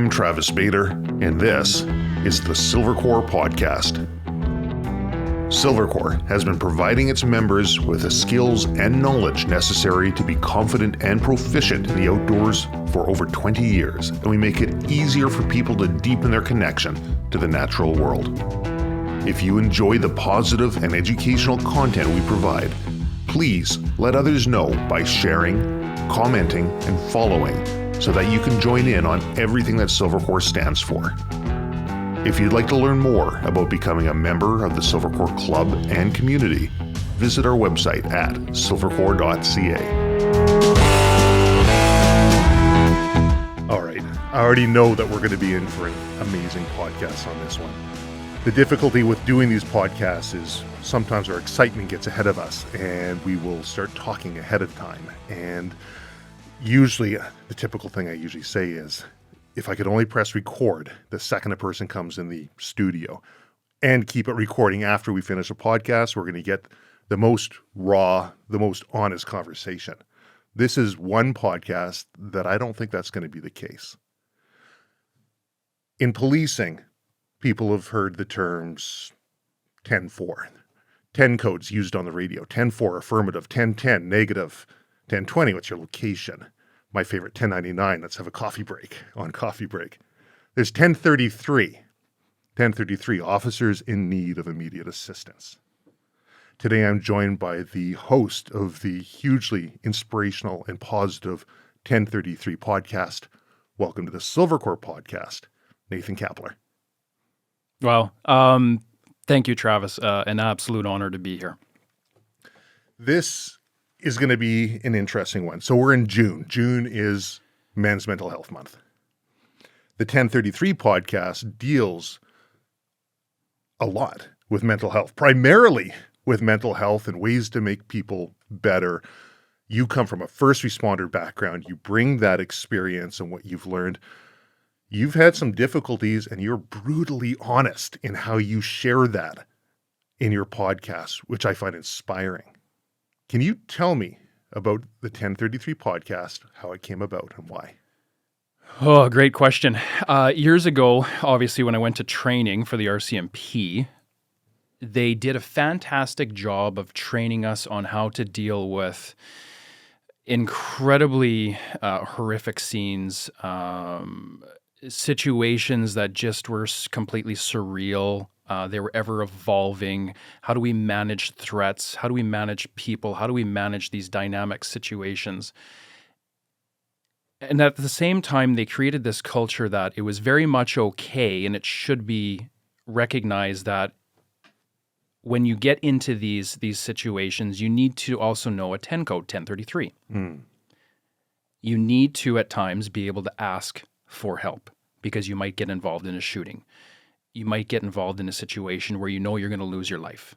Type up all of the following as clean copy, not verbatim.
I'm Travis Bader, and this is the Silvercore podcast. Silvercore has been providing its members with the skills and knowledge necessary to be confident and proficient in the outdoors for over 20 years, and we make it easier for people to deepen their connection to the natural world. If you enjoy the positive and educational content we provide, please let others know by sharing, commenting, and following so that you can join in on everything that Silvercore stands for. If you'd like to learn more about becoming a member of the Silvercore Club and community, visit our website at silvercore.ca. All right, I already know that we're going to be in for an amazing podcast on this one. The difficulty with doing these podcasts is sometimes our excitement gets ahead of us and we will start talking ahead of time. And usually the typical thing I usually say is, if I could only press record the second a person comes in the studio and keep it recording after we finish a podcast, we're going to get the most raw, the most honest conversation. This is one podcast that I don't think that's going to be the case. In policing, people have heard the terms 10-4, 10 codes used on the radio, 10-4 affirmative, 10-10 negative, 10-20, what's your location? My favorite, 1099, let's have a coffee break on coffee break. There's 1033, officers in need of immediate assistance. Today I'm joined by the host of the hugely inspirational and positive 1033 podcast. Welcome to the Silvercore podcast, Nathan Kapler. Well, thank you, Travis. An absolute honor to be here. This is going to be an interesting one. So we're in June. June is Men's Mental Health Month. The 1033 podcast deals a lot with mental health, primarily with mental health and ways to make people better. You come from a first responder background. You bring that experience and what you've learned. You've had some difficulties and you're brutally honest in how you share that in your podcast, which I find inspiring. Can you tell me about the 1033 podcast, how it came about and why? Oh, great question. Years ago, obviously, when I went to training for the RCMP, they did a fantastic job of training us on how to deal with incredibly horrific scenes, situations that just were completely surreal. They were ever evolving. How do we manage threats? How do we manage people? How do we manage these dynamic situations? And at the same time, they created this culture that it was very much okay, and it should be recognized that when you get into these situations, you need to also know a 10 code, 1033. You need to, at times, be able to ask for help because you might get involved in a shooting. You might get involved in a situation where you know you're going to lose your life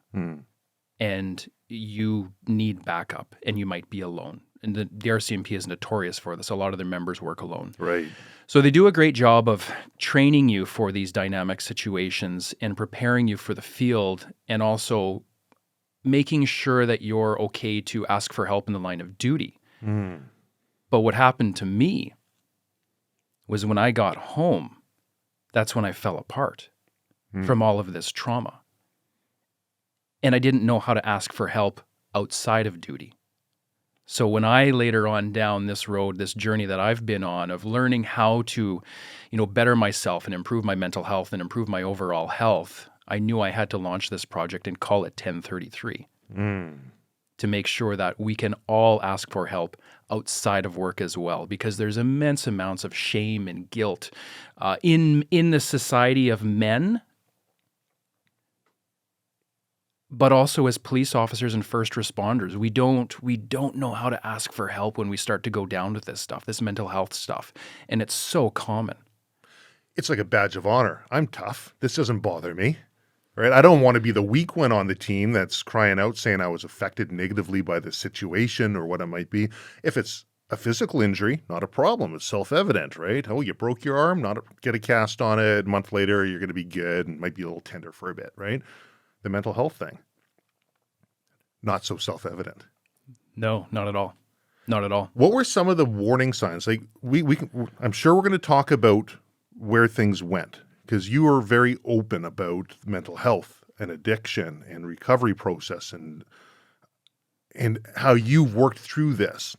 and you need backup and you might be alone. And the RCMP is notorious for this. A lot of their members work alone. Right. So they do a great job of training you for these dynamic situations and preparing you for the field and also making sure that you're okay to ask for help in the line of duty. But what happened to me was when I got home, that's when I fell apart from all of this trauma. And I didn't know how to ask for help outside of duty. So when I later on down this road, this journey that I've been on of learning how to, better myself and improve my mental health and improve my overall health, I knew I had to launch this project and call it 1033 to make sure that we can all ask for help outside of work as well, because there's immense amounts of shame and guilt in the society of men, but also as police officers and first responders. We don't know how to ask for help when we start to go down with this stuff, this mental health stuff, and it's so common. It's like a badge of honor. I'm tough. This doesn't bother me. Right? I don't want to be the weak one on the team that's crying out saying I was affected negatively by the situation or what it might be. If it's a physical injury, not a problem. It's self-evident, right? Oh, you broke your arm, get a cast on it. A month later, you're going to be good and might be a little tender for a bit, right? The mental health thing, not so self-evident. No, not at all. Not at all. What were some of the warning signs? Like I'm sure we're going to talk about where things went, because you were very open about mental health and addiction and recovery process and how you worked through this.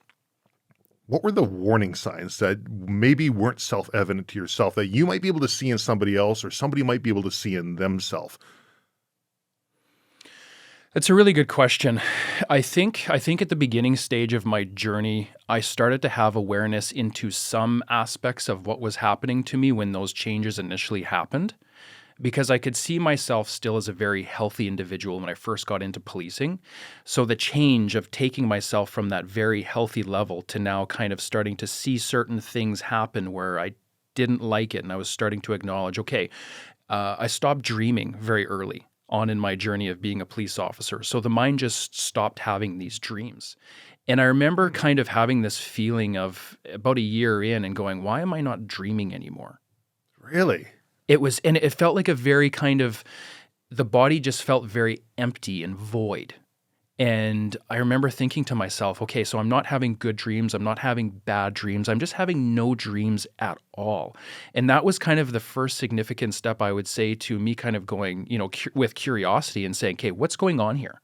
What were the warning signs that maybe weren't self-evident to yourself that you might be able to see in somebody else or somebody might be able to see in themselves? That's a really good question. I think at the beginning stage of my journey, I started to have awareness into some aspects of what was happening to me when those changes initially happened, because I could see myself still as a very healthy individual when I first got into policing. So the change of taking myself from that very healthy level to now kind of starting to see certain things happen where I didn't like it, and I was starting to acknowledge, okay, I stopped dreaming very early on in my journey of being a police officer. So the mind just stopped having these dreams. And I remember kind of having this feeling of about a year in and going, why am I not dreaming anymore? Really? And it felt like a very kind of, the body just felt very empty and void. And I remember thinking to myself, okay, so I'm not having good dreams. I'm not having bad dreams. I'm just having no dreams at all. And that was kind of the first significant step, I would say, to me kind of going, with curiosity and saying, okay, what's going on here?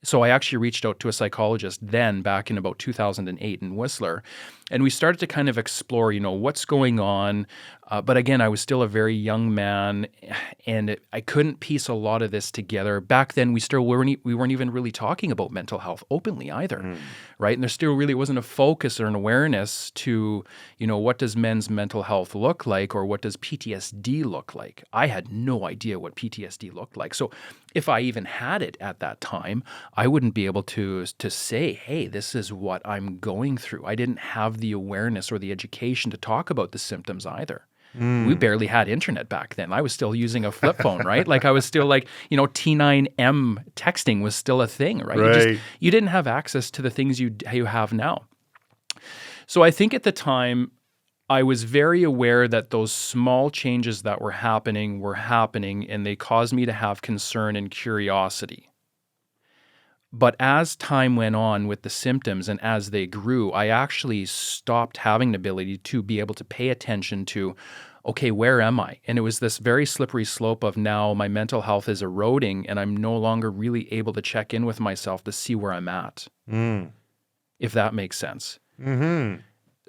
So I actually reached out to a psychologist then back in about 2008 in Whistler, and we started to kind of explore, what's going on. But again, I was still a very young man, and I couldn't piece a lot of this together. Back then, we weren't even really talking about mental health openly either, right? And there still really wasn't a focus or an awareness to, what does men's mental health look like, or what does PTSD look like? I had no idea what PTSD looked like. So if I even had it at that time, I wouldn't be able to say, hey, this is what I'm going through. I didn't have the awareness or the education to talk about the symptoms either. We barely had internet back then. I was still using a flip phone, right? Like I was still like, T9M texting was still a thing, right? Right. You didn't have access to the things you have now. So I think at the time, I was very aware that those small changes that were happening, and they caused me to have concern and curiosity. But as time went on with the symptoms and as they grew, I actually stopped having the ability to be able to pay attention to, okay, where am I? And it was this very slippery slope of now my mental health is eroding and I'm no longer really able to check in with myself to see where I'm at, if that makes sense. Mm-hmm.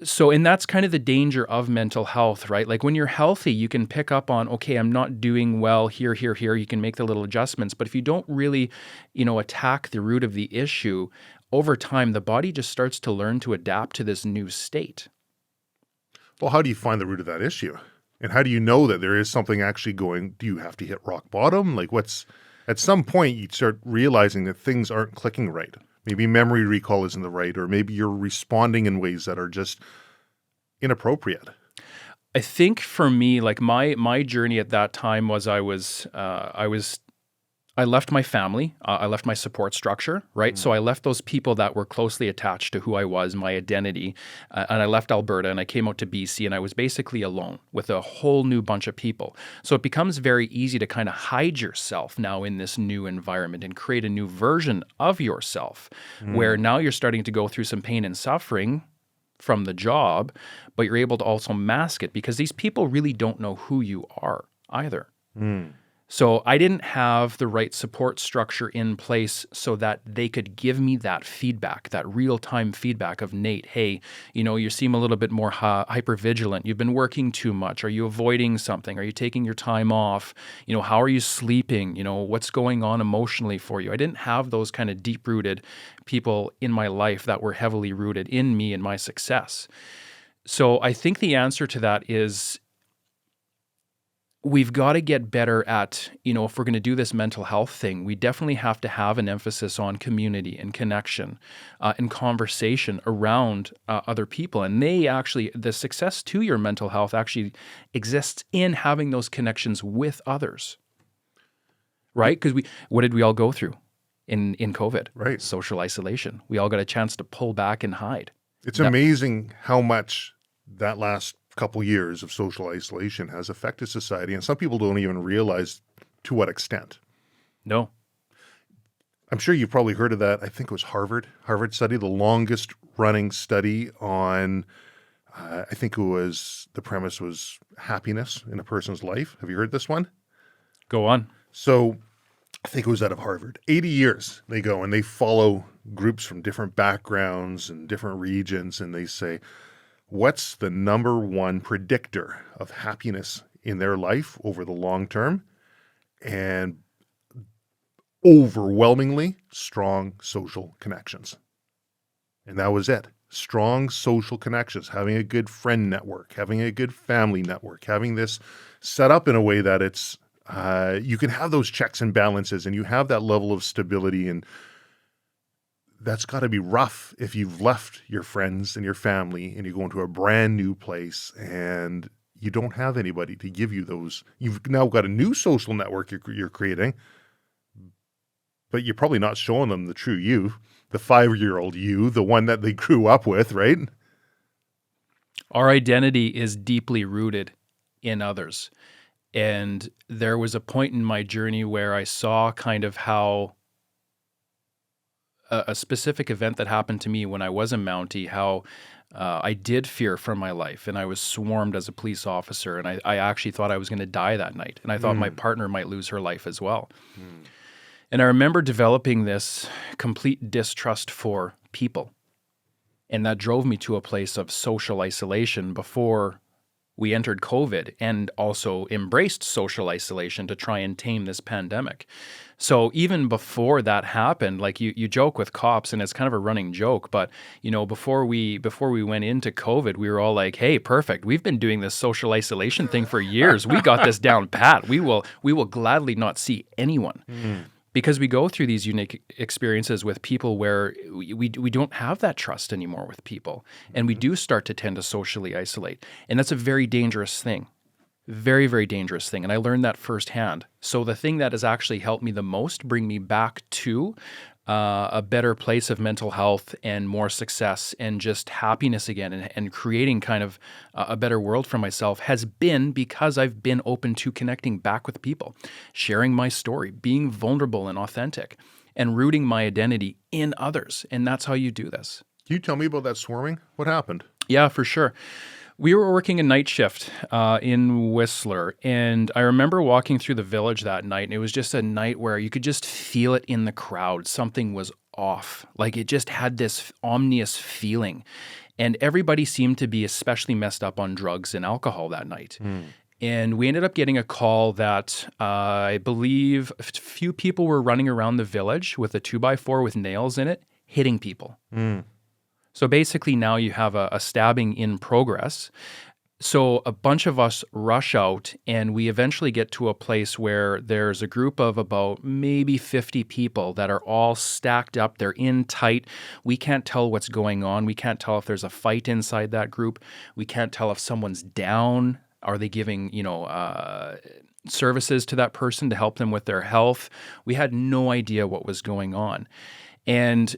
So, and that's kind of the danger of mental health, right? Like when you're healthy, you can pick up on, okay, I'm not doing well here. You can make the little adjustments. But if you don't really, attack the root of the issue, over time, the body just starts to learn to adapt to this new state. Well, how do you find the root of that issue? And how do you know that there is something actually going? Do you have to hit rock bottom? Like at some point you start realizing that things aren't clicking right. Maybe memory recall isn't the right, or maybe you're responding in ways that are just inappropriate. I think for me, like my journey at that time was I left my family, I left my support structure, right? So I left those people that were closely attached to who I was, my identity, and I left Alberta and I came out to BC and I was basically alone with a whole new bunch of people. So it becomes very easy to kind of hide yourself now in this new environment and create a new version of yourself where now you're starting to go through some pain and suffering from the job, but you're able to also mask it because these people really don't know who you are either. So I didn't have the right support structure in place so that they could give me that feedback, that real-time feedback of, Nate, hey, you seem a little bit more hypervigilant. You've been working too much. Are you avoiding something? Are you taking your time off? How are you sleeping? What's going on emotionally for you? I didn't have those kind of deep-rooted people in my life that were heavily rooted in me and my success. So I think the answer to that is we've got to get better at, if we're going to do this mental health thing, we definitely have to have an emphasis on community and connection and conversation around other people. And the success to your mental health actually exists in having those connections with others, right? Because what did we all go through in COVID? Right. Social isolation. We all got a chance to pull back and hide. It's amazing how much that last couple years of social isolation has affected society, and some people don't even realize to what extent. No. I'm sure you've probably heard of that. I think it was Harvard study, the longest running study on I think the premise was happiness in a person's life. Have you heard this one? Go on. So I think it was out of Harvard. 80 years they go and they follow groups from different backgrounds and different regions, and they say, what's the number one predictor of happiness in their life over the long term? And overwhelmingly, strong social connections. And that was it. Strong social connections, having a good friend network, having a good family network, having this set up in a way that it's you can have those checks and balances and you have that level of stability. And that's got to be rough if you've left your friends and your family and you go into a brand new place and you don't have anybody to give you those. You've now got a new social network you're creating, but you're probably not showing them the true you, the 5-year-old you, the one that they grew up with, right? Our identity is deeply rooted in others. And there was a point in my journey where I saw kind of how a specific event that happened to me when I was a Mountie, how I did fear for my life, and I was swarmed as a police officer, and I actually thought I was going to die that night, and I thought my partner might lose her life as well. And I remember developing this complete distrust for people, and that drove me to a place of social isolation before we entered COVID, and also embraced social isolation to try and tame this pandemic. So even before that happened, like you joke with cops, and it's kind of a running joke, but before we went into COVID, we were all like, "Hey, perfect. We've been doing this social isolation thing for years. We got this down pat. We will gladly not see anyone." Because we go through these unique experiences with people where we don't have that trust anymore with people. And we do start to tend to socially isolate. And that's a very dangerous thing. Very, very dangerous thing. And I learned that firsthand. So the thing that has actually helped me the most bring me back to a better place of mental health and more success and just happiness again, and creating kind of a better world for myself has been because I've been open to connecting back with people, sharing my story, being vulnerable and authentic, and rooting my identity in others. And that's how you do this. Can you tell me about that swarming? What happened? Yeah, for sure. We were working a night shift in Whistler, and I remember walking through the village that night, and it was just a night where you could just feel it in the crowd. Something was off. Like, it just had this ominous feeling, and everybody seemed to be especially messed up on drugs and alcohol that night. And we ended up getting a call that I believe a few people were running around the village with a 2x4 with nails in it, hitting people. So basically now you have a stabbing in progress. So a bunch of us rush out, and we eventually get to a place where there's a group of about maybe 50 people that are all stacked up. They're in tight. We can't tell what's going on. We can't tell if there's a fight inside that group. We can't tell if someone's down. Are they giving, services to that person to help them with their health? We had no idea what was going on. And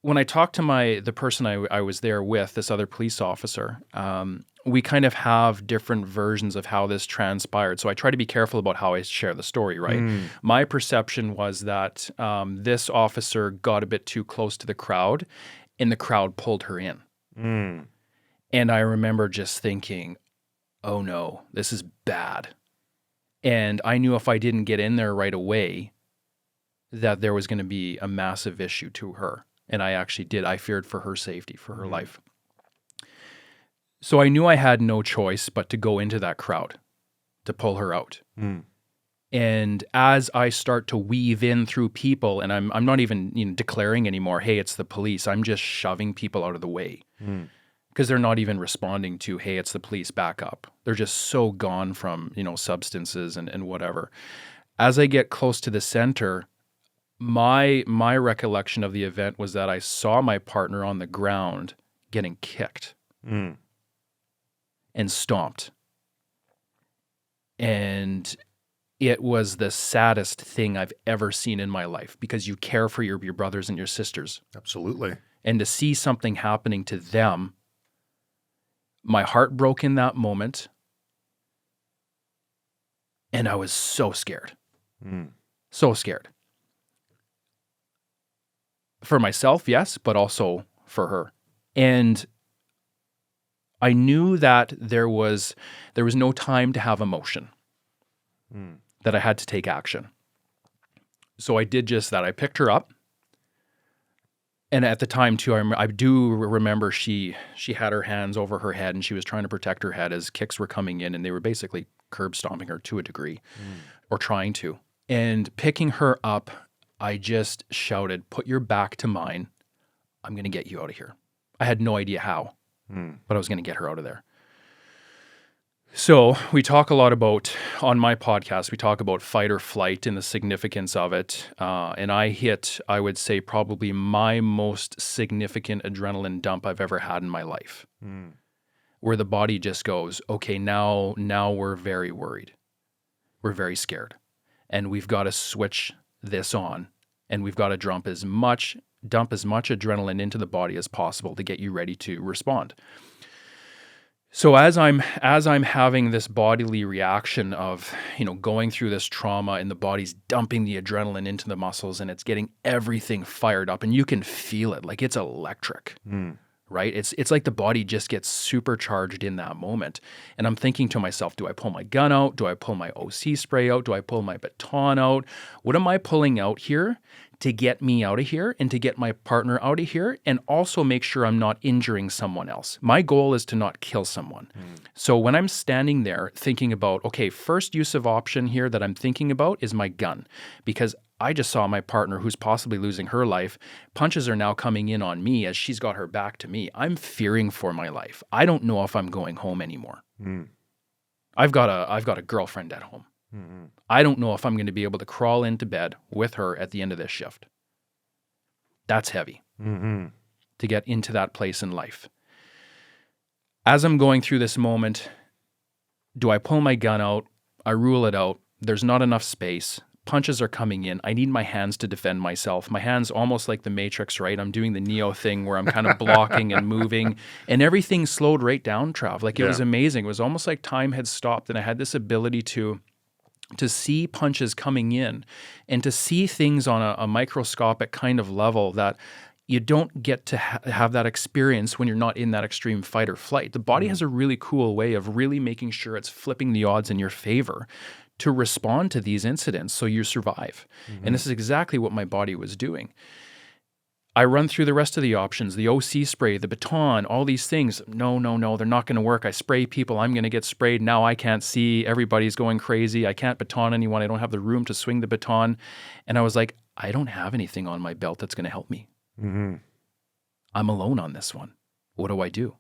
when I talked to the person I was there with, this other police officer, we kind of have different versions of how this transpired. So I try to be careful about how I share the story, right? My perception was that this officer got a bit too close to the crowd, and the crowd pulled her in. And I remember just thinking, oh no, this is bad. And I knew if I didn't get in there right away, that there was going to be a massive issue to her. And I actually did. I feared for her safety, for her life. So I knew I had no choice but to go into that crowd to pull her out. And as I start to weave in through people, and I'm not even declaring anymore, hey, it's the police. I'm just shoving people out of the way. Because they're not even responding to, hey, it's the police, back up. They're just so gone from, substances and whatever. As I get close to the center, my recollection of the event was that I saw my partner on the ground getting kicked and stomped. And it was the saddest thing I've ever seen in my life, because you care for your brothers and your sisters. Absolutely. And to see something happening to them, my heart broke in that moment. And I was so scared. So scared. For myself, yes, but also for her. And I knew that there was no time to have emotion, that I had to take action. So I did just that. I picked her up. And at the time too, I do remember she had her hands over her head and she was trying to protect her head as kicks were coming in and they were basically curb stomping her to a degree, or trying to. And picking her up, I just shouted, "Put your back to mine. I'm going to get you out of here." I had no idea how, but I was going to get her out of there. So we talk a lot about, on my podcast, we talk about fight or flight and the significance of it. And I hit, I would say, probably my most significant adrenaline dump I've ever had in my life, where the body just goes, okay, now we're very worried. We're very scared. And we've got to switch this on. And we've got to dump as much adrenaline into the body as possible to get you ready to respond. So as I'm having this bodily reaction of, going through this trauma and the body's dumping the adrenaline into the muscles and it's getting everything fired up and you can feel it like it's electric, right? It's like the body just gets supercharged in that moment. And I'm thinking to myself, do I pull my gun out? Do I pull my OC spray out? Do I pull my baton out? What am I pulling out here to get me out of here and to get my partner out of here and also make sure I'm not injuring someone else? My goal is to not kill someone. So when I'm standing there thinking about, okay, first use of option here that I'm thinking about is my gun, because I just saw my partner who's possibly losing her life. Punches are now coming in on me as she's got her back to me. I'm fearing for my life. I don't know if I'm going home anymore. I've got a girlfriend at home. I don't know if I'm going to be able to crawl into bed with her at the end of this shift. That's heavy to get into that place in life. As I'm going through this moment, do I pull my gun out? I rule it out. There's not enough space. Punches are coming in. I need my hands to defend myself. My hands almost like the Matrix, right? I'm doing the Neo thing where I'm kind of blocking and moving, and everything slowed right down, Trav. Like, it was amazing. It was almost like time had stopped, and I had this ability to see punches coming in and to see things on a microscopic kind of level that you don't get to have that experience when you're not in that extreme fight or flight. The body has a really cool way of really making sure it's flipping the odds in your favor to respond to these incidents so you survive. And this is exactly what my body was doing. I run through the rest of the options, the OC spray, the baton, all these things. No, they're not going to work. I spray people. I'm going to get sprayed. Now I can't see. Everybody's going crazy. I can't baton anyone. I don't have the room to swing the baton. And I was like, I don't have anything on my belt that's going to help me. I'm alone on this one. What do I do?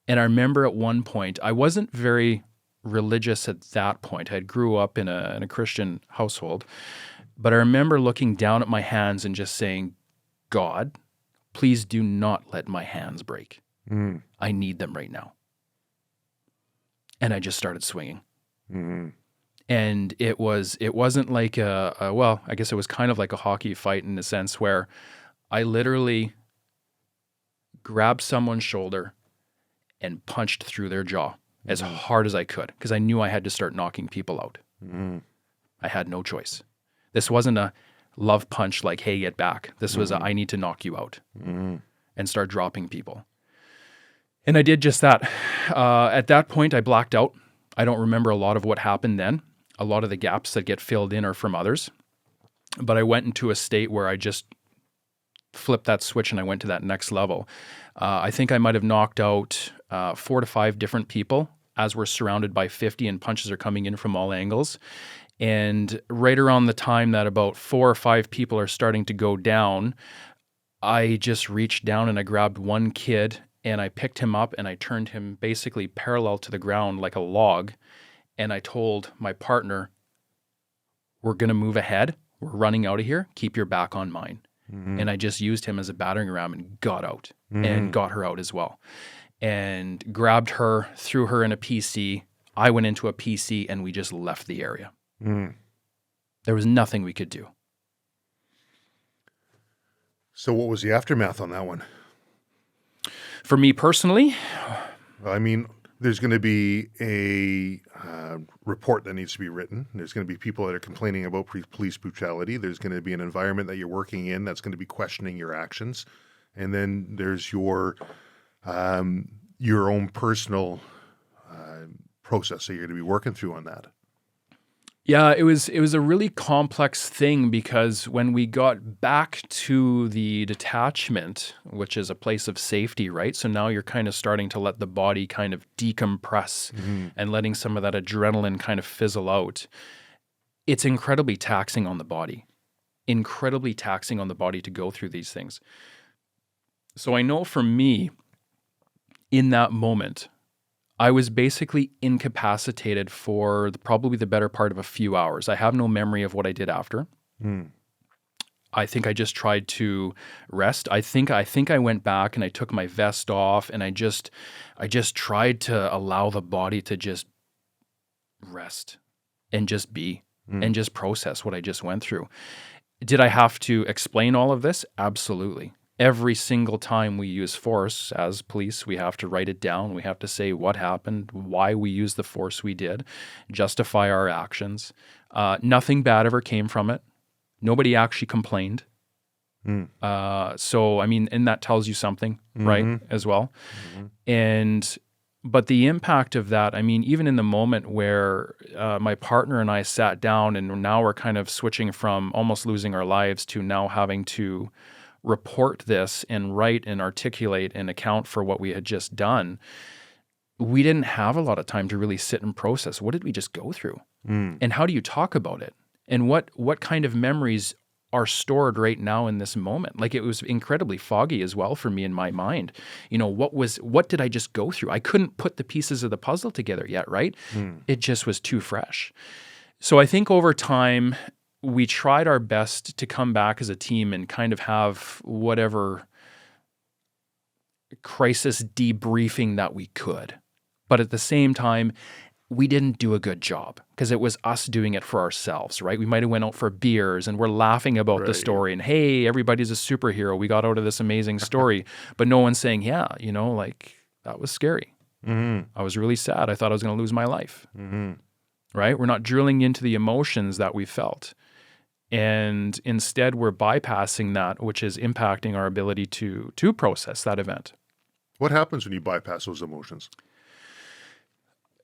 And I remember at one point, I wasn't very religious at that point. I grew up in a Christian household. But I remember looking down at my hands and just saying, God, please do not let my hands break. I need them right now. And I just started swinging. And it wasn't like well, I guess it was kind of like a hockey fight in the sense where I literally grabbed someone's shoulder and punched through their jaw as hard as I could, because I knew I had to start knocking people out. I had no choice. This wasn't a love punch like, hey, get back. This was I need to knock you out and start dropping people. And I did just that. At that point, I blacked out. I don't remember a lot of what happened then. A lot of the gaps that get filled in are from others. But I went into a state where I just flipped that switch and I went to that next level. I think I might have knocked out 4 to 5 different people as we're surrounded by 50 and punches are coming in from all angles. And right around the time that about 4 or 5 people are starting to go down, I just reached down and I grabbed one kid and I picked him up and I turned him basically parallel to the ground like a log. And I told my partner, we're going to move ahead. We're running out of here. Keep your back on mine. And I just used him as a battering ram and got out and got her out as well. And grabbed her, threw her in a PC. I went into a PC and we just left the area. There was nothing we could do. So what was the aftermath on that one? For me personally, I mean, there's going to be a report that needs to be written. There's going to be people that are complaining about police brutality. There's going to be an environment that you're working in that's going to be questioning your actions. And then there's your your own personal process that you're going to be working through on that? Yeah, it was a really complex thing because when we got back to the detachment, which is a place of safety, right? So now you're kind of starting to let the body kind of decompress and letting some of that adrenaline kind of fizzle out. It's incredibly taxing on the body. Incredibly taxing on the body to go through these things. So I know for me, in that moment, I was basically incapacitated for probably the better part of a few hours. I have no memory of what I did after. I think I just tried to rest. I think I went back and I took my vest off and I just tried to allow the body to just rest and just be and just process what I just went through. Did I have to explain all of this? Absolutely. Every single time we use force as police, we have to write it down. We have to say what happened, why we used the force we did, justify our actions. Nothing bad ever came from it. Nobody actually complained. So, I mean, and that tells you something, right, as well. But the impact of that, I mean, even in the moment where my partner and I sat down and now we're kind of switching from almost losing our lives to now having to report this and write and articulate and account for what we had just done, we didn't have a lot of time to really sit and process. What did we just go through? And how do you talk about it? And what kind of memories are stored right now in this moment? Like, it was incredibly foggy as well for me in my mind. You know, what did I just go through? I couldn't put the pieces of the puzzle together yet, right? It just was too fresh. So I think over time, we tried our best to come back as a team and kind of have whatever crisis debriefing that we could. But at the same time, we didn't do a good job because it was us doing it for ourselves, right? We might have went out for beers and we're laughing about the story and, hey, everybody's a superhero. We got out of this amazing story. But no one's saying, yeah, you know, like, that was scary. I was really sad. I thought I was going to lose my life, right? We're not drilling into the emotions that we felt. And instead, we're bypassing that, which is impacting our ability to process that event. What happens when you bypass those emotions?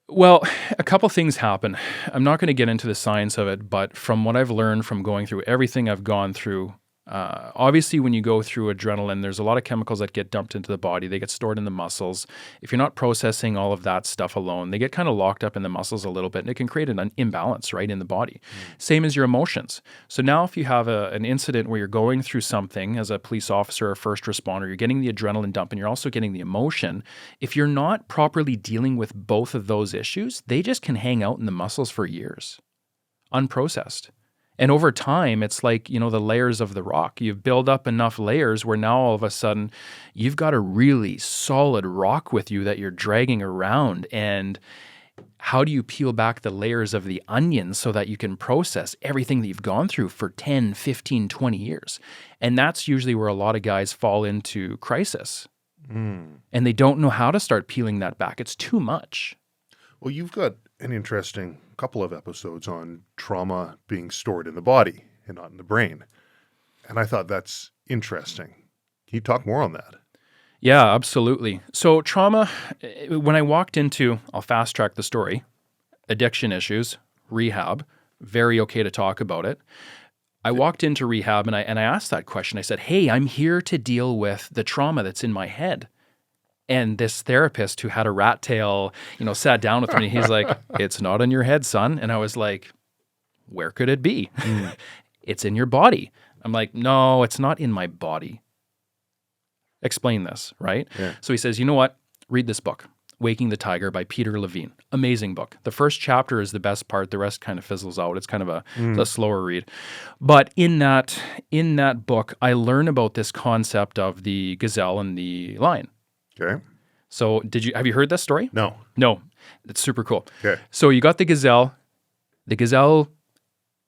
Well, a couple things happen. I'm not going to get into the science of it, but from what I've learned from going through everything I've gone through, obviously when you go through adrenaline, there's a lot of chemicals that get dumped into the body. They get stored in the muscles. If you're not processing all of that stuff alone, they get kind of locked up in the muscles a little bit, and it can create an imbalance, right, in the body. Same as your emotions. So now if you have an incident where you're going through something as a police officer or first responder, you're getting the adrenaline dump and you're also getting the emotion. If you're not properly dealing with both of those issues, they just can hang out in the muscles for years, unprocessed. And over time, it's like, you know, the layers of the rock. You've built up enough layers where now all of a sudden you've got a really solid rock with you that you're dragging around. And how do you peel back the layers of the onion so that you can process everything that you've gone through for 10, 15, 20 years? And that's usually where a lot of guys fall into crisis. And they don't know how to start peeling that back. It's too much. Well, you've got an interesting couple of episodes on trauma being stored in the body and not in the brain. And I thought that's interesting. Can you talk more on that? Yeah, absolutely. So trauma, when I walked into, I'll fast track the story, addiction issues, rehab, very okay to talk about it. I walked into rehab and I asked that question. I said, hey, I'm here to deal with the trauma that's in my head. And this therapist who had a rat tail, you know, sat down with me. He's like, it's not in your head, son. And I was like, where could it be? It's in your body. I'm like, no, it's not in my body. Explain this, right? Yeah. So he says, you know what? Read this book, Waking the Tiger by Peter Levine. Amazing book. The first chapter is the best part. The rest kind of fizzles out. It's kind of a slower read. But in that book, I learn about this concept of the gazelle and the lion. Okay. So have you heard this story? No. No. It's super cool. Okay. So you got the gazelle. The gazelle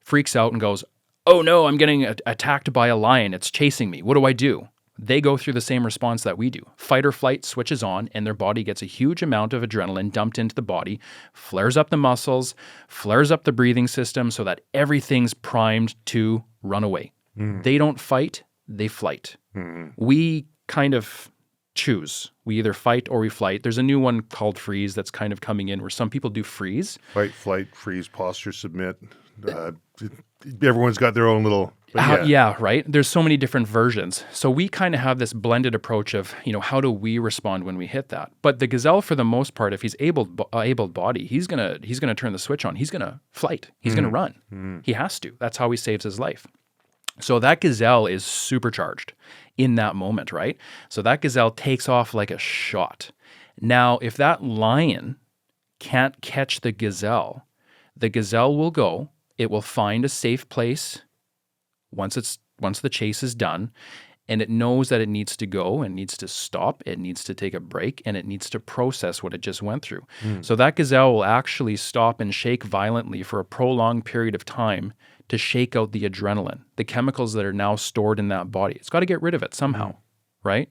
freaks out and goes, oh no, I'm getting attacked by a lion. It's chasing me. What do I do? They go through the same response that we do. Fight or flight switches on, and their body gets a huge amount of adrenaline dumped into the body, flares up the muscles, flares up the breathing system so that everything's primed to run away. They don't fight, they flight. We kind of choose. We either fight or we flight. There's a new one called freeze that's kind of coming in where some people do freeze. Fight, flight, freeze, posture, submit. Everyone's got their own little. Yeah, right. There's so many different versions. So we kind of have this blended approach of, how do we respond when we hit that? But the gazelle, for the most part, if he's able body, he's gonna turn the switch on. He's gonna flight. He's gonna run. He has to. That's how he saves his life. So that gazelle is supercharged in that moment, right? So that gazelle takes off like a shot. Now, if that lion can't catch the gazelle will go. It will find a safe place once the chase is done, and it knows that it needs to go and needs to stop, it needs to take a break, and it needs to process what it just went through. So that gazelle will actually stop and shake violently for a prolonged period of time to shake out the adrenaline, the chemicals that are now stored in that body. It's got to get rid of it somehow, right?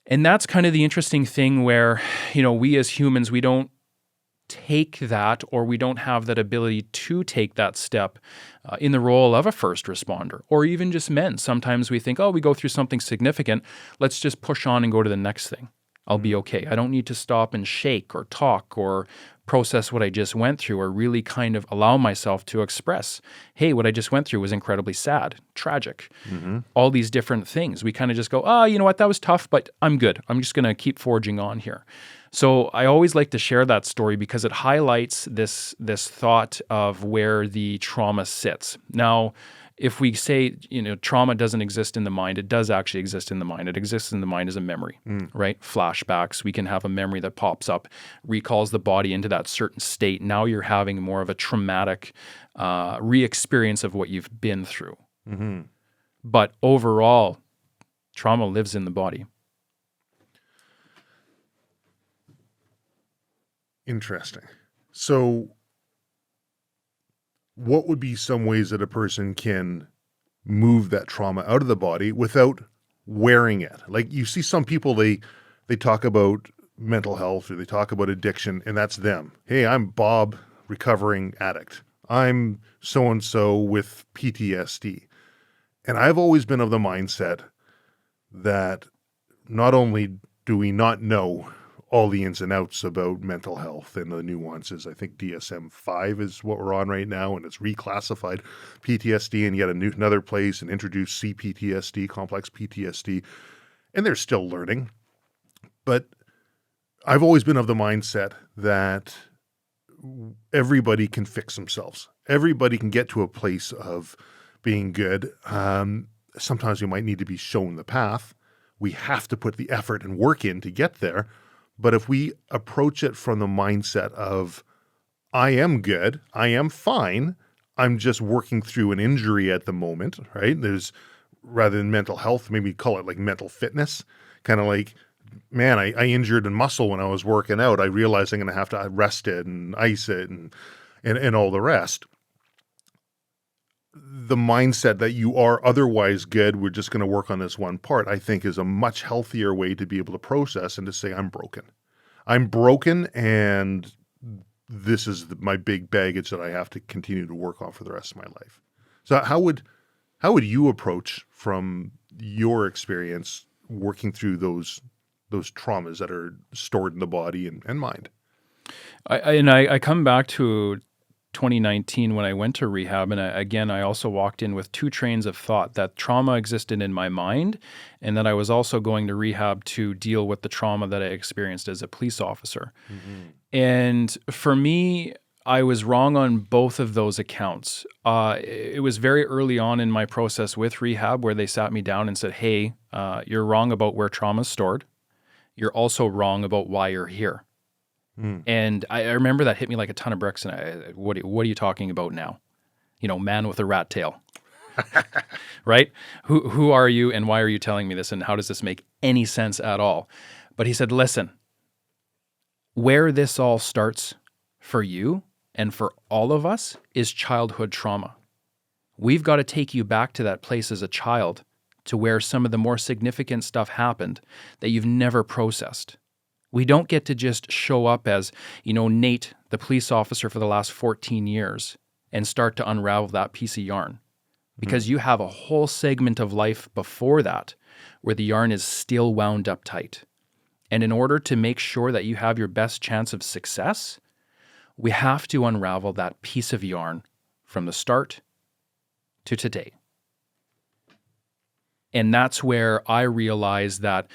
And that's kind of the interesting thing where, we as humans, we don't take that, or we don't have that ability to take that step in the role of a first responder, or even just men. Sometimes we think, we go through something significant, let's just push on and go to the next thing. I'll be okay. I don't need to stop and shake or talk or process what I just went through, or really kind of allow myself to express, hey, what I just went through was incredibly sad, tragic, all these different things. We kind of just go, you know what, that was tough, but I'm good. I'm just going to keep forging on here. So I always like to share that story because it highlights this thought of where the trauma sits. Now, if we say, trauma doesn't exist in the mind, it does actually exist in the mind. It exists in the mind as a memory, right? Flashbacks, we can have a memory that pops up, recalls the body into that certain state. Now you're having more of a traumatic re-experience of what you've been through. But overall, trauma lives in the body. Interesting. So what would be some ways that a person can move that trauma out of the body without wearing it? Like, you see some people, they talk about mental health, or they talk about addiction, and that's them. Hey, I'm Bob, recovering addict. I'm so-and-so with PTSD. And I've always been of the mindset that not only do we not know all the ins and outs about mental health and the nuances. I think DSM-5 is what we're on right now, and it's reclassified PTSD and yet another place and introduced CPTSD, complex PTSD, and they're still learning. But I've always been of the mindset that everybody can fix themselves. Everybody can get to a place of being good. Sometimes we might need to be shown the path. We have to put the effort and work in to get there. But if we approach it from the mindset of, I am good, I am fine, I'm just working through an injury at the moment, right? There's, rather than mental health, maybe call it like mental fitness, kind of like, man, I injured a muscle when I was working out. I realized I'm going to have to rest it and ice it and all the rest. The mindset that you are otherwise good, we're just going to work on this one part, I think is a much healthier way to be able to process and to say, I'm broken. I'm broken, and this is my big baggage that I have to continue to work on for the rest of my life. So how would you approach, from your experience, working through those traumas that are stored in the body and mind? I come back to 2019 when I went to rehab, and I also walked in with two trains of thought: that trauma existed in my mind, and that I was also going to rehab to deal with the trauma that I experienced as a police officer. And for me, I was wrong on both of those accounts. It was very early on in my process with rehab where they sat me down and said, hey, you're wrong about where trauma is stored. You're also wrong about why you're here. And I remember that hit me like a ton of bricks. And what are you talking about now? Man with a rat tail, right? Who are you, and why are you telling me this? And how does this make any sense at all? But he said, listen, where this all starts for you and for all of us is childhood trauma. We've got to take you back to that place as a child, to where some of the more significant stuff happened that you've never processed. We don't get to just show up as, Nate, the police officer for the last 14 years, and start to unravel that piece of yarn. because you have a whole segment of life before that where the yarn is still wound up tight. And in order to make sure that you have your best chance of success, we have to unravel that piece of yarn from the start to today. And that's where I realized that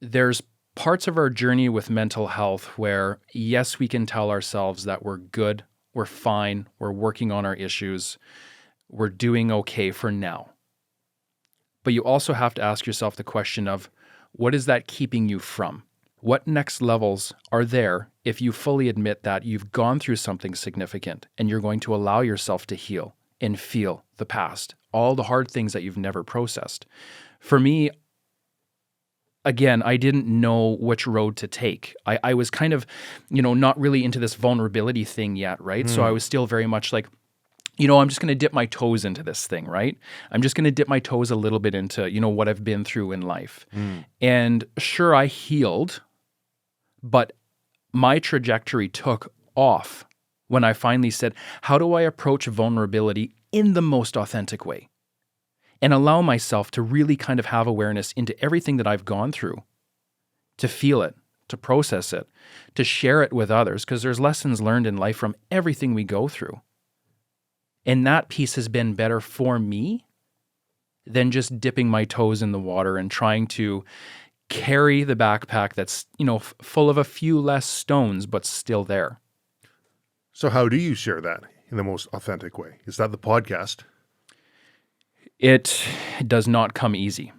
there's parts of our journey with mental health where, yes, we can tell ourselves that we're good, we're fine, we're working on our issues, we're doing okay for now. But you also have to ask yourself the question of, what is that keeping you from? What next levels are there if you fully admit that you've gone through something significant and you're going to allow yourself to heal and feel the past, all the hard things that you've never processed? For me, again, I didn't know which road to take. I was kind of, not really into this vulnerability thing yet, right? So I was still very much like, I'm just going to dip my toes into this thing, right? I'm just going to dip my toes a little bit into, what I've been through in life. And sure, I healed, but my trajectory took off when I finally said, how do I approach vulnerability in the most authentic way? And allow myself to really kind of have awareness into everything that I've gone through, to feel it, to process it, to share it with others, because there's lessons learned in life from everything we go through. And that piece has been better for me than just dipping my toes in the water and trying to carry the backpack that's, full of a few less stones, but still there. So how do you share that in the most authentic way? Is that the podcast? It does not come easy.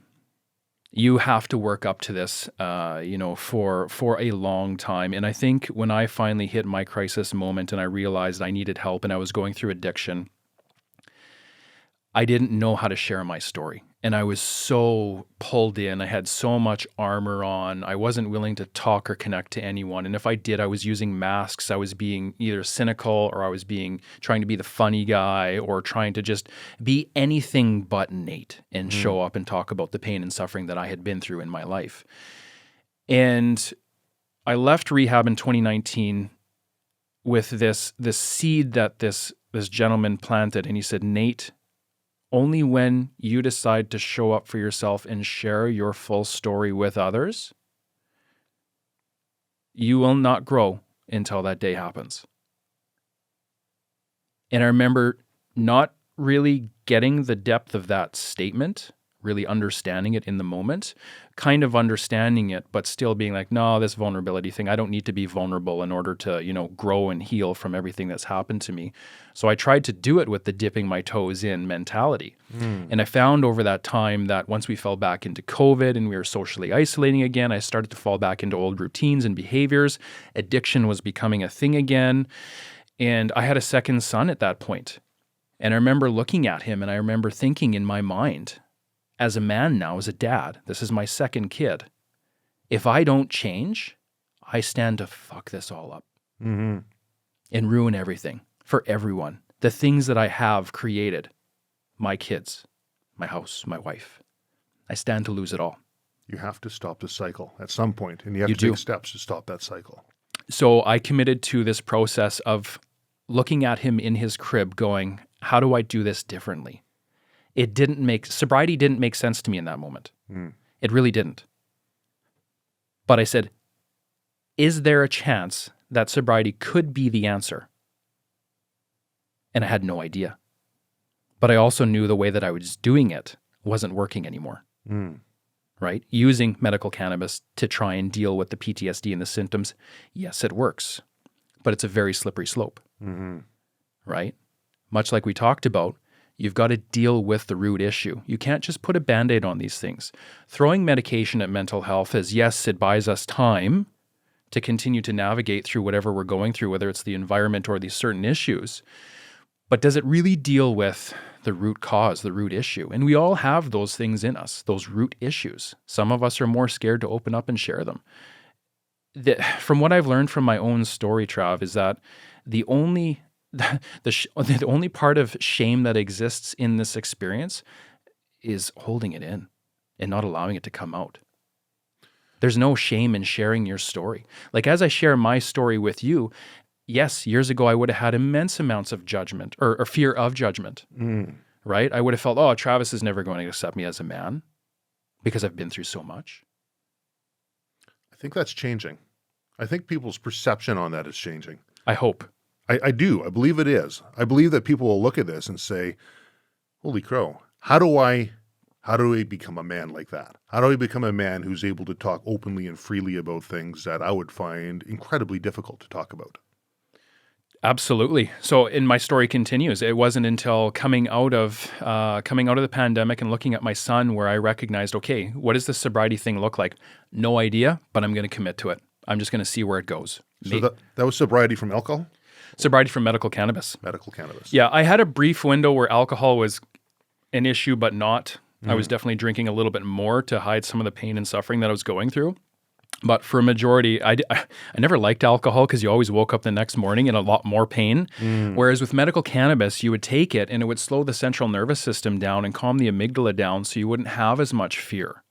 You have to work up to this, for a long time. And I think when I finally hit my crisis moment and I realized I needed help and I was going through addiction, I didn't know how to share my story. And I was so pulled in. I had so much armor on. I wasn't willing to talk or connect to anyone. And if I did, I was using masks. I was being either cynical or I was trying to be the funny guy or trying to just be anything but Nate and show up and talk about the pain and suffering that I had been through in my life. And I left rehab in 2019 with this seed that this gentleman planted. And he said, Nate, only when you decide to show up for yourself and share your full story with others, you will not grow until that day happens. And I remember not really getting the depth of that statement, really understanding it in the moment, kind of understanding it, but still being like, no, this vulnerability thing, I don't need to be vulnerable in order to, grow and heal from everything that's happened to me. So I tried to do it with the dipping my toes in mentality. And I found over that time that once we fell back into COVID and we were socially isolating again, I started to fall back into old routines and behaviors. Addiction was becoming a thing again. And I had a second son at that point. And I remember looking at him and I remember thinking in my mind, as a man now, as a dad, this is my second kid. If I don't change, I stand to fuck this all up and ruin everything for everyone. The things that I have created, my kids, my house, my wife, I stand to lose it all. You have to stop the cycle at some point, and you have to take steps to stop that cycle. So I committed to this process of looking at him in his crib going, how do I do this differently? Sobriety didn't make sense to me in that moment. It really didn't. But I said, is there a chance that sobriety could be the answer? And I had no idea. But I also knew the way that I was doing it wasn't working anymore. Right? Using medical cannabis to try and deal with the PTSD and the symptoms, yes, it works. But it's a very slippery slope. Right? Much like we talked about, you've got to deal with the root issue. You can't just put a Band-Aid on these things. Throwing medication at mental health is, yes, it buys us time to continue to navigate through whatever we're going through, whether it's the environment or these certain issues. But does it really deal with the root cause, the root issue? And we all have those things in us, those root issues. Some of us are more scared to open up and share them. From what I've learned from my own story, Trav, is that the only part of shame that exists in this experience is holding it in and not allowing it to come out. There's no shame in sharing your story. Like as I share my story with you, yes, years ago I would have had immense amounts of judgment or fear of judgment, right? I would have felt, oh, Travis is never going to accept me as a man because I've been through so much. I think that's changing. I think people's perception on that is changing. I hope. I do. I believe it is. I believe that people will look at this and say, holy crow, how do I become a man like that? How do I become a man who's able to talk openly and freely about things that I would find incredibly difficult to talk about? Absolutely. So, and my story continues. It wasn't until coming out of the pandemic and looking at my son where I recognized, okay, what does this sobriety thing look like? No idea, but I'm going to commit to it. I'm just going to see where it goes. So that was sobriety from alcohol? Sobriety from medical cannabis. Medical cannabis. Yeah, I had a brief window where alcohol was an issue, but not. I was definitely drinking a little bit more to hide some of the pain and suffering that I was going through. But for a majority, I never liked alcohol because you always woke up the next morning in a lot more pain. Whereas with medical cannabis, you would take it and it would slow the central nervous system down and calm the amygdala down so you wouldn't have as much fear.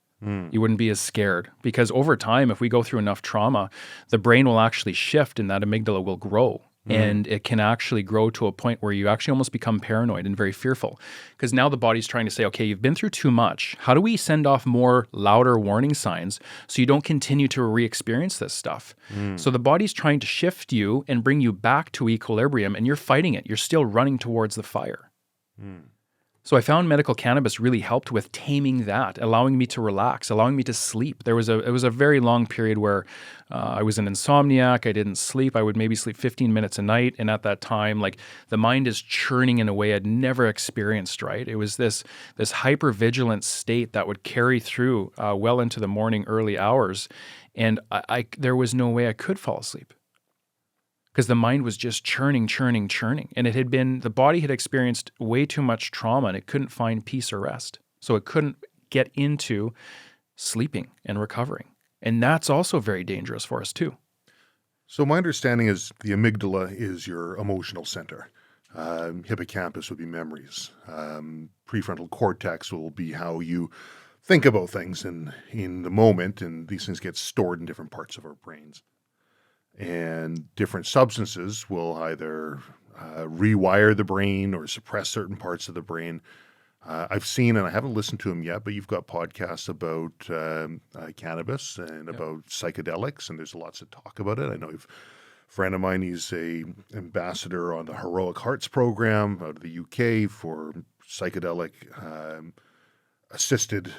You wouldn't be as scared. Because over time, if we go through enough trauma, the brain will actually shift and that amygdala will grow. And it can actually grow to a point where you actually almost become paranoid and very fearful. Because now the body's trying to say, okay, you've been through too much. How do we send off more louder warning signs so you don't continue to re-experience this stuff? So the body's trying to shift you and bring you back to equilibrium, and you're fighting it. You're still running towards the fire. So I found medical cannabis really helped with taming that, allowing me to relax, allowing me to sleep. It was a very long period where I was an insomniac. I didn't sleep. I would maybe sleep 15 minutes a night. And at that time, like the mind is churning in a way I'd never experienced, right? It was this hyper-vigilant state that would carry through well into the morning, early hours. And there was no way I could fall asleep, because the mind was just churning. And the body had experienced way too much trauma and it couldn't find peace or rest. So it couldn't get into sleeping and recovering. And that's also very dangerous for us too. So my understanding is the amygdala is your emotional center. Hippocampus would be memories. Prefrontal cortex will be how you think about things in the moment, and these things get stored in different parts of our brains. And different substances will either rewire the brain or suppress certain parts of the brain. I've seen, and I haven't listened to them yet, but you've got podcasts about cannabis and about psychedelics, and there's lots of talk about it. I know a friend of mine, he's a ambassador on the Heroic Hearts program out of the UK for psychedelic assisted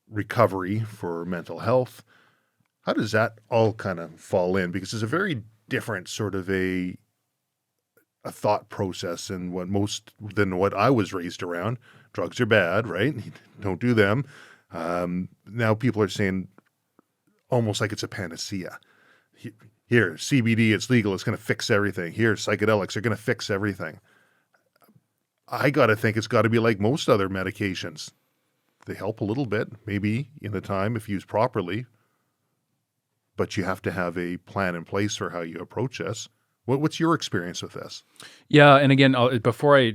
recovery for mental health. How does that all kind of fall in? Because it's a very different sort of a thought process than what I was raised around. Drugs are bad, right? Don't do them. Now people are saying almost like it's a panacea. Here, CBD, it's legal. It's going to fix everything. Here, psychedelics are going to fix everything. I got to think it's got to be like most other medications. They help a little bit, maybe in the time if used properly. But you have to have a plan in place for how you approach this. What's your experience with this? Yeah, and again, before I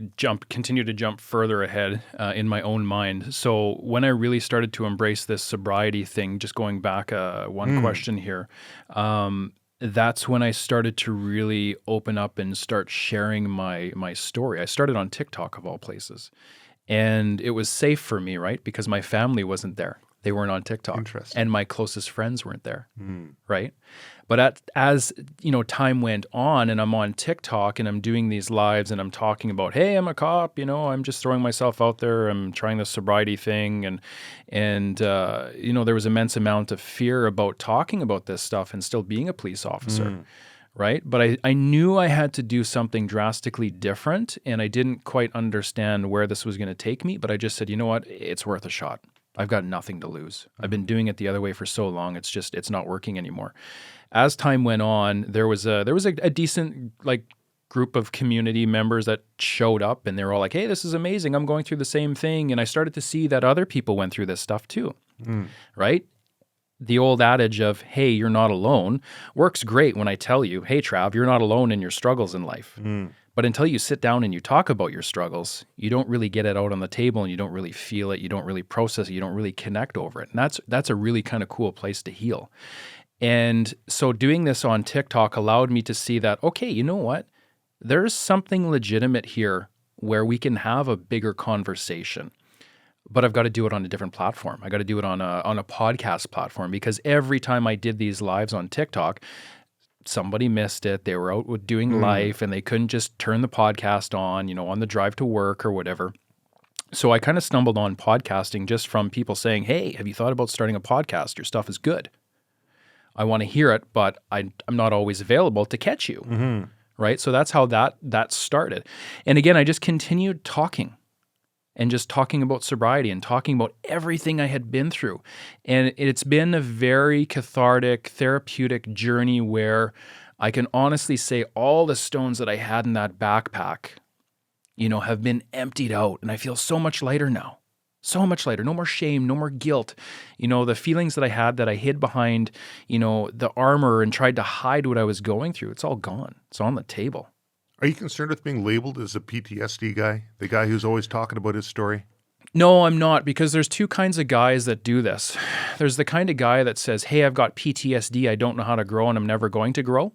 continue to jump further ahead in my own mind. So when I really started to embrace this sobriety thing, just going back one question here, that's when I started to really open up and start sharing my story. I started on TikTok of all places, and it was safe for me, right? Because my family wasn't there. They weren't on TikTok, and my closest friends weren't there, right? But as time went on, and I'm on TikTok, and I'm doing these lives, and I'm talking about, hey, I'm a cop, I'm just throwing myself out there, I'm trying the sobriety thing, and there was immense amount of fear about talking about this stuff and still being a police officer, right? But I knew I had to do something drastically different, and I didn't quite understand where this was going to take me, but I just said, you know what, it's worth a shot. I've got nothing to lose. I've been doing it the other way for so long. It's not working anymore. As time went on, there was a decent group of community members that showed up, and they were all like, hey, this is amazing. I'm going through the same thing. And I started to see that other people went through this stuff too, right? The old adage of, hey, you're not alone works great when I tell you, hey, Trav, you're not alone in your struggles in life. But until you sit down and you talk about your struggles, you don't really get it out on the table, and you don't really feel it. You don't really process it. You don't really connect over it. And that's a really kind of cool place to heal. And so doing this on TikTok allowed me to see that, okay, you know what? There's something legitimate here where we can have a bigger conversation. But I've got to do it on a different platform. I got to do it on a podcast platform, because every time I did these lives on TikTok, somebody missed it. They were out with doing life and they couldn't just turn the podcast on, on the drive to work or whatever. So I kind of stumbled on podcasting just from people saying, hey, have you thought about starting a podcast? Your stuff is good. I want to hear it, but I'm not always available to catch you. Right? So that's how that started. And again, I just continued talking and just talking about sobriety and talking about everything I had been through. And it's been a very cathartic, therapeutic journey where I can honestly say all the stones that I had in that backpack, have been emptied out. And I feel so much lighter now. So much lighter. No more shame, no more guilt. The feelings that I had that I hid behind, the armor and tried to hide what I was going through, it's all gone. It's on the table. Are you concerned with being labeled as a PTSD guy? The guy who's always talking about his story? No, I'm not, because there's two kinds of guys that do this. There's the kind of guy that says, hey, I've got PTSD, I don't know how to grow, and I'm never going to grow.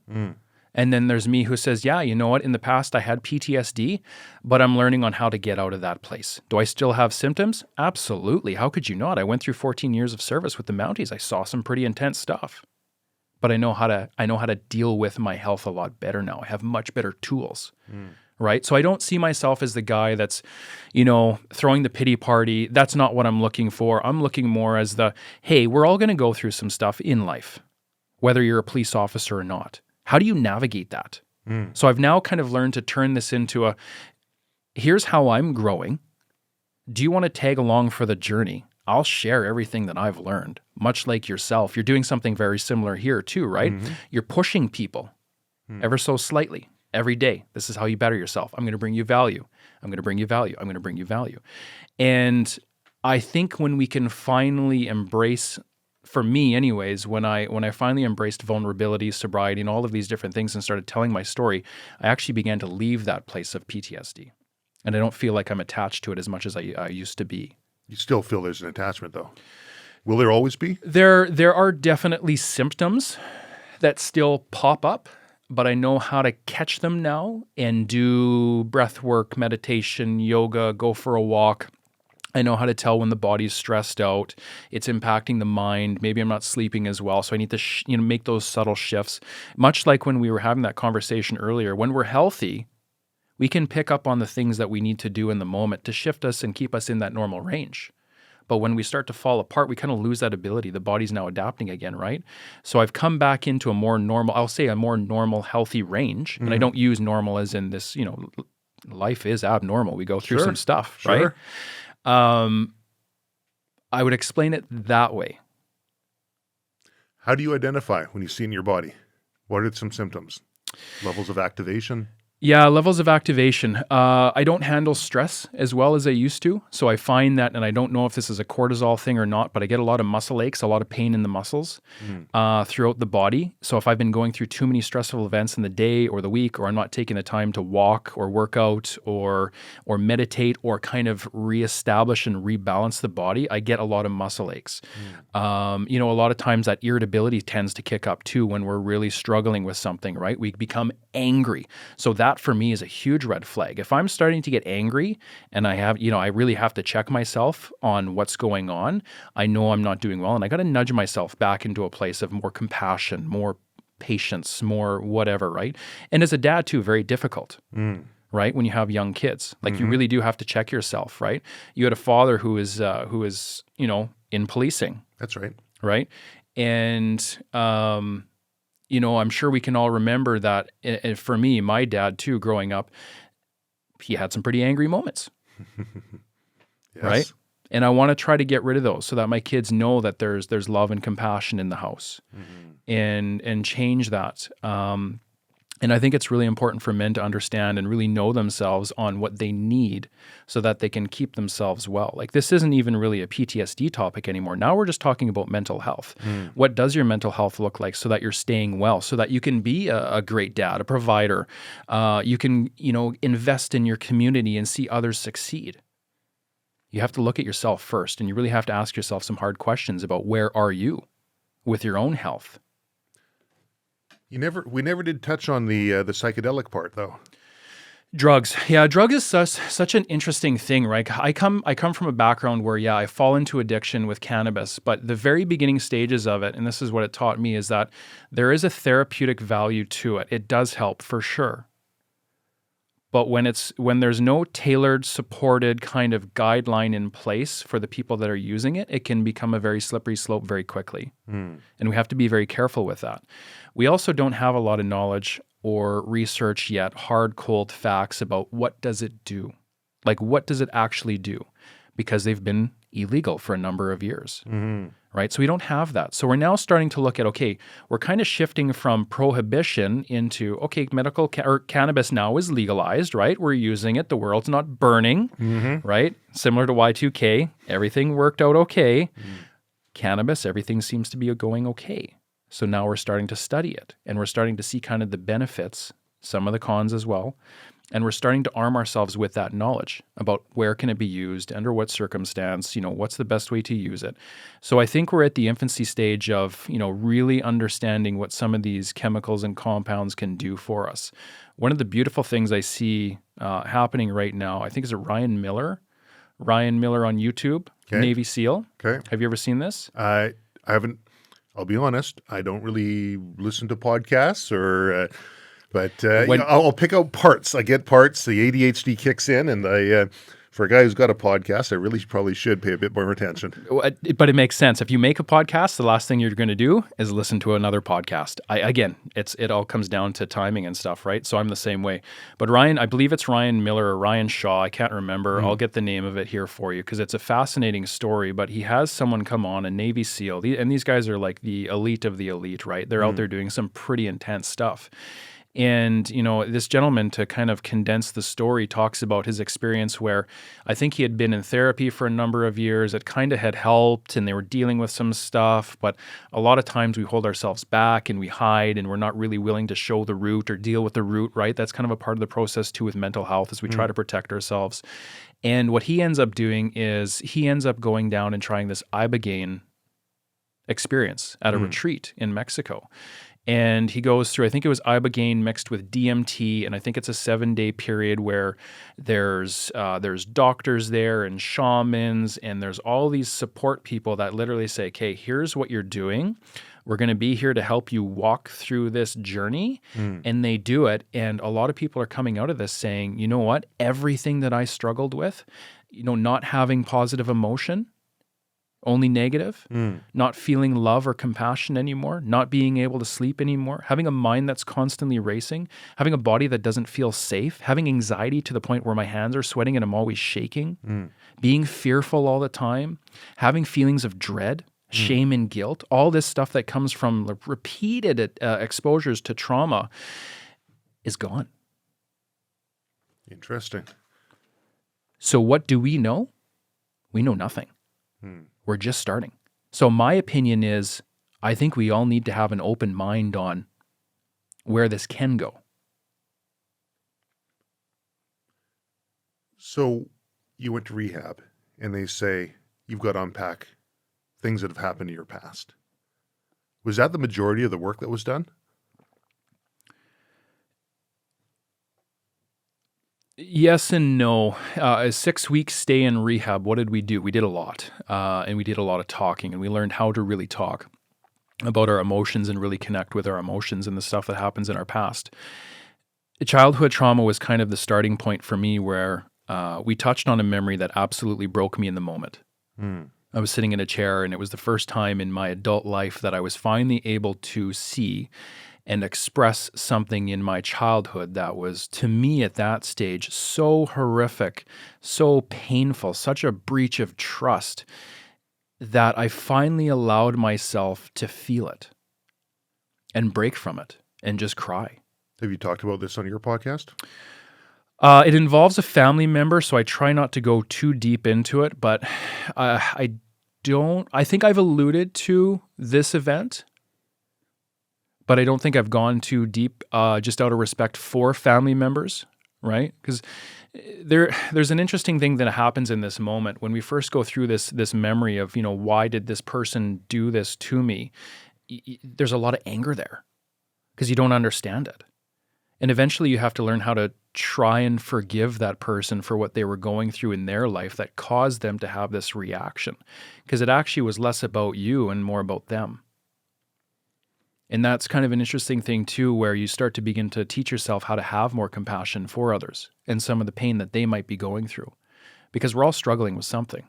And then there's me who says, yeah, you know what? In the past, I had PTSD, but I'm learning on how to get out of that place. Do I still have symptoms? Absolutely. How could you not? I went through 14 years of service with the Mounties. I saw some pretty intense stuff. But I know how to deal with my health a lot better now. I have much better tools, right? So I don't see myself as the guy that's, throwing the pity party. That's not what I'm looking for. I'm looking more as hey, we're all going to go through some stuff in life, whether you're a police officer or not. How do you navigate that? So I've now kind of learned to turn this into here's how I'm growing. Do you want to tag along for the journey? I'll share everything that I've learned, much like yourself. You're doing something very similar here too, right? You're pushing people ever so slightly every day. This is how you better yourself. I'm going to bring you value. I'm going to bring you value. I'm going to bring you value. And I think when we can finally embrace, for me anyways, when I finally embraced vulnerability, sobriety, and all of these different things and started telling my story, I actually began to leave that place of PTSD. And I don't feel like I'm attached to it as much as I used to be. You still feel there's an attachment, though. Will there always be? There are definitely symptoms that still pop up, but I know how to catch them now and do breath work, meditation, yoga, go for a walk. I know how to tell when the body's stressed out. It's impacting the mind. Maybe I'm not sleeping as well, so I need to make those subtle shifts. Much like when we were having that conversation earlier, when we're healthy, we can pick up on the things that we need to do in the moment to shift us and keep us in that normal range. But when we start to fall apart, we kind of lose that ability. The body's now adapting again, right? So I've come back into a more normal, healthy range. And I don't use normal as in this, life is abnormal. We go through some stuff, right? I would explain it that way. How do you identify when you see in your body? What are some symptoms? Levels of activation? Yeah, levels of activation. I don't handle stress as well as I used to. So I find that, and I don't know if this is a cortisol thing or not, but I get a lot of muscle aches, a lot of pain in the muscles throughout the body. So if I've been going through too many stressful events in the day or the week, or I'm not taking the time to walk or work out or meditate or kind of reestablish and rebalance the body, I get a lot of muscle aches. A lot of times that irritability tends to kick up too when we're really struggling with something, right? We become angry. So that for me is a huge red flag. If I'm starting to get angry and I really have to check myself on what's going on, I know I'm not doing well, and I got to nudge myself back into a place of more compassion, more patience, more whatever, right? And as a dad too, very difficult. Right? When you have young kids, like you really do have to check yourself, right? You had a father who is in policing. That's right. Right? And, I'm sure we can all remember that. And for me, my dad too, growing up, he had some pretty angry moments, Yes. right? And I want to try to get rid of those so that my kids know that there's love and compassion in the house, and change that. And I think it's really important for men to understand and really know themselves on what they need so that they can keep themselves well. Like, this isn't even really a PTSD topic anymore. Now we're just talking about mental health. What does your mental health look like so that you're staying well, so that you can be a great dad, a provider? You can, invest in your community and see others succeed. You have to look at yourself first, and you really have to ask yourself some hard questions about where are you with your own health. We never did touch on the psychedelic part, though. Drugs. Yeah, drug is such an interesting thing, right? I come from a background where, yeah, I fall into addiction with cannabis, but the very beginning stages of it, and this is what it taught me, is that there is a therapeutic value to it. It does help for sure. But when there's no tailored, supported kind of guideline in place for the people that are using it, it can become a very slippery slope very quickly. And we have to be very careful with that. We also don't have a lot of knowledge or research yet, hard, cold facts about what does it do? Like, what does it actually do? Because they've been illegal for a number of years, right? So we don't have that. So we're now starting to look at, okay, we're kind of shifting from prohibition into, okay, or cannabis now is legalized, right? We're using it. The world's not burning, right? Similar to Y2K, everything worked out okay. Cannabis, everything seems to be going okay. So now we're starting to study it, and we're starting to see kind of the benefits, some of the cons as well. And we're starting to arm ourselves with that knowledge about where can it be used, under what circumstance, what's the best way to use it. So I think we're at the infancy stage of, really understanding what some of these chemicals and compounds can do for us. One of the beautiful things I see happening right now, I think is Ryan Miller on YouTube, Navy SEAL. Okay. Have you ever seen this? I haven't. I'll be honest. I don't really listen to podcasts but I'll pick out parts. I get parts. The ADHD kicks in, and for a guy who's got a podcast, I really probably should pay a bit more attention. But it makes sense. If you make a podcast, the last thing you're going to do is listen to another podcast. It all comes down to timing and stuff, right? So I'm the same way. But Ryan, I believe it's Ryan Miller or Ryan Shaw. I can't remember. I'll get the name of it here for you because it's a fascinating story. But he has someone come on, a Navy SEAL, and these guys are like the elite of the elite, right? They're out there doing some pretty intense stuff. And, this gentleman, to kind of condense the story, talks about his experience where I think he had been in therapy for a number of years. It kind of had helped, and they were dealing with some stuff. But a lot of times we hold ourselves back and we hide, and we're not really willing to show the root or deal with the root, right? That's kind of a part of the process too with mental health, as we try to protect ourselves. And what he ends up doing is he ends up going down and trying this ibogaine experience at a retreat in Mexico. And he goes through, I think it was ibogaine mixed with DMT, and I think it's a 7-day period where there's doctors there and shamans, and there's all these support people that literally say, okay, here's what you're doing. We're going to be here to help you walk through this journey. And they do it. And a lot of people are coming out of this saying, you know what? Everything that I struggled with, not having positive emotion, only negative, not feeling love or compassion anymore, not being able to sleep anymore, having a mind that's constantly racing, having a body that doesn't feel safe, having anxiety to the point where my hands are sweating and I'm always shaking, being fearful all the time, having feelings of dread, shame and guilt, all this stuff that comes from repeated exposures to trauma is gone. Interesting. So what do we know? We know nothing. We're just starting. So my opinion is, I think we all need to have an open mind on where this can go. So you went to rehab, and they say you've got to unpack things that have happened in your past. Was that the majority of the work that was done? Yes and no. A 6-week stay in rehab, what did we do? We did a lot, and we did a lot of talking, and we learned how to really talk about our emotions and really connect with our emotions and the stuff that happens in our past. Childhood trauma was kind of the starting point for me where we touched on a memory that absolutely broke me in the moment. I was sitting in a chair, and it was the first time in my adult life that I was finally able to see and express something in my childhood that was, to me at that stage, so horrific, so painful, such a breach of trust that I finally allowed myself to feel it and break from it and just cry. Have you talked about this on your podcast? It involves a family member, so I try not to go too deep into it, but I think I've alluded to this event, but I don't think I've gone too deep just out of respect for family members, right? Because there's an interesting thing that happens in this moment when we first go through this memory of, why did this person do this to me? There's a lot of anger there because you don't understand it. And eventually you have to learn how to try and forgive that person for what they were going through in their life that caused them to have this reaction. Because it actually was less about you and more about them. And that's kind of an interesting thing too, where you start to begin to teach yourself how to have more compassion for others and some of the pain that they might be going through. Because we're all struggling with something.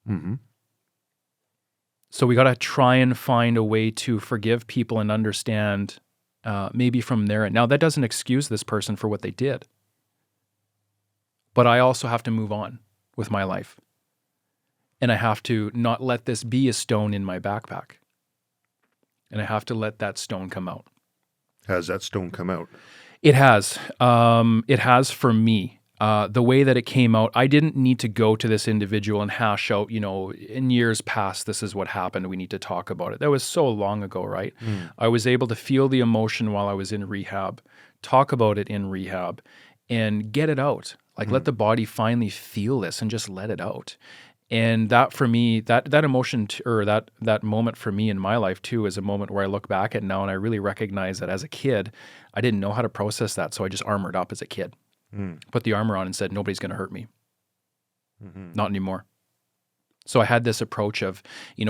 Mm-hmm. So we got to try and find a way to forgive people and understand maybe from their end. Now, that doesn't excuse this person for what they did. But I also have to move on with my life. And I have to not let this be a stone in my backpack. And I have to let that stone come out. Has that stone come out? It has. It has for me. The way that it came out, I didn't need to go to this individual and hash out, in years past, this is what happened. We need to talk about it. That was so long ago, right? I was able to feel the emotion while I was in rehab, talk about it in rehab, and get it out. Like let the body finally feel this and just let it out. And that for me, that emotion or that moment for me in my life too is a moment where I look back at now and I really recognize that as a kid, I didn't know how to process that. So I just armored up as a kid. Put the armor on and said, nobody's going to hurt me. Not anymore. So I had this approach of,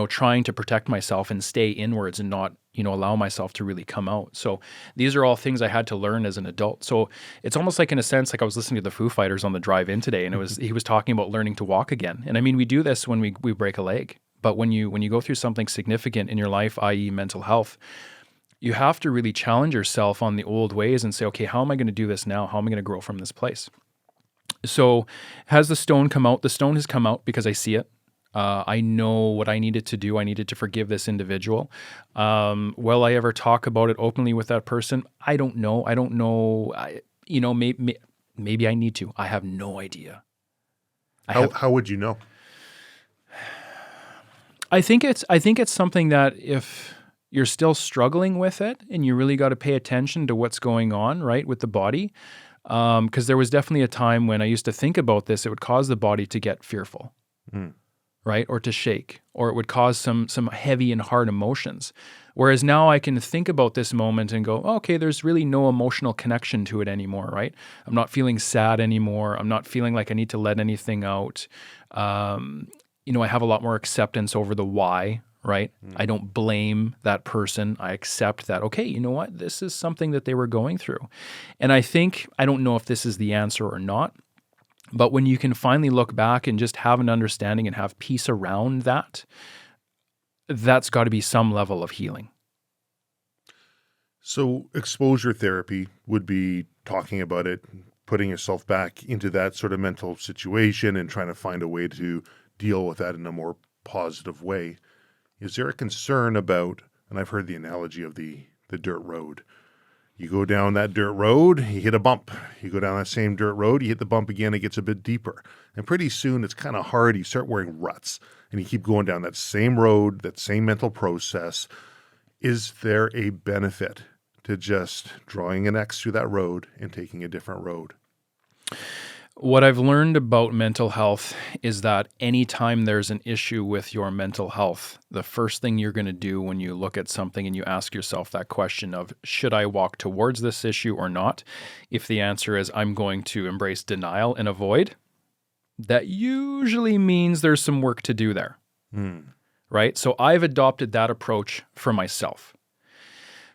trying to protect myself and stay inwards and not, allow myself to really come out. So these are all things I had to learn as an adult. So it's almost like in a sense, like I was listening to the Foo Fighters on the drive in today, and he was talking about learning to walk again. And I mean, we do this when we break a leg, but when you go through something significant in your life, i.e. mental health, you have to really challenge yourself on the old ways and say, okay, how am I going to do this now? How am I going to grow from this place? So has the stone come out? The stone has come out because I see it. I know what I needed to do. I needed to forgive this individual. Will I ever talk about it openly with that person? I don't know. Maybe I need to. I have no idea. How would you know? I think it's something that if you're still struggling with it and you really got to pay attention to what's going on, right, with the body. Because there was definitely a time when I used to think about this, it would cause the body to get fearful, right, or to shake, or it would cause some heavy and hard emotions. Whereas now I can think about this moment and go, okay, there's really no emotional connection to it anymore, right? I'm not feeling sad anymore. I'm not feeling like I need to let anything out. I have a lot more acceptance over the why. Right? I don't blame that person. I accept that, okay, you know what? This is something that they were going through. And I don't know if this is the answer or not, but when you can finally look back and just have an understanding and have peace around that, that's got to be some level of healing. So exposure therapy would be talking about it, putting yourself back into that sort of mental situation and trying to find a way to deal with that in a more positive way. Is there a concern about, and I've heard the analogy of the dirt road. You go down that dirt road, you hit a bump. You go down that same dirt road, you hit the bump again, it gets a bit deeper. And pretty soon it's kind of hard. You start wearing ruts and you keep going down that same road, that same mental process. Is there a benefit to just drawing an X through that road and taking a different road? What I've learned about mental health is that anytime there's an issue with your mental health, the first thing you're going to do when you look at something and you ask yourself that question of, should I walk towards this issue or not? If the answer is, I'm going to embrace denial and avoid, that usually means there's some work to do there, right? So I've adopted that approach for myself.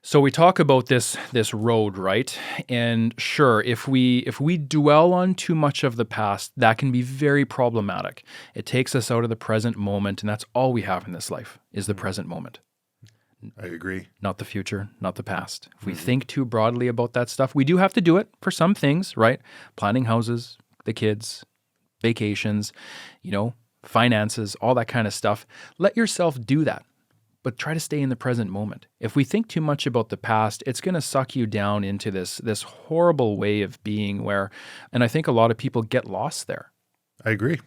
So we talk about this road, right? And sure, if we dwell on too much of the past, that can be very problematic. It takes us out of the present moment, and that's all we have in this life is the present moment. I agree. Not the future, not the past. If we think too broadly about that stuff, we do have to do it for some things, right? Planning houses, the kids, vacations, finances, all that kind of stuff. Let yourself do that. But try to stay in the present moment. If we think too much about the past, it's going to suck you down into this horrible way of being and I think a lot of people get lost there. I agree.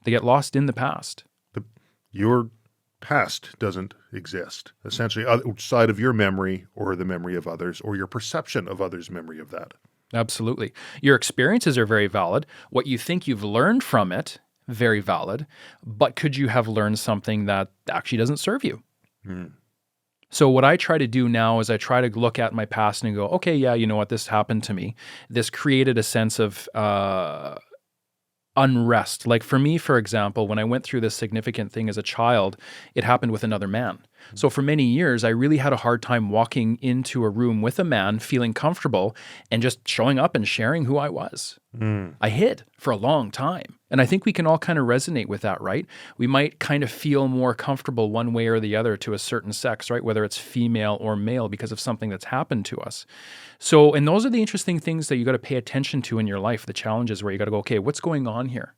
They get lost in the past. Your past doesn't exist, essentially, outside of your memory or the memory of others or your perception of others' memory of that. Absolutely. Your experiences are very valid. What you think you've learned from it, very valid, but could you have learned something that actually doesn't serve you? So what I try to do now is I try to look at my past and go, okay, yeah, you know what, this happened to me. This created a sense of unrest. Like for me, for example, when I went through this significant thing as a child, it happened with another man. So for many years, I really had a hard time walking into a room with a man, feeling comfortable and just showing up and sharing who I was. I hid for a long time. And I think we can all kind of resonate with that, right? We might kind of feel more comfortable one way or the other to a certain sex, right? Whether it's female or male because of something that's happened to us. So, and those are the interesting things that you got to pay attention to in your life, the challenges where you got to go, okay, what's going on here?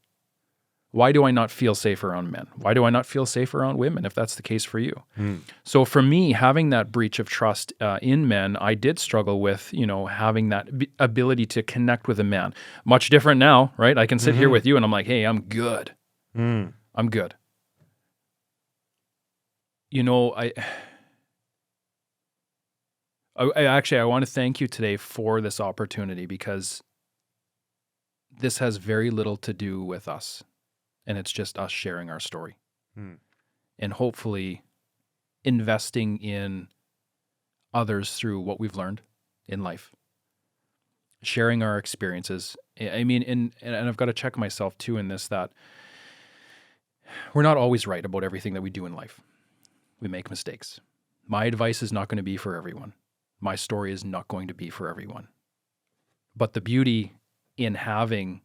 Why do I not feel safe around men? Why do I not feel safe around women, if that's the case for you? So for me, having that breach of trust in men, I did struggle with, having that ability to connect with a man. Much different now, right? I can sit here with you and I'm like, hey, I'm good. I'm good. I want to thank you today for this opportunity because this has very little to do with us. And it's just us sharing our story and hopefully investing in others through what we've learned in life, sharing our experiences. I mean, and I've got to check myself too in this, that we're not always right about everything that we do in life. We make mistakes. My advice is not going to be for everyone. My story is not going to be for everyone. But the beauty in having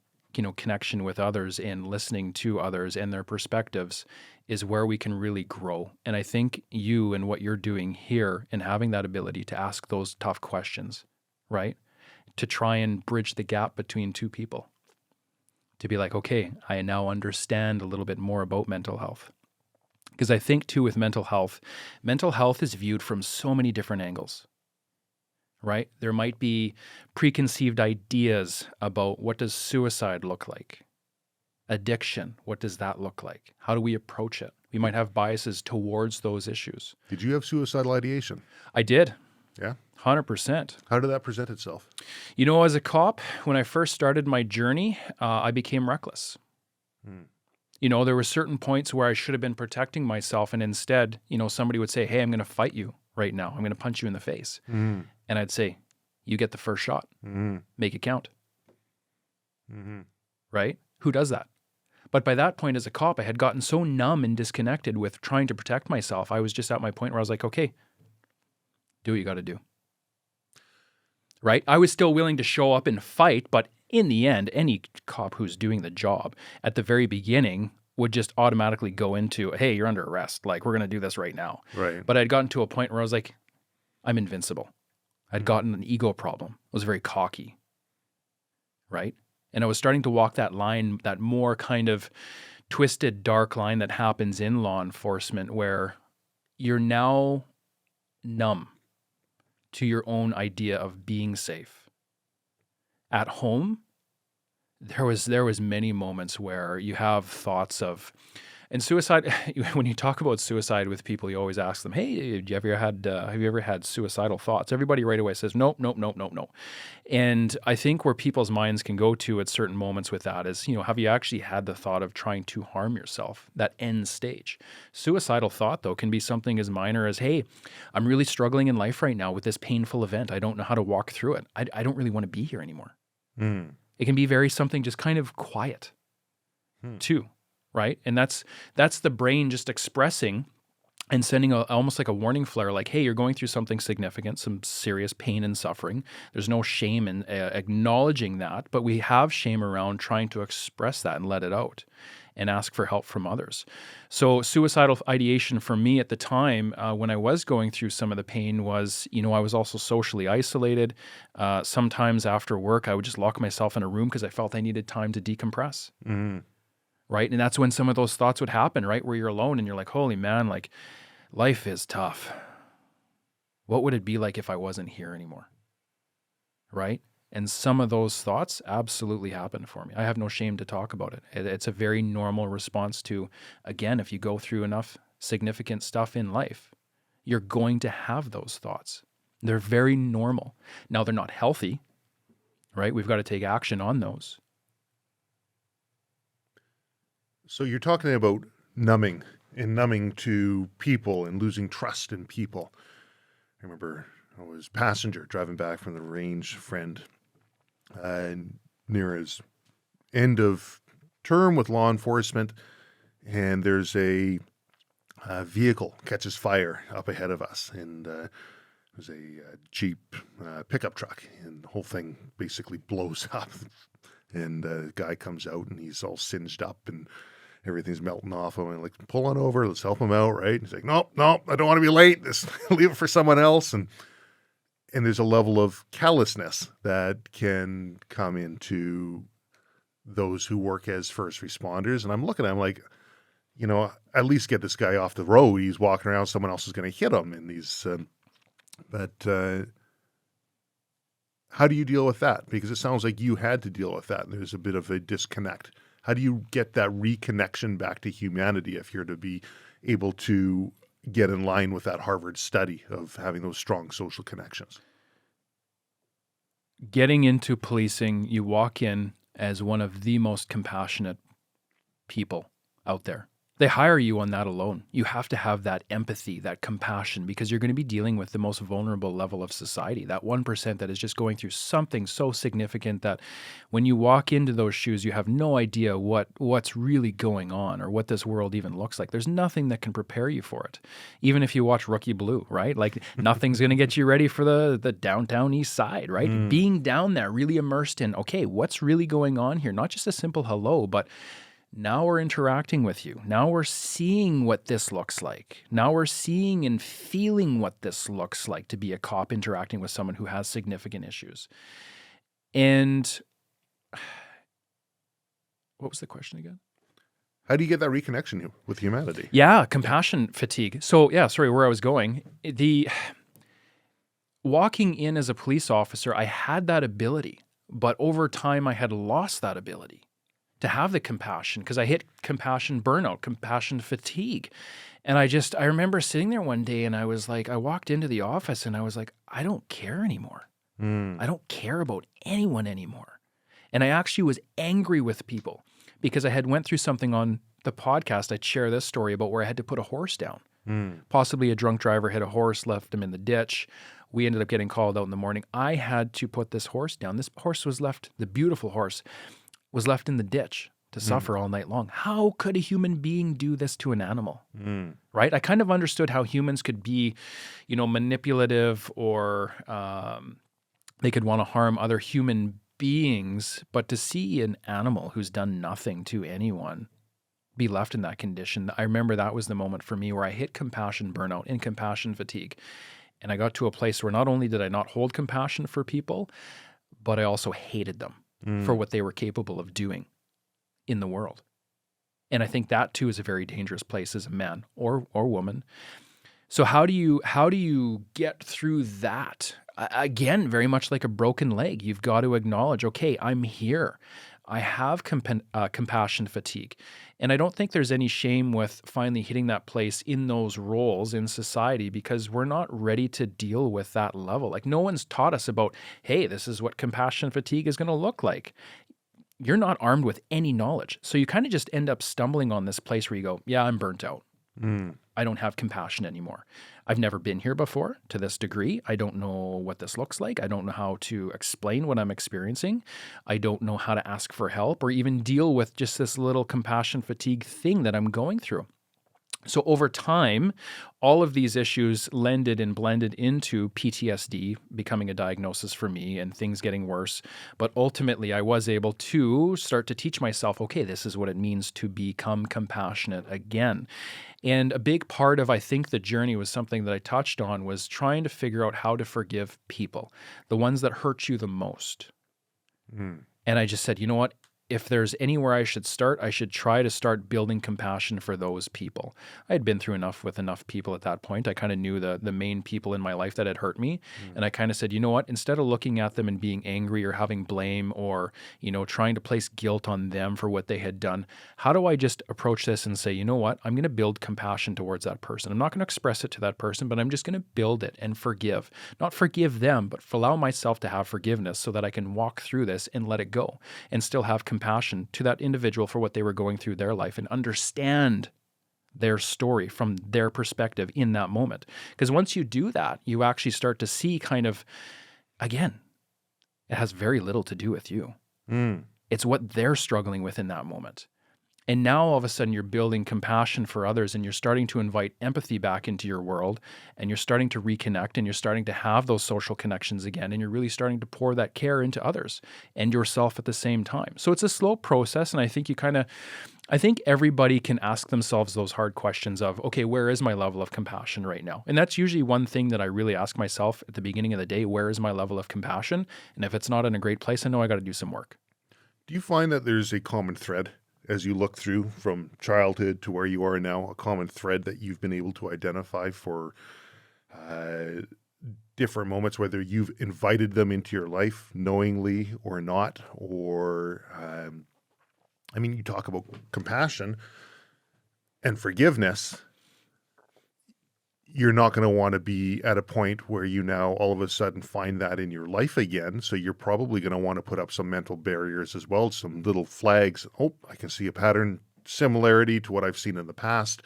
connection with others and listening to others and their perspectives is where we can really grow. And I think you and what you're doing here and having that ability to ask those tough questions, right? To try and bridge the gap between two people. To be like, okay, I now understand a little bit more about mental health. Because I think too with mental health is viewed from so many different angles. Right? There might be preconceived ideas about what does suicide look like? Addiction, what does that look like? How do we approach it? We might have biases towards those issues. Did you have suicidal ideation? I did. Yeah? 100%. How did that present itself? As a cop, when I first started my journey, I became reckless. There were certain points where I should have been protecting myself, and instead, somebody would say, hey, I'm going to fight you right now. I'm going to punch you in the face. And I'd say, you get the first shot. Make it count. Right? Who does that? But by that point as a cop, I had gotten so numb and disconnected with trying to protect myself. I was just at my point where I was like, okay, do what you got to do. Right? I was still willing to show up and fight, but in the end, any cop who's doing the job at the very beginning would just automatically go into, hey, you're under arrest. Like, we're going to do this right now. Right. But I'd gotten to a point where I was like, I'm invincible. I'd gotten an ego problem. I was very cocky, right? And I was starting to walk that line, that more kind of twisted, dark line that happens in law enforcement where you're now numb to your own idea of being safe. At home, there was many moments where you have thoughts of, and suicide, when you talk about suicide with people, you always ask them, hey, have you ever had suicidal thoughts? Everybody right away says, nope. And I think where people's minds can go to at certain moments with that is, have you actually had the thought of trying to harm yourself, that end stage? Suicidal thought, though, can be something as minor as, hey, I'm really struggling in life right now with this painful event. I don't know how to walk through it. I don't really want to be here anymore. It can be very something just kind of quiet, too. Right? And that's the brain just expressing and sending almost like a warning flare, like, hey, you're going through something significant, some serious pain and suffering. There's no shame in acknowledging that, but we have shame around trying to express that and let it out and ask for help from others. So suicidal ideation for me at the time, when I was going through some of the pain was, I was also socially isolated. Sometimes after work, I would just lock myself in a room because I felt I needed time to decompress. Right? And that's when some of those thoughts would happen, right? Where you're alone and you're like, holy man, like life is tough. What would it be like if I wasn't here anymore? Right? And some of those thoughts absolutely happened for me. I have no shame to talk about it. It's a very normal response to, again, if you go through enough significant stuff in life, you're going to have those thoughts. They're very normal. Now, they're not healthy, right? We've got to take action on those. So you're talking about numbing and numbing to people and losing trust in people. I remember I was passenger driving back from the range, friend, near his end of term with law enforcement, and there's a vehicle catches fire up ahead of us, and it was a Jeep pickup truck, and the whole thing basically blows up. And the guy comes out, and he's all singed up, and everything's melting off him. And like, pull on over, let's help him out, right? And he's like, no, I don't want to be late. Just leave it for someone else. And there's a level of callousness that can come into those who work as first responders. And I'm looking at him like, at least get this guy off the road. He's walking around, someone else is going to hit him. And how do you deal with that? Because it sounds like you had to deal with that. And there's a bit of a disconnect. How do you get that reconnection back to humanity if you're to be able to get in line with that Harvard study of having those strong social connections? Getting into policing, you walk in as one of the most compassionate people out there. They hire you on that alone. You have to have that empathy, that compassion, because you're going to be dealing with the most vulnerable level of society, that 1% that is just going through something so significant that when you walk into those shoes, you have no idea what's really going on or what this world even looks like. There's nothing that can prepare you for it. Even if you watch Rookie Blue, right? Like nothing's going to get you ready for the downtown east side, right? Being down there, really immersed in, okay, what's really going on here? Not just a simple hello, but now we're interacting with you. Now we're seeing what this looks like. Now we're seeing and feeling what this looks like to be a cop interacting with someone who has significant issues. And what was the question again? How do you get that reconnection with humanity? Yeah, compassion fatigue. So where I was going. Walking in as a police officer, I had that ability, but over time I had lost that ability to have the compassion because I hit compassion burnout, compassion fatigue. And I remember sitting there one day and I was like, I walked into the office and I was like, I don't care anymore. I don't care about anyone anymore. And I actually was angry with people because I had went through something on the podcast. I'd share this story about where I had to put a horse down. Possibly a drunk driver hit a horse, left him in the ditch. We ended up getting called out in the morning. I had to put this horse down. This horse was left, the beautiful horse, was left in the ditch to suffer all night long. How could a human being do this to an animal? Right? I kind of understood how humans could be, manipulative or they could want to harm other human beings, but to see an animal who's done nothing to anyone be left in that condition, I remember that was the moment for me where I hit compassion burnout and compassion fatigue. And I got to a place where not only did I not hold compassion for people, but I also hated them for what they were capable of doing in the world. And I think that too is a very dangerous place as a man or woman. So how do you get through that? Again, very much like a broken leg. You've got to acknowledge, okay, I'm here. I have compassion fatigue. And I don't think there's any shame with finally hitting that place in those roles in society because we're not ready to deal with that level. Like no one's taught us about, hey, this is what compassion fatigue is going to look like. You're not armed with any knowledge. So you kind of just end up stumbling on this place where you go, yeah, I'm burnt out. I don't have compassion anymore. I've never been here before to this degree. I don't know what this looks like. I don't know how to explain what I'm experiencing. I don't know how to ask for help or even deal with just this little compassion fatigue thing that I'm going through. So over time, all of these issues lended and blended into PTSD becoming a diagnosis for me and things getting worse. But ultimately, I was able to start to teach myself, okay, this is what it means to become compassionate again. And a big part of, I think, the journey was something that I touched on was trying to figure out how to forgive people, the ones that hurt you the most. And I just said, you know what? If there's anywhere I should start, I should try to start building compassion for those people. I had been through enough with enough people at that point. I kind of knew the main people in my life that had hurt me. And I kind of said, you know what, instead of looking at them and being angry or having blame or, trying to place guilt on them for what they had done, how do I just approach this and say, you know what, I'm going to build compassion towards that person. I'm not going to express it to that person, but I'm just going to build it and forgive. Not forgive them, but allow myself to have forgiveness so that I can walk through this and let it go and still have compassion to that individual for what they were going through their life and understand their story from their perspective in that moment. Because once you do that, you actually start to see kind of, again, it has very little to do with you. It's what they're struggling with in that moment. And now all of a sudden you're building compassion for others, and you're starting to invite empathy back into your world, and you're starting to reconnect, and you're starting to have those social connections again, and you're really starting to pour that care into others and yourself at the same time. So it's a slow process, and I think I think everybody can ask themselves those hard questions of, okay, where is my level of compassion right now? And that's usually one thing that I really ask myself at the beginning of the day, where is my level of compassion? And if it's not in a great place, I know I got to do some work. Do you find that there's a common thread as you look through from childhood to where you are now, a common thread that you've been able to identify for different moments, whether you've invited them into your life knowingly or not, or, you talk about compassion and forgiveness. You're not going to want to be at a point where you now all of a sudden find that in your life again. So you're probably going to want to put up some mental barriers as well, some little flags. Oh, I can see a pattern similarity to what I've seen in the past.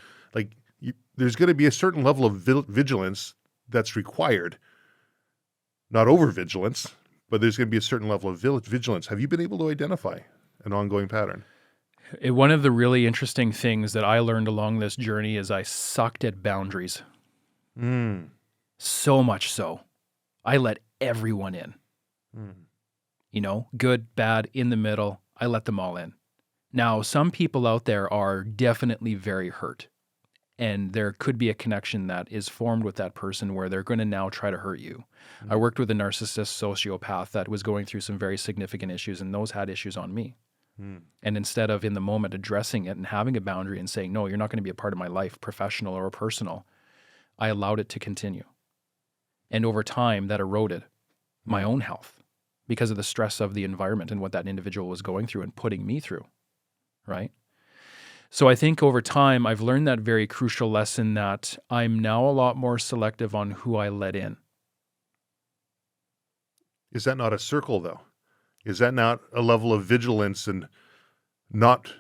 There's going to be a certain level of vigilance that's required. Not over-vigilance, but there's going to be a certain level of vigilance. Have you been able to identify an ongoing pattern? One of the really interesting things that I learned along this journey is I sucked at boundaries. So much so, I let everyone in. Good, bad, in the middle, I let them all in. Now, some people out there are definitely very hurt, and there could be a connection that is formed with that person where they're going to now try to hurt you. I worked with a narcissist sociopath that was going through some very significant issues, and those had issues on me. And instead of in the moment addressing it and having a boundary and saying, no, you're not going to be a part of my life, professional or personal, I allowed it to continue. And over time, that eroded my own health because of the stress of the environment and what that individual was going through and putting me through, right? So I think over time, I've learned that very crucial lesson that I'm now a lot more selective on who I let in. Is that not a circle, though? Is that not a level of vigilance and not...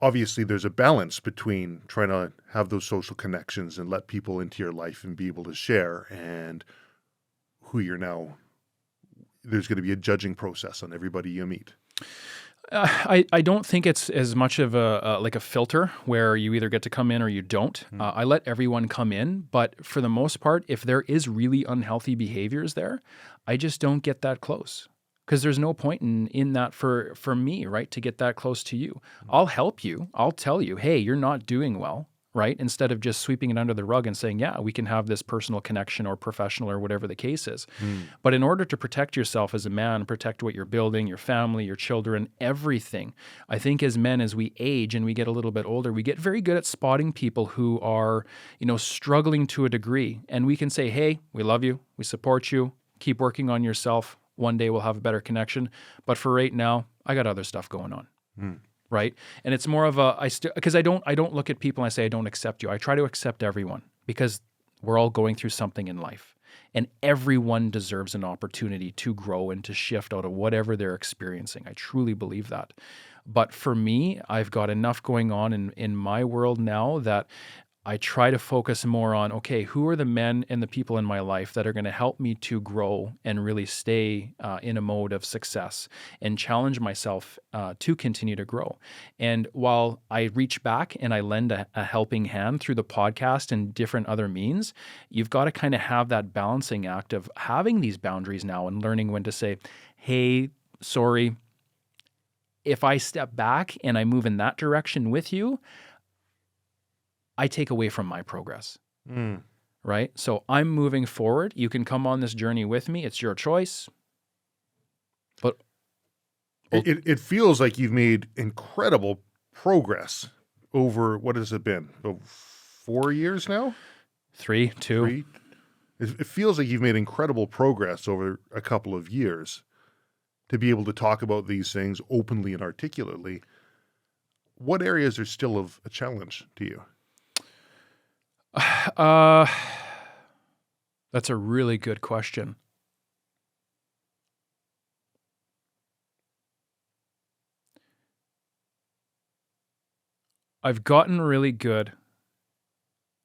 Obviously, there's a balance between trying to have those social connections and let people into your life and be able to share, and who you're now... There's going to be a judging process on everybody you meet. I don't think it's as much of a filter where you either get to come in or you don't. I let everyone come in, but for the most part, if there is really unhealthy behaviors there, I just don't get that close. Because there's no point in that for me, right, to get that close to you. I'll help you. I'll tell you, hey, you're not doing well, right? Instead of just sweeping it under the rug and saying, yeah, we can have this personal connection or professional or whatever the case is. But in order to protect yourself as a man, protect what you're building, your family, your children, everything, I think as men, as we age and we get a little bit older, we get very good at spotting people who are, struggling to a degree. And we can say, hey, we love you. We support you. Keep working on yourself. One day we'll have a better connection. But for right now, I got other stuff going on. Right? And it's more of because I don't look at people and I say, I don't accept you. I try to accept everyone because we're all going through something in life. And everyone deserves an opportunity to grow and to shift out of whatever they're experiencing. I truly believe that. But for me, I've got enough going on in my world now that I try to focus more on, okay, who are the men and the people in my life that are going to help me to grow and really stay in a mode of success and challenge myself to continue to grow. And while I reach back and I lend a helping hand through the podcast and different other means, you've got to kind of have that balancing act of having these boundaries now and learning when to say, hey, sorry, if I step back and I move in that direction with you, I take away from my progress, right? So I'm moving forward. You can come on this journey with me. It's your choice. But it feels like you've made incredible progress over, what has it been? 4 years now? 3, 2. 3? It feels like you've made incredible progress over a couple of years to be able to talk about these things openly and articulately. What areas are still of a challenge to you? That's a really good question. I've gotten really good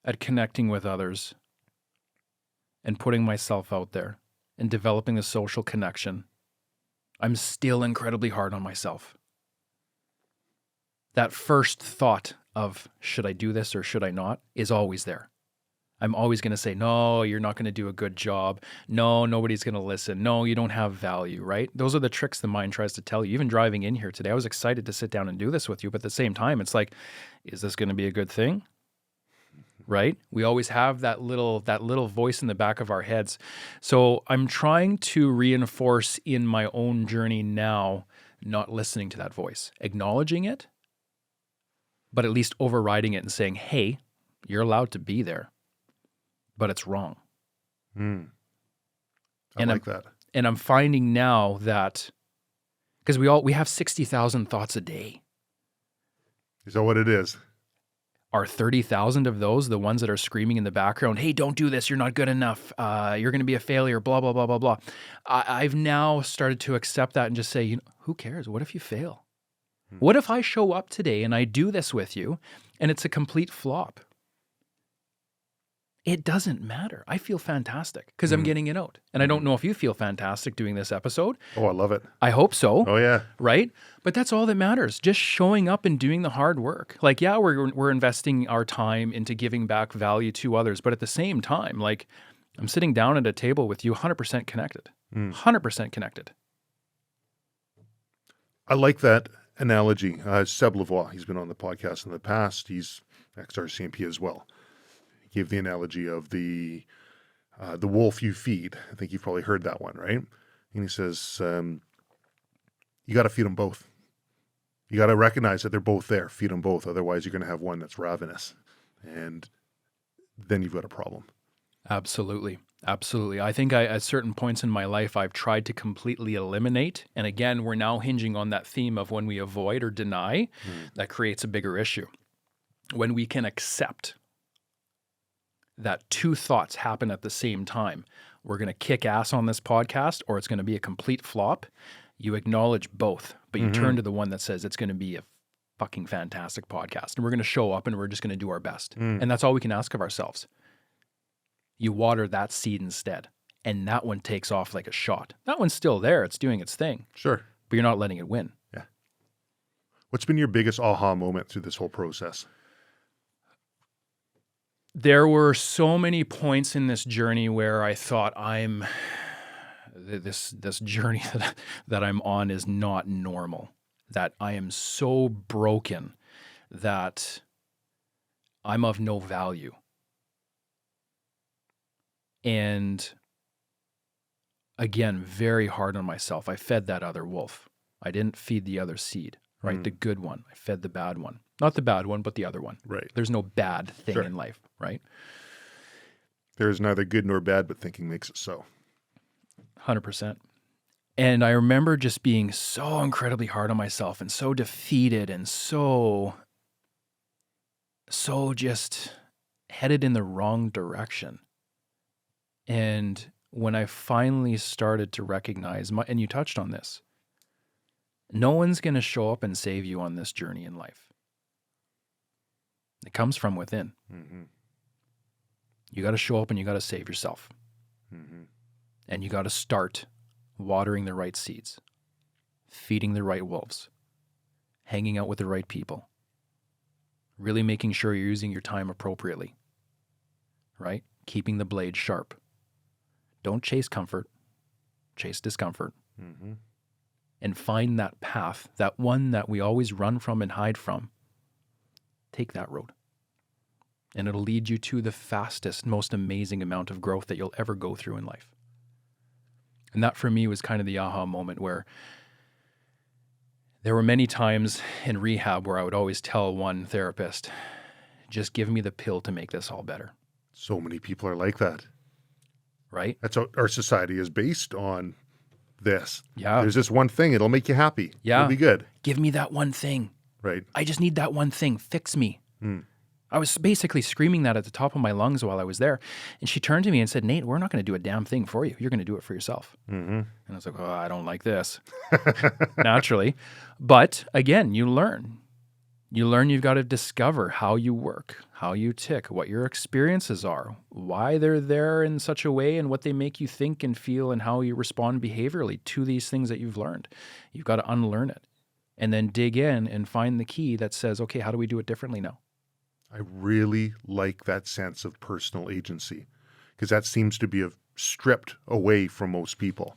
at connecting with others and putting myself out there and developing a social connection. I'm still incredibly hard on myself. That first thought of, should I do this or should I not, is always there. I'm always going to say, no, you're not going to do a good job. No, nobody's going to listen. No, you don't have value, right? Those are the tricks the mind tries to tell you. Even driving in here today, I was excited to sit down and do this with you, but at the same time, it's like, is this going to be a good thing? Right? We always have that little voice in the back of our heads. So I'm trying to reinforce in my own journey now, not listening to that voice, acknowledging it, but at least overriding it and saying, hey, you're allowed to be there, but it's wrong. I like that. And I'm finding now that, because we have 60,000 thoughts a day. Is that what it is? Are 30,000 of those the ones that are screaming in the background, hey, don't do this, you're not good enough, you're going to be a failure, blah, blah, blah, blah, blah. I've now started to accept that and just say, who cares? What if you fail? What if I show up today and I do this with you and it's a complete flop? It doesn't matter. I feel fantastic because I'm getting it out. And I don't know if you feel fantastic doing this episode. Oh, I love it. I hope so. Oh, yeah. Right? But that's all that matters. Just showing up and doing the hard work. Like, yeah, we're investing our time into giving back value to others. But at the same time, like, I'm sitting down at a table with you 100% connected. 100% connected. I like that analogy. Seb Lavoie, he's been on the podcast in the past. He's ex-RCMP as well. He gave the analogy of the wolf you feed. I think you've probably heard that one, right? And he says, you got to feed them both. You got to recognize that they're both there. Feed them both. Otherwise, you're going to have one that's ravenous. And then you've got a problem. Absolutely. Absolutely. I think at certain points in my life, I've tried to completely eliminate. And again, we're now hinging on that theme of when we avoid or deny, that creates a bigger issue. When we can accept that two thoughts happen at the same time, we're going to kick ass on this podcast or it's going to be a complete flop. You acknowledge both, but you turn to the one that says it's going to be a fucking fantastic podcast. And we're going to show up and we're just going to do our best. And that's all we can ask of ourselves. You water that seed instead. And that one takes off like a shot. That one's still there. It's doing its thing. Sure. But you're not letting it win. Yeah. What's been your biggest aha moment through this whole process? There were so many points in this journey where I thought this journey that I'm on is not normal, that I am so broken that I'm of no value. And again, very hard on myself. I fed that other wolf. I didn't feed the other seed, right? The good one. I fed the bad one. Not the bad one, but the other one. Right. There's no bad thing in life, right? There is neither good nor bad, but thinking makes it so. 100%. And I remember just being so incredibly hard on myself and so defeated and so just headed in the wrong direction. And when I finally started to recognize, and you touched on this, no one's going to show up and save you on this journey in life. It comes from within. You got to show up and you got to save yourself. And you got to start watering the right seeds, feeding the right wolves, hanging out with the right people, really making sure you're using your time appropriately, right? Keeping the blade sharp. Don't chase comfort, chase discomfort. And find that path, that one that we always run from and hide from. Take that road. And it'll lead you to the fastest, most amazing amount of growth that you'll ever go through in life. And that for me was kind of the aha moment where there were many times in rehab where I would always tell one therapist, just give me the pill to make this all better. So many people are like that. Right? That's what our society is based on. This. Yeah. There's this one thing. It'll make you happy. Yeah. It'll be good. Give me that one thing. Right. I just need that one thing. Fix me. I was basically screaming that at the top of my lungs while I was there. And she turned to me and said, Nate, we're not going to do a damn thing for you. You're going to do it for yourself. And I was like, oh, I don't like this. Naturally. But again, you learn. You learn you've got to discover how you work, how you tick, what your experiences are, why they're there in such a way, and what they make you think and feel, and how you respond behaviorally to these things that you've learned. You've got to unlearn it and then dig in and find the key that says, okay, how do we do it differently now? I really like that sense of personal agency, because that seems to be stripped away from most people.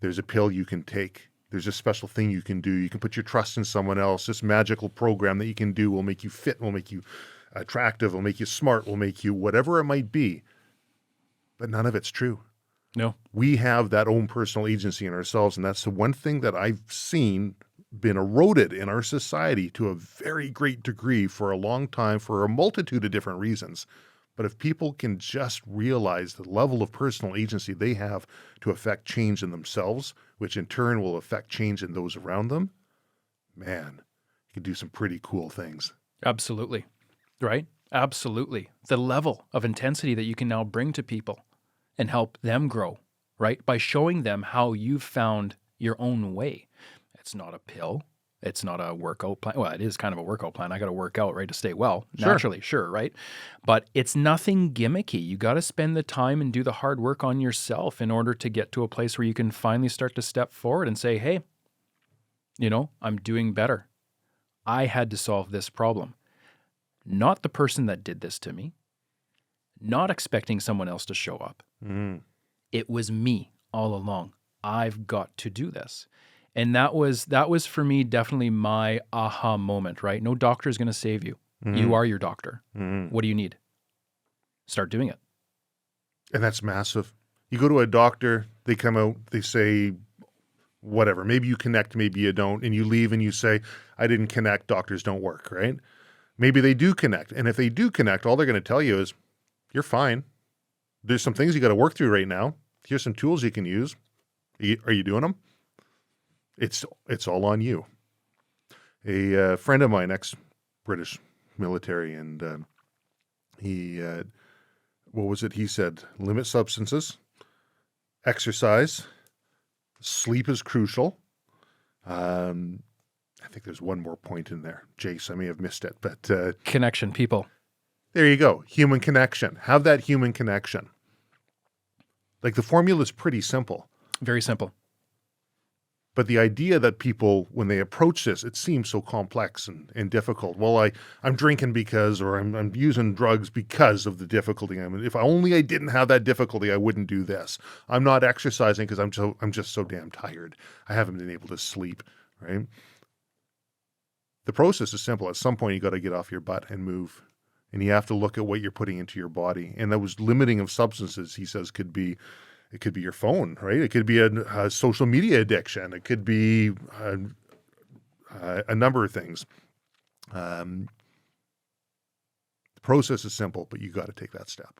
There's a pill you can take. There's a special thing you can do. You can put your trust in someone else. This magical program that you can do will make you fit, will make you attractive, will make you smart, will make you whatever it might be. But none of it's true. No. We have that own personal agency in ourselves, and that's the one thing that I've seen been eroded in our society to a very great degree for a long time for a multitude of different reasons. But if people can just realize the level of personal agency they have to affect change in themselves, which in turn will affect change in those around them, man, you can do some pretty cool things. Absolutely. Right? Absolutely. The level of intensity that you can now bring to people and help them grow, right? By showing them how you've found your own way. It's not a pill. It's not a workout plan. Well, it is kind of a workout plan. I got to work out, right, to stay well. Naturally, sure, right? But it's nothing gimmicky. You got to spend the time and do the hard work on yourself in order to get to a place where you can finally start to step forward and say, hey, I'm doing better. I had to solve this problem. Not the person that did this to me. Not expecting someone else to show up. It was me all along. I've got to do this. And that was for me definitely my aha moment, right? No doctor is going to save you. You are your doctor. What do you need? Start doing it. And that's massive. You go to a doctor, they come out, they say, whatever, maybe you connect, maybe you don't, and you leave and you say, I didn't connect, doctors don't work, right? Maybe they do connect. And if they do connect, all they're going to tell you is, you're fine. There's some things you got to work through right now. Here's some tools you can use. Are you doing them? It's all on you. A friend of mine, ex-British military, and he, what was it? He said, limit substances, exercise, sleep is crucial. I think there's one more point in there. Jace, I may have missed it, but connection, people. There you go. Human connection. Have that human connection. Like the formula is pretty simple. Very simple. But the idea that people, when they approach this, it seems so complex and difficult. Well, I'm drinking because, or I'm using drugs because of the difficulty. I mean, if I didn't have that difficulty, I wouldn't do this. I'm not exercising because I'm just so damn tired. I haven't been able to sleep, right? The process is simple. At some point, you got to get off your butt and move. And you have to look at what you're putting into your body. And those limiting of substances, he says, it could be your phone, right? It could be a social media addiction. It could be a number of things. The process is simple, but you got to take that step.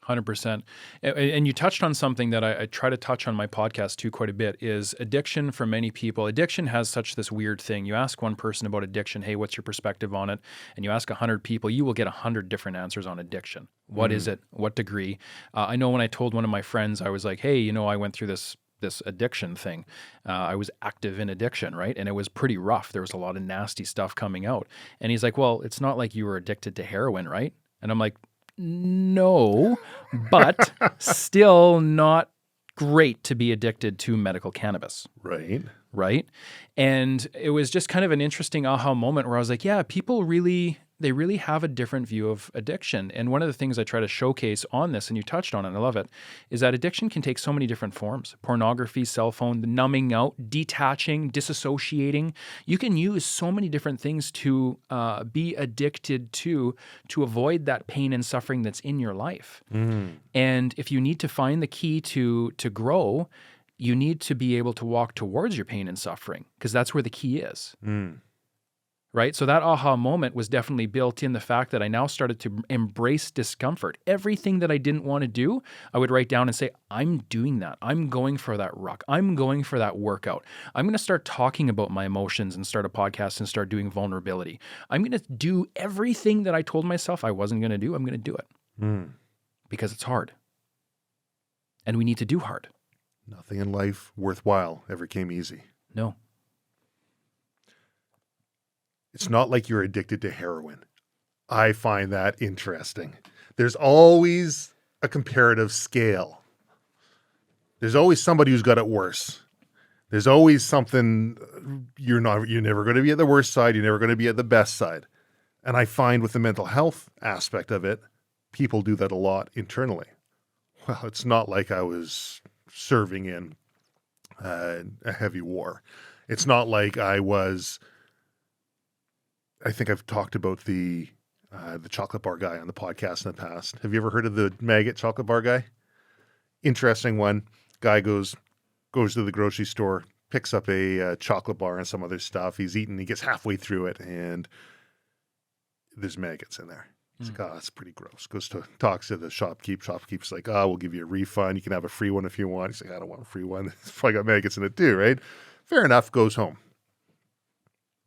100%. And you touched on something that I try to touch on my podcast too quite a bit, is addiction for many people. Addiction has this weird thing. You ask one person about addiction, hey, what's your perspective on it? And you ask 100 people, you will get 100 different answers on addiction. What is it? What degree? I know when I told one of my friends, I was like, hey, I went through this addiction thing. I was active in addiction, right? And it was pretty rough. There was a lot of nasty stuff coming out. And he's like, well, it's not like you were addicted to heroin, right? And I'm like, no, but still not great to be addicted to medical cannabis. Right. And it was just kind of an interesting aha moment where I was like, yeah, people they really have a different view of addiction. And one of the things I try to showcase on this, and you touched on it, and I love it, is that addiction can take so many different forms. Pornography, cell phone, the numbing out, detaching, disassociating. You can use so many different things to be addicted to avoid that pain and suffering that's in your life. And if you need to find the key to grow, you need to be able to walk towards your pain and suffering, because that's where the key is. Right? So that aha moment was definitely built in the fact that I now started to embrace discomfort. Everything that I didn't want to do, I would write down and say, I'm doing that. I'm going for that ruck. I'm going for that workout. I'm going to start talking about my emotions and start a podcast and start doing vulnerability. I'm going to do everything that I told myself I wasn't going to do. I'm going to do it because it's hard. And we need to do hard. Nothing in life worthwhile ever came easy. No. It's not like you're addicted to heroin. I find that interesting. There's always a comparative scale. There's always somebody who's got it worse. There's always something you're never going to be at the worst side. You're never going to be at the best side. And I find with the mental health aspect of it, people do that a lot internally. Well, it's not like I was serving in a heavy war. It's not like I think I've talked about the chocolate bar guy on the podcast in the past. Have you ever heard of the maggot chocolate bar guy? Interesting one. Guy goes to the grocery store, picks up a chocolate bar and some other stuff. He's eating. He gets halfway through it, and there's maggots in there. He's like, oh, that's pretty gross. Talks to the shopkeep. Shopkeep's like, oh, we'll give you a refund. You can have a free one if you want. He's like, I don't want a free one. It's probably got maggots in it too, right? Fair enough, goes home.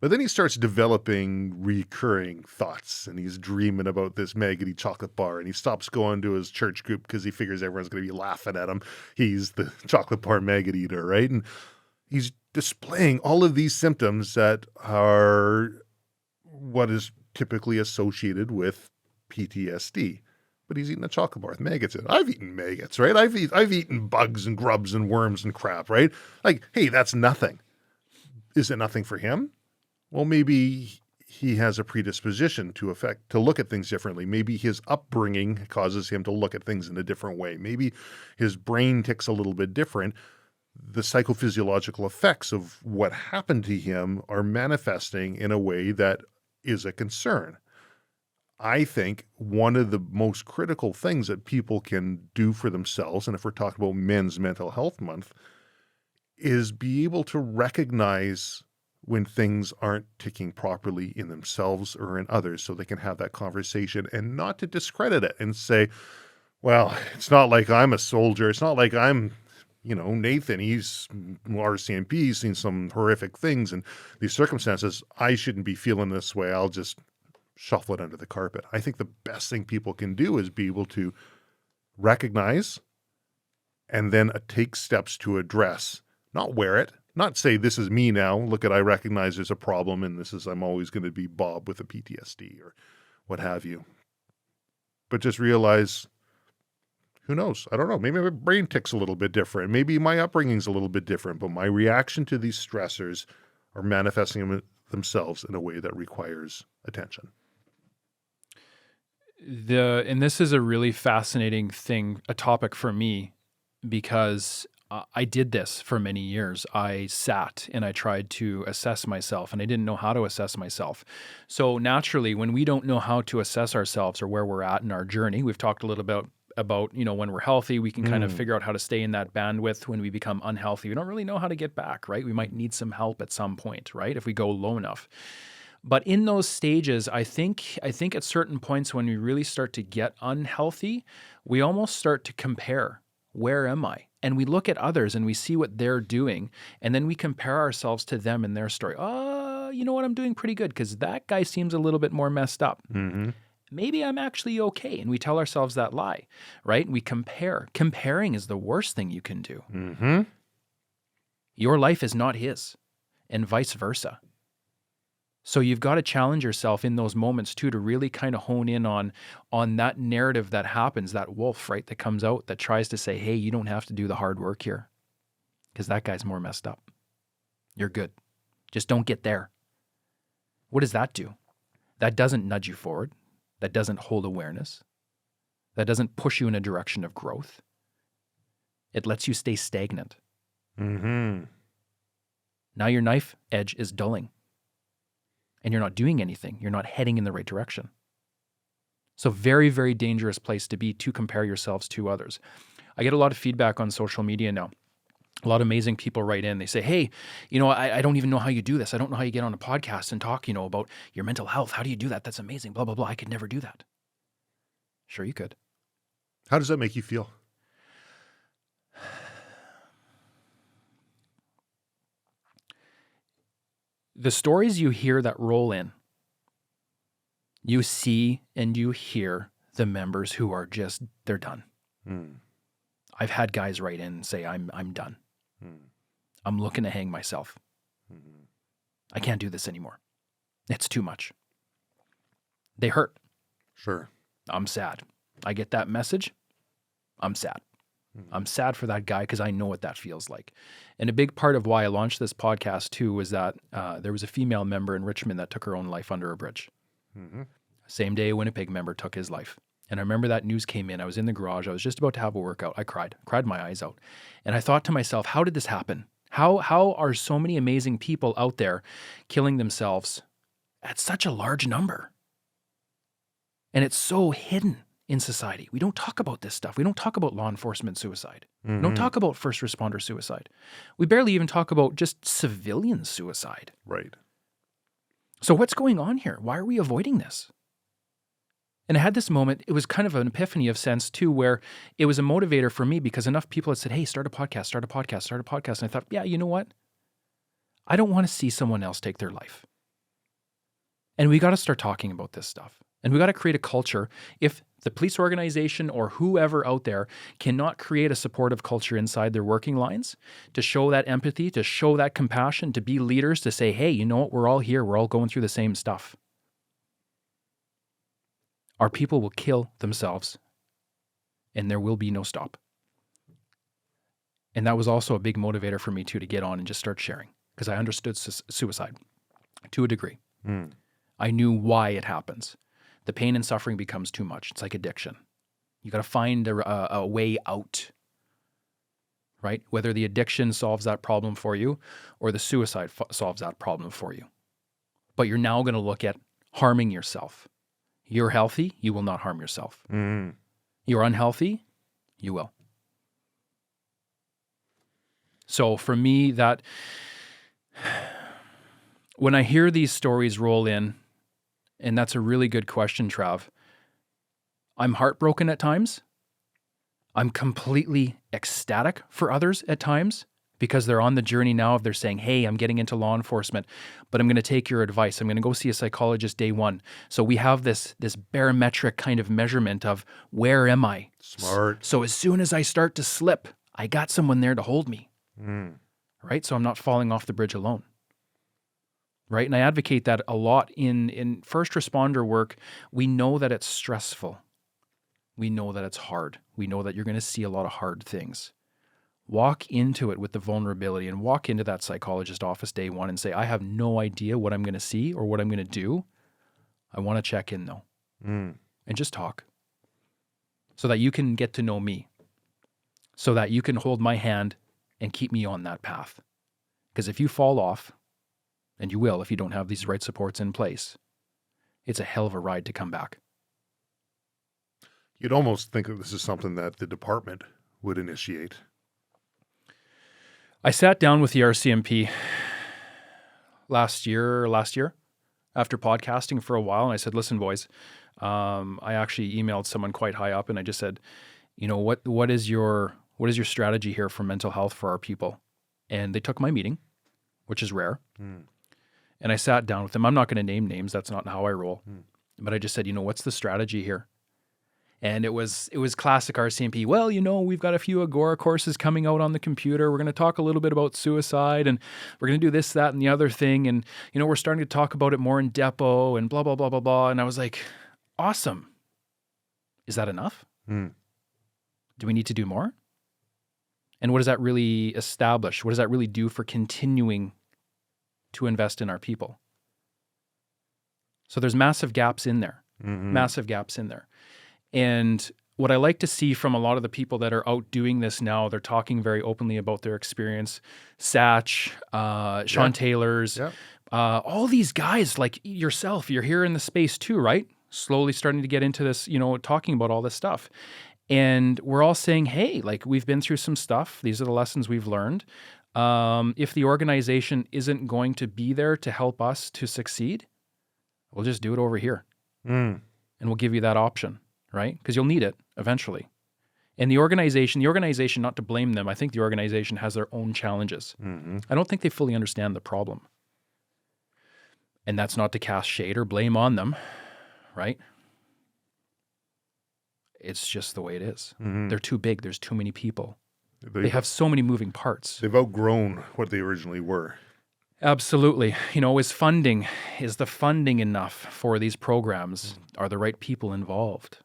But then he starts developing recurring thoughts, and he's dreaming about this maggoty chocolate bar, and he stops going to his church group because he figures everyone's going to be laughing at him. He's the chocolate bar maggot eater, right? And he's displaying all of these symptoms that are what is typically associated with PTSD. But he's eating a chocolate bar with maggots in it. I've eaten maggots, right? I've eaten bugs and grubs and worms and crap, right? Like, hey, that's nothing. Is it nothing for him? Well, maybe he has a predisposition to look at things differently. Maybe his upbringing causes him to look at things in a different way. Maybe his brain ticks a little bit different. The psychophysiological effects of what happened to him are manifesting in a way that is a concern. I think one of the most critical things that people can do for themselves, and if we're talking about Men's Mental Health Month, is be able to recognize when things aren't ticking properly in themselves or in others, so they can have that conversation and not to discredit it and say, well, it's not like I'm a soldier. It's not like I'm, Nathan, he's RCMP, he's seen some horrific things and these circumstances. I shouldn't be feeling this way. I'll just shuffle it under the carpet. I think the best thing people can do is be able to recognize and then take steps to address, not wear it, not say this is me now. Look I recognize there's a problem and I'm always going to be Bob with a PTSD or what have you. But just realize, who knows? I don't know. Maybe my brain ticks a little bit different. Maybe my upbringing's a little bit different, but my reaction to these stressors are manifesting themselves in a way that requires attention. And this is a really fascinating thing, a topic for me, because I did this for many years. I sat and I tried to assess myself, and I didn't know how to assess myself. So naturally, when we don't know how to assess ourselves or where we're at in our journey, we've talked a little bit about when we're healthy, we can kind of figure out how to stay in that bandwidth. When we become unhealthy, we don't really know how to get back, right? We might need some help at some point, right? If we go low enough. But in those stages, I think at certain points when we really start to get unhealthy, we almost start to compare. Where am I? And we look at others and we see what they're doing, and then we compare ourselves to them and their story. Oh, you know what? I'm doing pretty good because that guy seems a little bit more messed up. Mm-hmm. Maybe I'm actually okay. And we tell ourselves that lie, right? We compare. Comparing is the worst thing you can do. Mm-hmm. Your life is not his, and vice versa. So you've got to challenge yourself in those moments too, to really kind of hone in on that narrative that happens, that wolf, right, that comes out that tries to say, hey, you don't have to do the hard work here because that guy's more messed up. You're good. Just don't get there. What does that do? That doesn't nudge you forward. That doesn't hold awareness. That doesn't push you in a direction of growth. It lets you stay stagnant. Mm-hmm. Now your knife edge is dulling. And you're not doing anything. You're not heading in the right direction. So very, very dangerous place to be, to compare yourselves to others. I get a lot of feedback on social media now. A lot of amazing people write in. They say, hey, I don't even know how you do this. I don't know how you get on a podcast and talk, about your mental health. How do you do that? That's amazing. Blah, blah, blah. I could never do that. Sure you could. How does that make you feel? The stories you hear that roll in, you see and you hear the members who are just, they're done. I've had guys write in and say, I'm done. I'm looking to hang myself. I can't do this anymore. It's too much. They hurt. Sure. I'm sad. I get that message. I'm sad. I'm sad for that guy because I know what that feels like. And a big part of why I launched this podcast too was that there was a female member in Richmond that took her own life under a bridge. Mm-hmm. Same day a Winnipeg member took his life. And I remember that news came in. I was in the garage. I was just about to have a workout. I cried my eyes out. And I thought to myself, how did this happen? How are so many amazing people out there killing themselves at such a large number? And it's so hidden in society. We don't talk about this stuff. We don't talk about law enforcement suicide. Mm-hmm. We don't talk about first responder suicide. We barely even talk about just civilian suicide. Right. So what's going on here? Why are we avoiding this? And I had this moment, it was kind of an epiphany of sense too, where it was a motivator for me because enough people had said, hey, start a podcast, start a podcast, start a podcast. And I thought, yeah, you know what? I don't want to see someone else take their life. And we got to start talking about this stuff. And we got to create a culture. If the police organization or whoever out there cannot create a supportive culture inside their working lines to show that empathy, to show that compassion, to be leaders, to say, hey, you know what? We're all here. We're all going through the same stuff. Our people will kill themselves and there will be no stop. And that was also a big motivator for me too, to get on and just start sharing because I understood suicide to a degree. Mm. I knew why it happens. The pain and suffering becomes too much. It's like addiction. You got to find a way out, right? Whether the addiction solves that problem for you or the suicide solves that problem for you. But you're now going to look at harming yourself. You're healthy, you will not harm yourself. Mm. You're unhealthy, you will. So for me, that when I hear these stories roll in, and that's a really good question, Trav, I'm heartbroken at times. I'm completely ecstatic for others at times because they're on the journey now of they're saying, hey, I'm getting into law enforcement, but I'm going to take your advice. I'm going to go see a psychologist day one. So we have this barometric kind of measurement of where am I? Smart. So as soon as I start to slip, I got someone there to hold me, right? So I'm not falling off the bridge alone, right? And I advocate that a lot in first responder work. We know that it's stressful. We know that it's hard. We know that you're going to see a lot of hard things. Walk into it with the vulnerability and walk into that psychologist office day one and say, I have no idea what I'm going to see or what I'm going to do. I want to check in though. And just talk so that you can get to know me, so that you can hold my hand and keep me on that path. Because if you fall off, and you will if you don't have these right supports in place, it's a hell of a ride to come back. You'd almost think that this is something that the department would initiate. I sat down with the RCMP last year after podcasting for a while, and I said, listen, boys, I actually emailed someone quite high up and I just said, you know, what is your strategy here for mental health for our people? And they took my meeting, which is rare. And I sat down with them. I'm not going to name names. That's not how I roll. But I just said, you know, what's the strategy here? And it was classic RCMP. Well, you know, we've got a few Agora courses coming out on the computer. We're going to talk a little bit about suicide and we're going to do this, that, and the other thing. And, you know, we're starting to talk about it more in depot and blah, blah, blah, blah, blah. And I was like, awesome. Is that enough? Do we need to do more? And what does that really establish? What does that really do for continuing to invest in our people? So there's massive gaps in there, massive gaps in there. And what I like to see from a lot of the people that are out doing this now, they're talking very openly about their experience. Satch, Sean Taylor's, all these guys like yourself, you're here in the space too, right? Slowly starting to get into this, you know, talking about all this stuff. And we're all saying, hey, like we've been through some stuff. These are the lessons we've learned. If the organization isn't going to be there to help us to succeed, we'll just do it over here. And we'll give you that option. Right? Because you'll need it eventually. And the organization, not to blame them, I think the organization has their own challenges. I don't think they fully understand the problem. And that's not to cast shade or blame on them, right? It's just the way it is. They're too big. There's too many people. They have so many moving parts. They've outgrown what they originally were. Absolutely. Is the funding enough for these programs? Are the right people involved?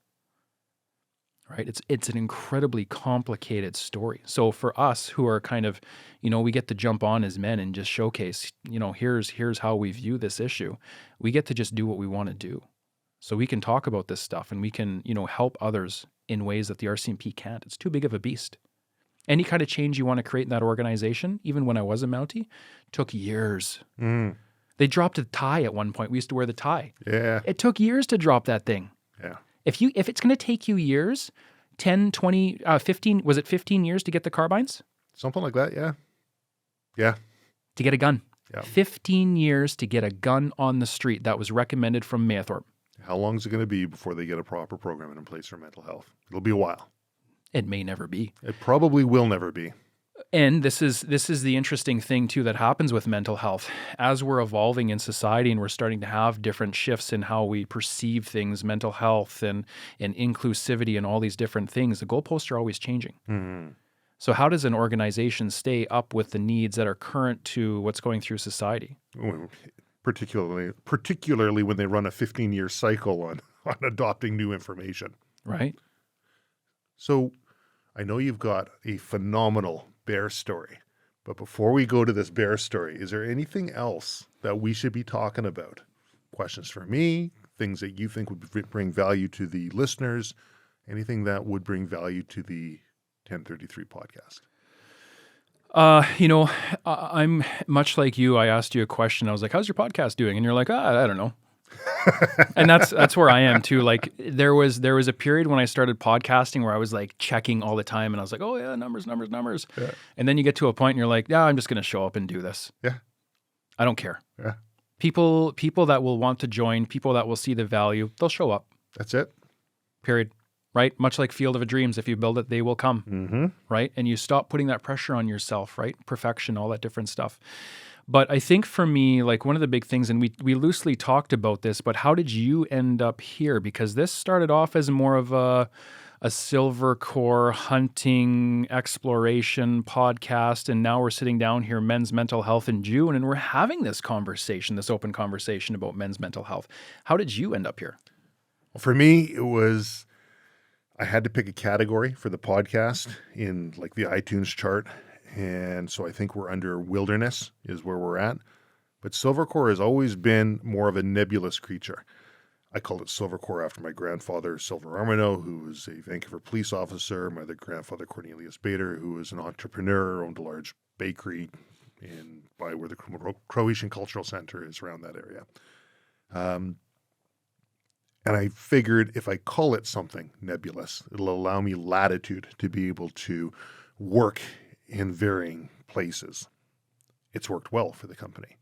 Right? It's an incredibly complicated story. So for us who are kind of, we get to jump on as men and just showcase, here's how we view this issue. We get to just do what we want to do. So we can talk about this stuff and we can, help others in ways that the RCMP can't. It's too big of a beast. Any kind of change you want to create in that organization, even when I was a Mountie, took years. They dropped a tie at one point. We used to wear the tie. Yeah. It took years to drop that thing. Yeah. If it's going to take you years, 10, 20, 15, was it 15 years to get the carbines? Something like that, yeah. Yeah. To get a gun. Yeah. 15 years to get a gun on the street that was recommended from Maythorpe. How long is it going to be before they get a proper program in place for mental health? It'll be a while. It may never be. It probably will never be. And this is the interesting thing too that happens with mental health. As we're evolving in society and we're starting to have different shifts in how we perceive things, mental health and inclusivity and all these different things, the goalposts are always changing. Mm-hmm. So how does an organization stay up with the needs that are current to what's going through society? Particularly when they run a 15-year cycle on adopting new information. Right. So I know you've got a phenomenal bear story, but before we go to this bear story, is there anything else that we should be talking about? Questions for me, things that you think would bring value to the listeners, anything that would bring value to the 1033 podcast? I'm much like you. I asked you a question. I was like, how's your podcast doing? And you're like, I don't know. And that's where I am too. Like there was a period when I started podcasting where I was like checking all the time and I was like, oh yeah, numbers. Yeah. And then you get to a point and you're like, yeah, I'm just going to show up and do this. Yeah. I don't care. Yeah. People that will want to join, people that will see the value, they'll show up. That's it. Period. Right? Much like Field of Dreams, if you build it, they will come. Mm-hmm. Right? And you stop putting that pressure on yourself, right? Perfection, all that different stuff. But I think for me, like one of the big things, and we loosely talked about this, but how did you end up here? Because this started off as more of a Silvercore hunting exploration podcast, and now we're sitting down here, men's mental health in June, and we're having this conversation, this open conversation about men's mental health. How did you end up here? Well, for me, it was, I had to pick a category for the podcast in like the iTunes chart. And so I think we're under wilderness is where we're at. But Silvercore has always been more of a nebulous creature. I called it Silvercore after my grandfather, Silver Armino, who was a Vancouver police officer. My other grandfather, Cornelius Bader, who was an entrepreneur, owned a large bakery by where the Croatian Cultural Center is, around that area. And I figured if I call it something nebulous, it'll allow me latitude to be able to work in varying places. It's worked well for the company.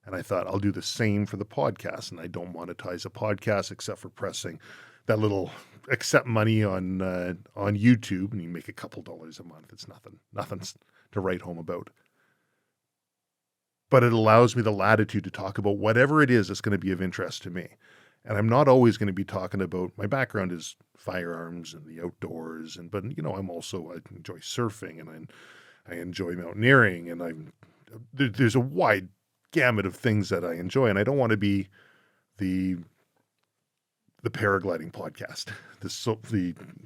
And I thought I'll do the same for the podcast. And I don't monetize a podcast except for pressing that little accept money on YouTube, and you make a couple dollars a month. It's nothing to write home about. But it allows me the latitude to talk about whatever it is that's going to be of interest to me. And I'm not always going to be talking about, my background is firearms and the outdoors, but I enjoy surfing and I enjoy mountaineering, and there's a wide gamut of things that I enjoy, and I don't want to be the paragliding podcast, the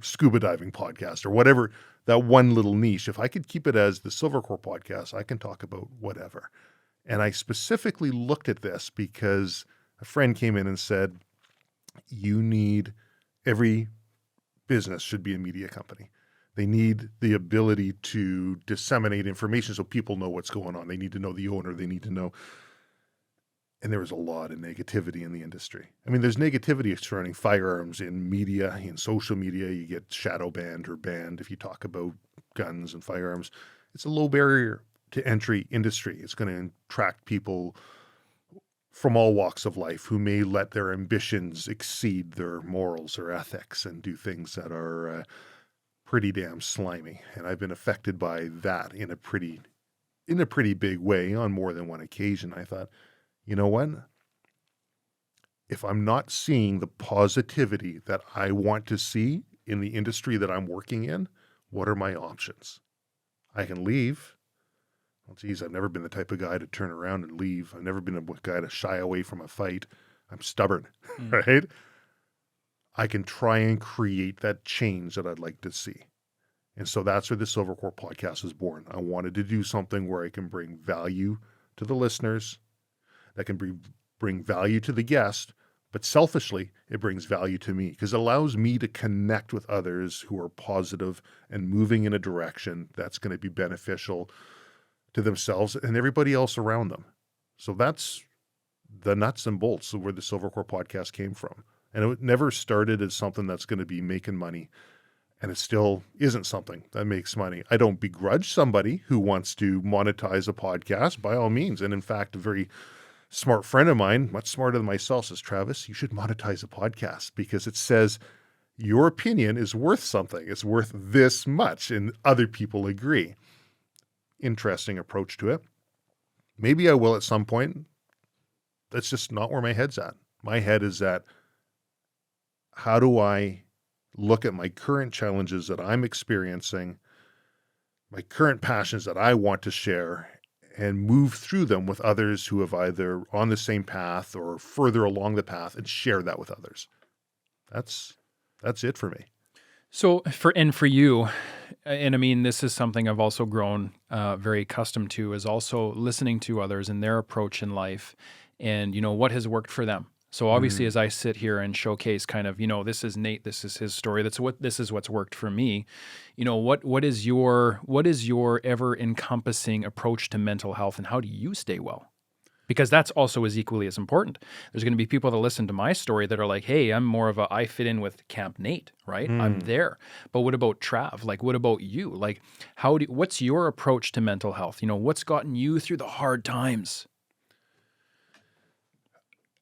scuba diving podcast, or whatever, that one little niche. If I could keep it as the Silvercore podcast, I can talk about whatever. And I specifically looked at this because a friend came in and said, every business should be a media company. They need the ability to disseminate information so people know what's going on. They need to know the owner. They need to know. And there was a lot of negativity in the industry. I mean, there's negativity surrounding firearms in media, in social media. You get shadow banned or banned if you talk about guns and firearms. It's a low barrier to entry industry. It's going to attract people from all walks of life who may let their ambitions exceed their morals or ethics and do things that are pretty damn slimy. And I've been affected by that in a pretty big way on more than one occasion. I thought, you know what? If I'm not seeing the positivity that I want to see in the industry that I'm working in, what are my options? I can leave. Well, geez, I've never been the type of guy to turn around and leave. I've never been a guy to shy away from a fight. I'm stubborn, right? I can try and create that change that I'd like to see. And so that's where the Silvercore podcast was born. I wanted to do something where I can bring value to the listeners, that can bring value to the guest, but selfishly, it brings value to me because it allows me to connect with others who are positive and moving in a direction that's going to be beneficial to themselves and everybody else around them. So that's the nuts and bolts of where the Silvercore podcast came from. And it never started as something that's going to be making money. And it still isn't something that makes money. I don't begrudge somebody who wants to monetize a podcast, by all means. And in fact, a very smart friend of mine, much smarter than myself, says, Travis, you should monetize a podcast because it says your opinion is worth something. It's worth this much, and other people agree. Interesting approach to it. Maybe I will at some point. That's just not where my head's at. My head is at, how do I look at my current challenges that I'm experiencing, my current passions that I want to share, and move through them with others who have either on the same path or further along the path, and share that with others. That's it for me. So for you, and I mean, this is something I've also grown very accustomed to, is also listening to others and their approach in life, and what has worked for them. So obviously, as I sit here and showcase kind of, this is Nate, this is his story, this is what's worked for me. What is your ever encompassing approach to mental health, and how do you stay well? Because that's also is equally as important. There's going to be people that listen to my story that are like, hey, I'm more of I fit in with Camp Nate, right? I'm there. But what about Trav? Like, what about you? Like, what's your approach to mental health? What's gotten you through the hard times?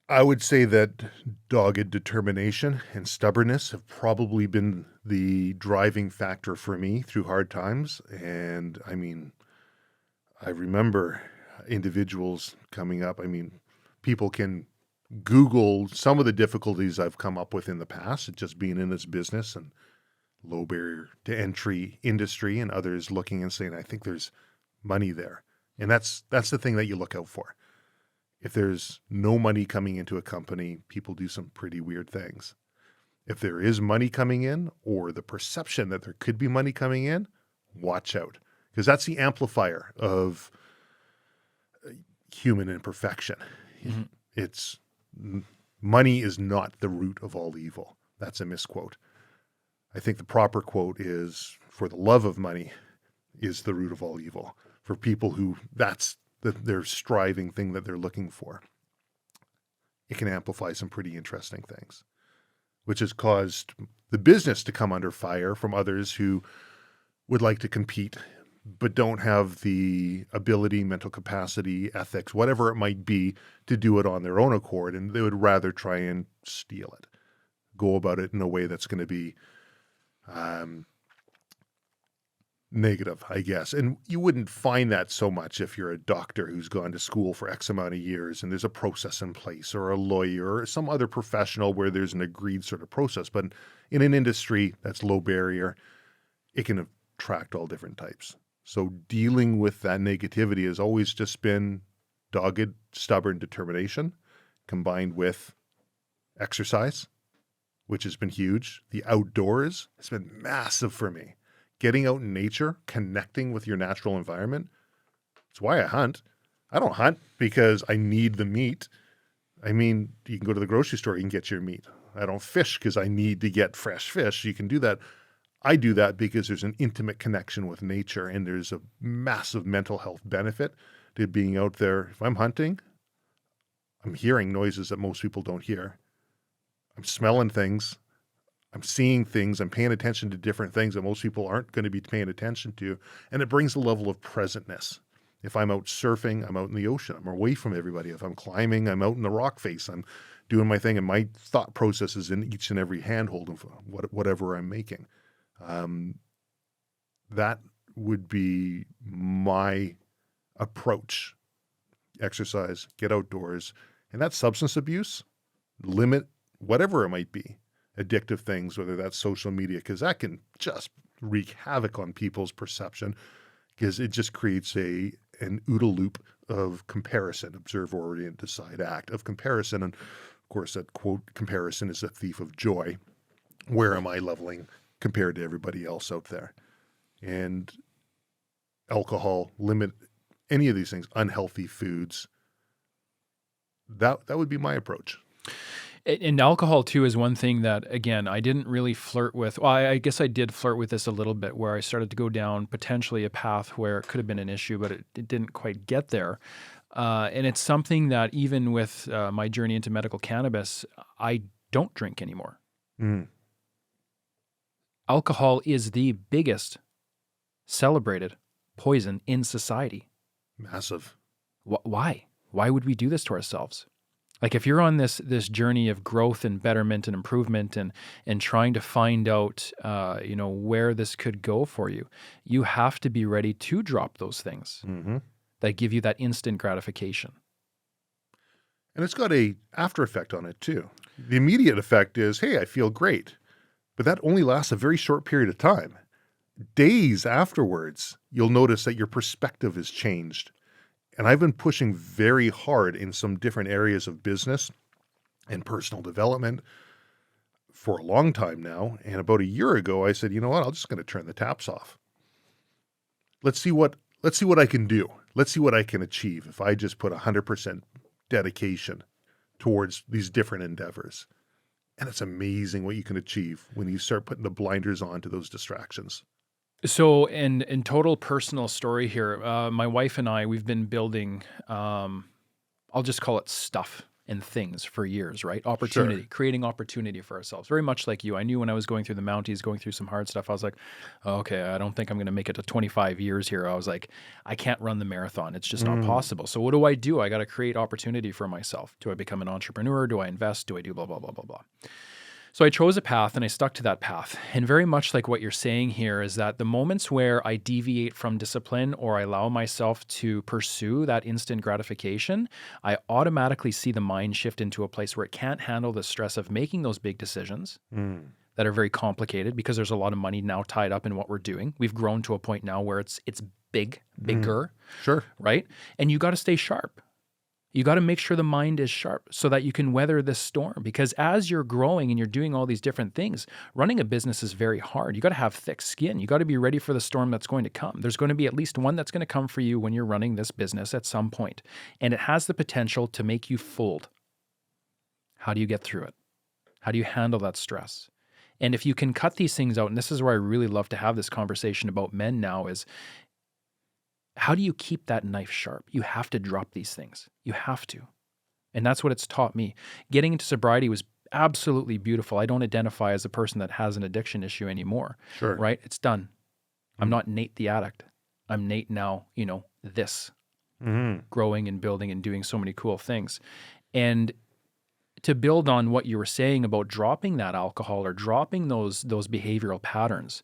I would say that dogged determination and stubbornness have probably been the driving factor for me through hard times. And I mean, I remember individuals coming up. I mean, people can Google some of the difficulties I've come up with in the past, just being in this business and low barrier to entry industry, and others looking and saying, I think there's money there. And that's the thing that you look out for. If there's no money coming into a company, people do some pretty weird things. If there is money coming in, or the perception that there could be money coming in, watch out. Because that's the amplifier of human imperfection. Mm-hmm. It's money is not the root of all evil. That's a misquote. I think the proper quote is, for the love of money is the root of all evil. For people who that's their striving thing that they're looking for, it can amplify some pretty interesting things, which has caused the business to come under fire from others who would like to compete, but don't have the ability, mental capacity, ethics, whatever it might be, to do it on their own accord. And they would rather try and steal it, go about it in a way that's going to be negative, I guess. And you wouldn't find that so much if you're a doctor who's gone to school for X amount of years and there's a process in place, or a lawyer or some other professional where there's an agreed sort of process. But in an industry that's low barrier, it can attract all different types. So dealing with that negativity has always just been dogged, stubborn determination combined with exercise, which has been huge. The outdoors has been massive for me. Getting out in nature, connecting with your natural environment. It's why I hunt. I don't hunt because I need the meat. I mean, you can go to the grocery store, you can get your meat. I don't fish because I need to get fresh fish. You can do that. I do that because there's an intimate connection with nature, and there's a massive mental health benefit to being out there. If I'm hunting, I'm hearing noises that most people don't hear. I'm smelling things. I'm seeing things. I'm paying attention to different things that most people aren't going to be paying attention to. And it brings a level of presentness. If I'm out surfing, I'm out in the ocean. I'm away from everybody. If I'm climbing, I'm out in the rock face. I'm doing my thing, and my thought process is in each and every handhold of whatever I'm making. That would be my approach. Exercise, get outdoors. And that substance abuse, limit whatever it might be. Addictive things, whether that's social media, because that can just wreak havoc on people's perception, because it just creates an OODA loop of comparison, observe, orient, decide, act, of comparison. And of course, that quote, comparison is a thief of joy. Where am I leveling compared to everybody else out there? And alcohol, limit any of these things, unhealthy foods. That would be my approach. And alcohol too is one thing that, again, I didn't really flirt with. Well, I guess I did flirt with this a little bit, where I started to go down potentially a path where it could have been an issue, but it didn't quite get there. And it's something that even with my journey into medical cannabis, I don't drink anymore. Mm. Alcohol is the biggest celebrated poison in society. Massive. Why? Why would we do this to ourselves? Like, if you're on this journey of growth and betterment and improvement and trying to find out, where this could go for you, you have to be ready to drop those things that give you that instant gratification. And it's got a after effect on it too. The immediate effect is, hey, I feel great. But that only lasts a very short period of time. Days afterwards, you'll notice that your perspective has changed. And I've been pushing very hard in some different areas of business and personal development for a long time now. And about a year ago, I said, you know what, I'm just going to turn the taps off. Let's see what I can do. Let's see what I can achieve if I just put 100% dedication towards these different endeavors. And it's amazing what you can achieve when you start putting the blinders on to those distractions. So, in total personal story here, my wife and I, we've been building, I'll just call it stuff and things for years, right? Opportunity, creating opportunity for ourselves. Very much like you. I knew when I was going through the Mounties, going through some hard stuff, I was like, oh, okay, I don't think I'm going to make it to 25 years here. I was like, I can't run the marathon. It's just not possible. So what do? I got to create opportunity for myself. Do I become an entrepreneur? Do I invest? Do I do blah, blah, blah, blah, blah? So I chose a path and I stuck to that path. And very much like what you're saying here is that the moments where I deviate from discipline or I allow myself to pursue that instant gratification, I automatically see the mind shift into a place where it can't handle the stress of making those big decisions that are very complicated, because there's a lot of money now tied up in what we're doing. We've grown to a point now where it's bigger, Sure. right? And you got to stay sharp. You got to make sure the mind is sharp so that you can weather this storm, because as you're growing and you're doing all these different things, running a business is very hard. You got to have thick skin. You got to be ready for the storm that's going to come. There's going to be at least one that's going to come for you when you're running this business at some point, and it has the potential to make you fold. How do you get through it? How do you handle that stress? And if you can cut these things out, and this is where I really love to have this conversation about men now, is how do you keep that knife sharp? You have to drop these things. You have to. And that's what it's taught me. Getting into sobriety was absolutely beautiful. I don't identify as a person that has an addiction issue anymore. Sure. Right? It's done. I'm not Nate the addict. I'm Nate now, this. Growing and building and doing so many cool things. And to build on what you were saying about dropping that alcohol or dropping those behavioral patterns,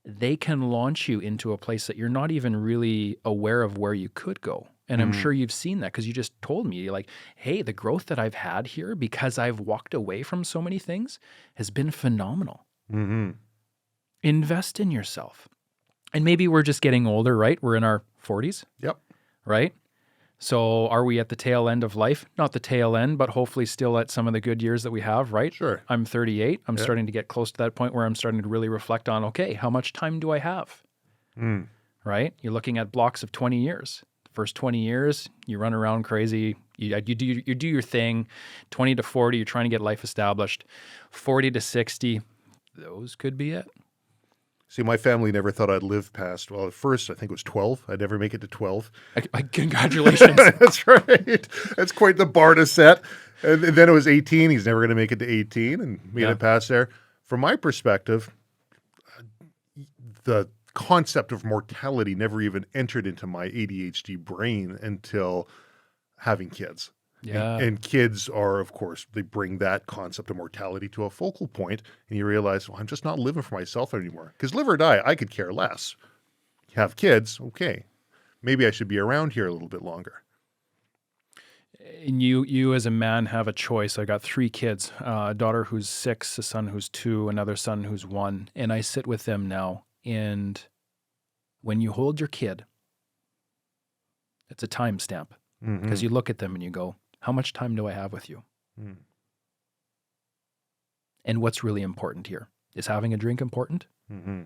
they can launch you into a place that you're not even really aware of where you could go. And I'm sure you've seen that, because you just told me, like, hey, the growth that I've had here because I've walked away from so many things has been phenomenal. Invest in yourself. And maybe we're just getting older, right? We're in our 40s. Yep. Right? So are we at the tail end of life? Not the tail end, but hopefully still at some of the good years that we have, right? Sure. I'm 38. I'm starting to get close to that point where I'm starting to really reflect on, okay, how much time do I have? Right? You're looking at blocks of 20 years. First 20 years, you run around crazy. You do your thing. 20 to 40, you're trying to get life established. 40 to 60, those could be it. See, my family never thought I'd live past, well, at first, I think it was 12. I'd never make it to 12. Congratulations. That's right. That's quite the bar to set. And then it was 18. He's never going to make it to 18 and made it past there. From my perspective, the concept of mortality never even entered into my ADHD brain until having kids. Yeah. And kids are, of course, they bring that concept of mortality to a focal point, and you realize, well, I'm just not living for myself anymore. Because live or die, I could care less. Have kids, okay. Maybe I should be around here a little bit longer. And you as a man have a choice. I got 3 kids, a daughter who's 6, a son who's 2, another son who's 1. And I sit with them now. And when you hold your kid, It's a timestamp because you look at them and you go, how much time do I have with you? Mm. And what's really important here? Is having a drink important? Mm-hmm.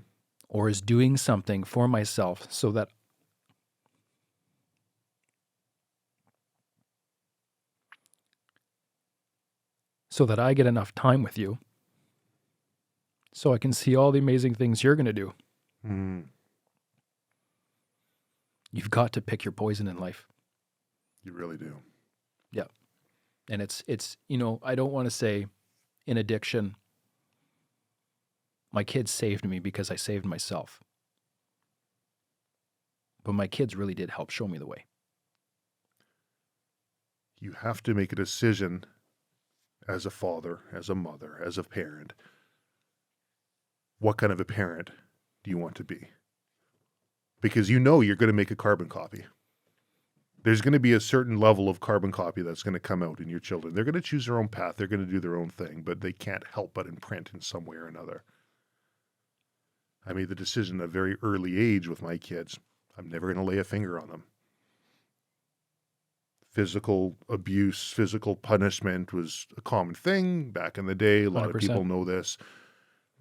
Or is doing something for myself so that I get enough time with you so I can see all the amazing things you're going to do? Mm. You've got to pick your poison in life. You really do. Yeah. And it's I don't want to say in addiction, my kids saved me because I saved myself. But my kids really did help show me the way. You have to make a decision as a father, as a mother, as a parent. What kind of a parent do you want to be? Because you're going to make a carbon copy. There's going to be a certain level of carbon copy that's going to come out in your children. They're going to choose their own path. They're going to do their own thing, but they can't help but imprint in some way or another. I made the decision at a very early age with my kids. I'm never going to lay a finger on them. Physical abuse, physical punishment was a common thing back in the day. A lot 100%. of people know this.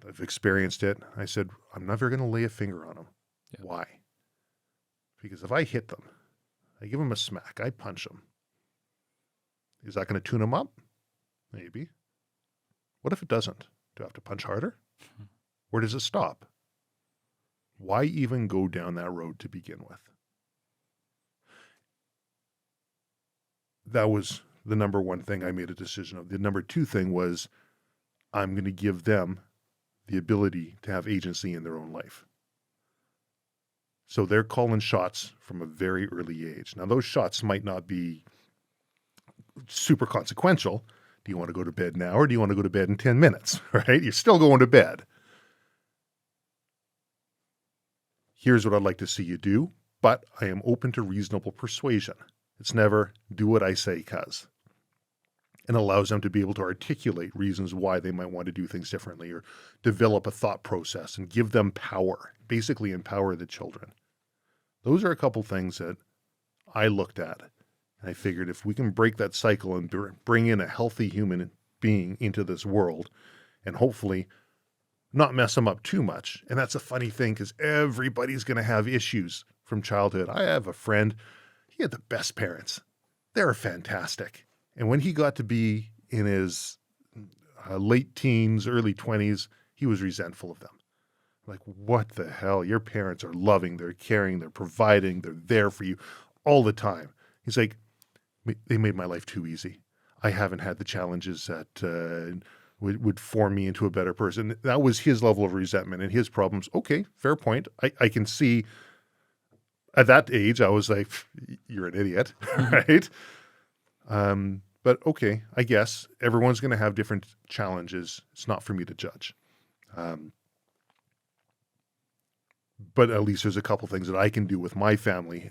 I've experienced it. I said, I'm never going to lay a finger on them. Yeah. Why? Because if I hit them, I give them a smack, I punch them. Is that going to tune them up? Maybe. What if it doesn't? Do I have to punch harder? Where does it stop? Why even go down that road to begin with? That was the number one thing I made a decision of. The number two thing was I'm going to give them the ability to have agency in their own life. So they're calling shots from a very early age. Now, those shots might not be super consequential. Do you want to go to bed now or do you want to go to bed in 10 minutes, right? You're still going to bed. Here's what I'd like to see you do, but I am open to reasonable persuasion. It's never do what I say, cuz. And allows them to be able to articulate reasons why they might want to do things differently or develop a thought process and give them power, basically empower the children. Those are a couple things that I looked at. And I figured if we can break that cycle and bring in a healthy human being into this world and hopefully not mess them up too much. And that's a funny thing because everybody's going to have issues from childhood. I have a friend, he had the best parents. They're fantastic. And when he got to be in his late teens, early 20s, he was resentful of them. Like, what the hell? Your parents are loving, they're caring, they're providing, they're there for you all the time. He's like, they made my life too easy. I haven't had the challenges that would form me into a better person. That was his level of resentment and his problems. Okay, fair point. I can see at that age, I was like, you're an idiot, right? But okay, I guess everyone's going to have different challenges. It's not for me to judge. But at least there's a couple things that I can do with my family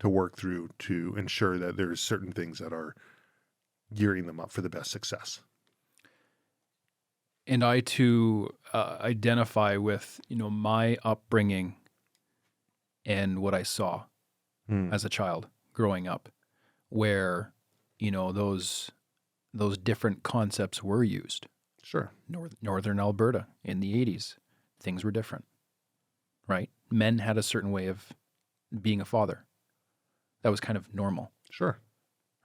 to work through to ensure that there's certain things that are gearing them up for the best success. And I too identify with, my upbringing and what I saw as a child growing up, where those different concepts were used. Sure. Northern Alberta in the 80s, things were different, right? Men had a certain way of being a father. That was kind of normal. Sure.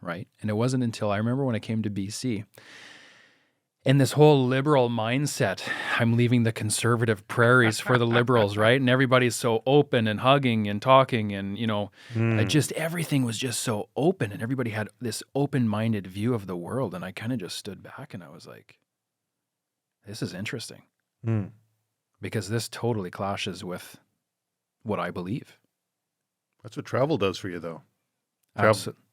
Right? And it wasn't until I remember when I came to BC and this whole liberal mindset, I'm leaving the conservative prairies for the liberals, right? And everybody's so open and hugging and talking and, just everything was just so open and everybody had this open-minded view of the world. And I kind of just stood back and I was like, this is interesting because this totally clashes with what I believe. That's what travel does for you, though. Absolutely.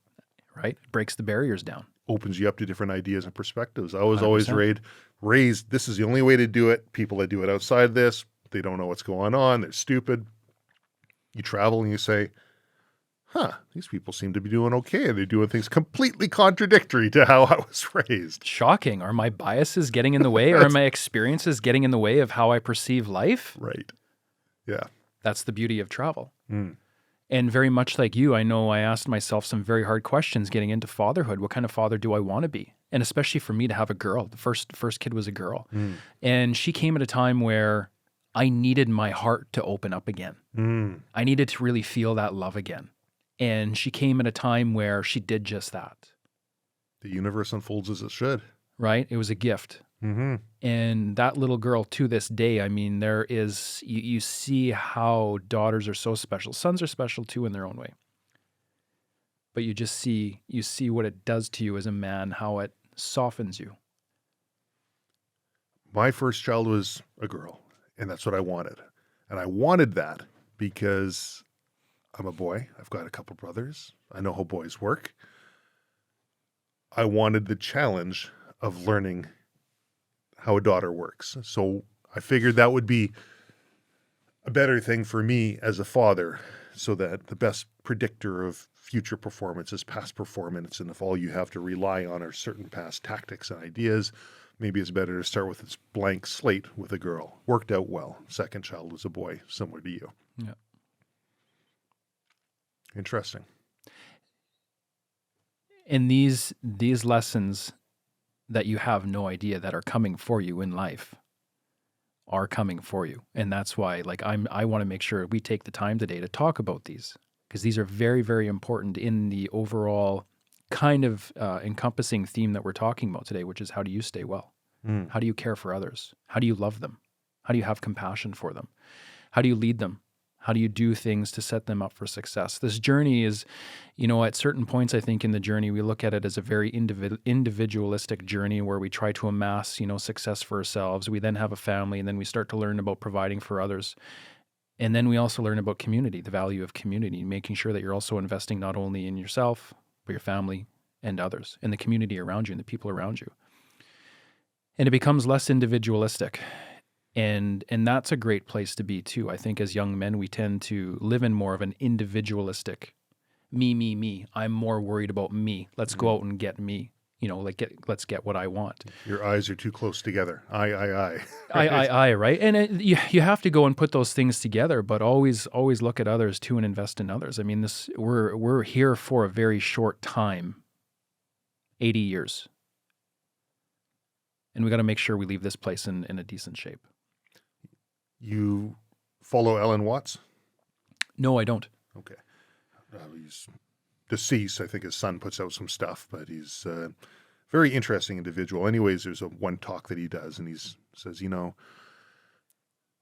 Right? Breaks the barriers down. Opens you up to different ideas and perspectives. I was 100%. Always raised, this is the only way to do it. People that do it outside this, they don't know what's going on. They're stupid. You travel and you say, these people seem to be doing okay. They're doing things completely contradictory to how I was raised. Shocking. Are my biases getting in the way? Or are my experiences getting in the way of how I perceive life? Right. Yeah. That's the beauty of travel. And very much like you, I know I asked myself some very hard questions getting into fatherhood. What kind of father do I want to be? And especially for me to have a girl. The first kid was a girl. And she came at a time where I needed my heart to open up again. I needed to really feel that love again. And she came at a time where she did just that. The universe unfolds as it should. Right? It was a gift. And that little girl, to this day, I mean, there is, you see how daughters are so special. Sons are special too in their own way. But you see what it does to you as a man, how it softens you. My first child was a girl, and that's what I wanted. And I wanted that because I'm a boy. I've got a couple brothers. I know how boys work. I wanted the challenge of learning how a daughter works. So I figured that would be a better thing for me as a father, so that the best predictor of future performance is past performance. And if all you have to rely on are certain past tactics and ideas, maybe it's better to start with this blank slate with a girl. Worked out well. Second child was a boy, similar to you. Yeah. Interesting. And these lessons that you have no idea that are coming for you in life are coming for you. And that's why, like, I want to make sure we take the time today to talk about these, because these are very, very important in the overall kind of encompassing theme that we're talking about today, which is how do you stay well? How do you care for others? How do you love them? How do you have compassion for them? How do you lead them? How do you do things to set them up for success? This journey is, at certain points, I think in the journey, we look at it as a very individualistic journey where we try to amass, success for ourselves. We then have a family, and then we start to learn about providing for others. And then we also learn about community, the value of community, making sure that you're also investing not only in yourself, but your family and others, and the community around you and the people around you. And it becomes less individualistic. And that's a great place to be too. I think as young men, we tend to live in more of an individualistic, me. I'm more worried about me. Let's go out and get me. Let's get what I want. Your eyes are too close together. I. I, right? And you have to go and put those things together, but always look at others too and invest in others. I mean, we're here for a very short time, 80 years. And we got to make sure we leave this place in a decent shape. You follow Alan Watts? No, I don't. Okay. He's deceased. I think his son puts out some stuff, but he's a very interesting individual. Anyways, there's one talk that he does, and he says,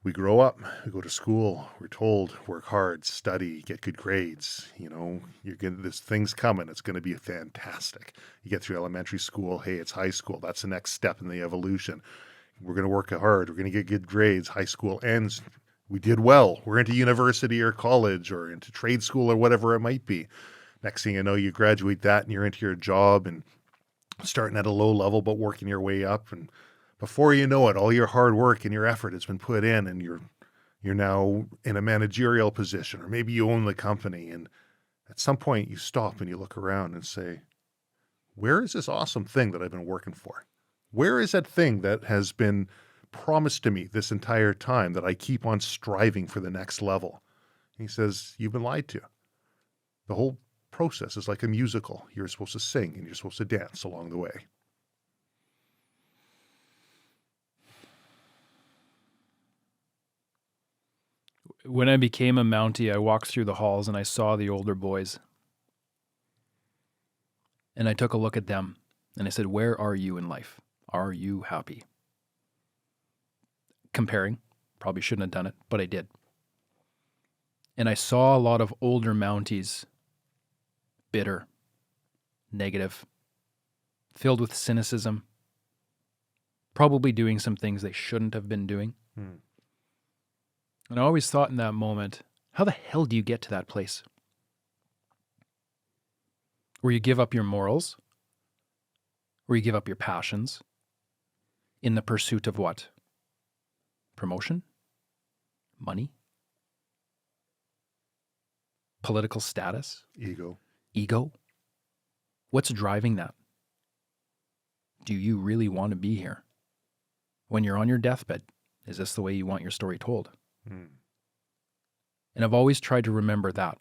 we grow up, we go to school, we're told, work hard, study, get good grades. You're getting this thing's coming. It's going to be fantastic. You get through elementary school. Hey, it's high school. That's the next step in the evolution. We're going to work hard. We're going to get good grades. High school ends. We did well. We're into university or college or into trade school or whatever it might be. Next thing you know, you graduate that and you're into your job and starting at a low level, but working your way up. And before you know it, all your hard work and your effort has been put in, and you're now in a managerial position, or maybe you own the company. And at some point you stop and you look around and say, where is this awesome thing that I've been working for? Where is that thing that has been promised to me this entire time that I keep on striving for the next level? And he says, you've been lied to. The whole process is like a musical. You're supposed to sing and you're supposed to dance along the way. When I became a Mountie, I walked through the halls and I saw the older boys. And I took a look at them and I said, where are you in life? Are you happy? Comparing, probably shouldn't have done it, but I did. And I saw a lot of older Mounties, bitter, negative, filled with cynicism, probably doing some things they shouldn't have been doing. And I always thought in that moment, how the hell do you get to that place? Where you give up your morals, where you give up your passions, in the pursuit of what? Promotion? Money? Political status? Ego? What's driving that? Do you really want to be here? When you're on your deathbed, is this the way you want your story told? And I've always tried to remember that.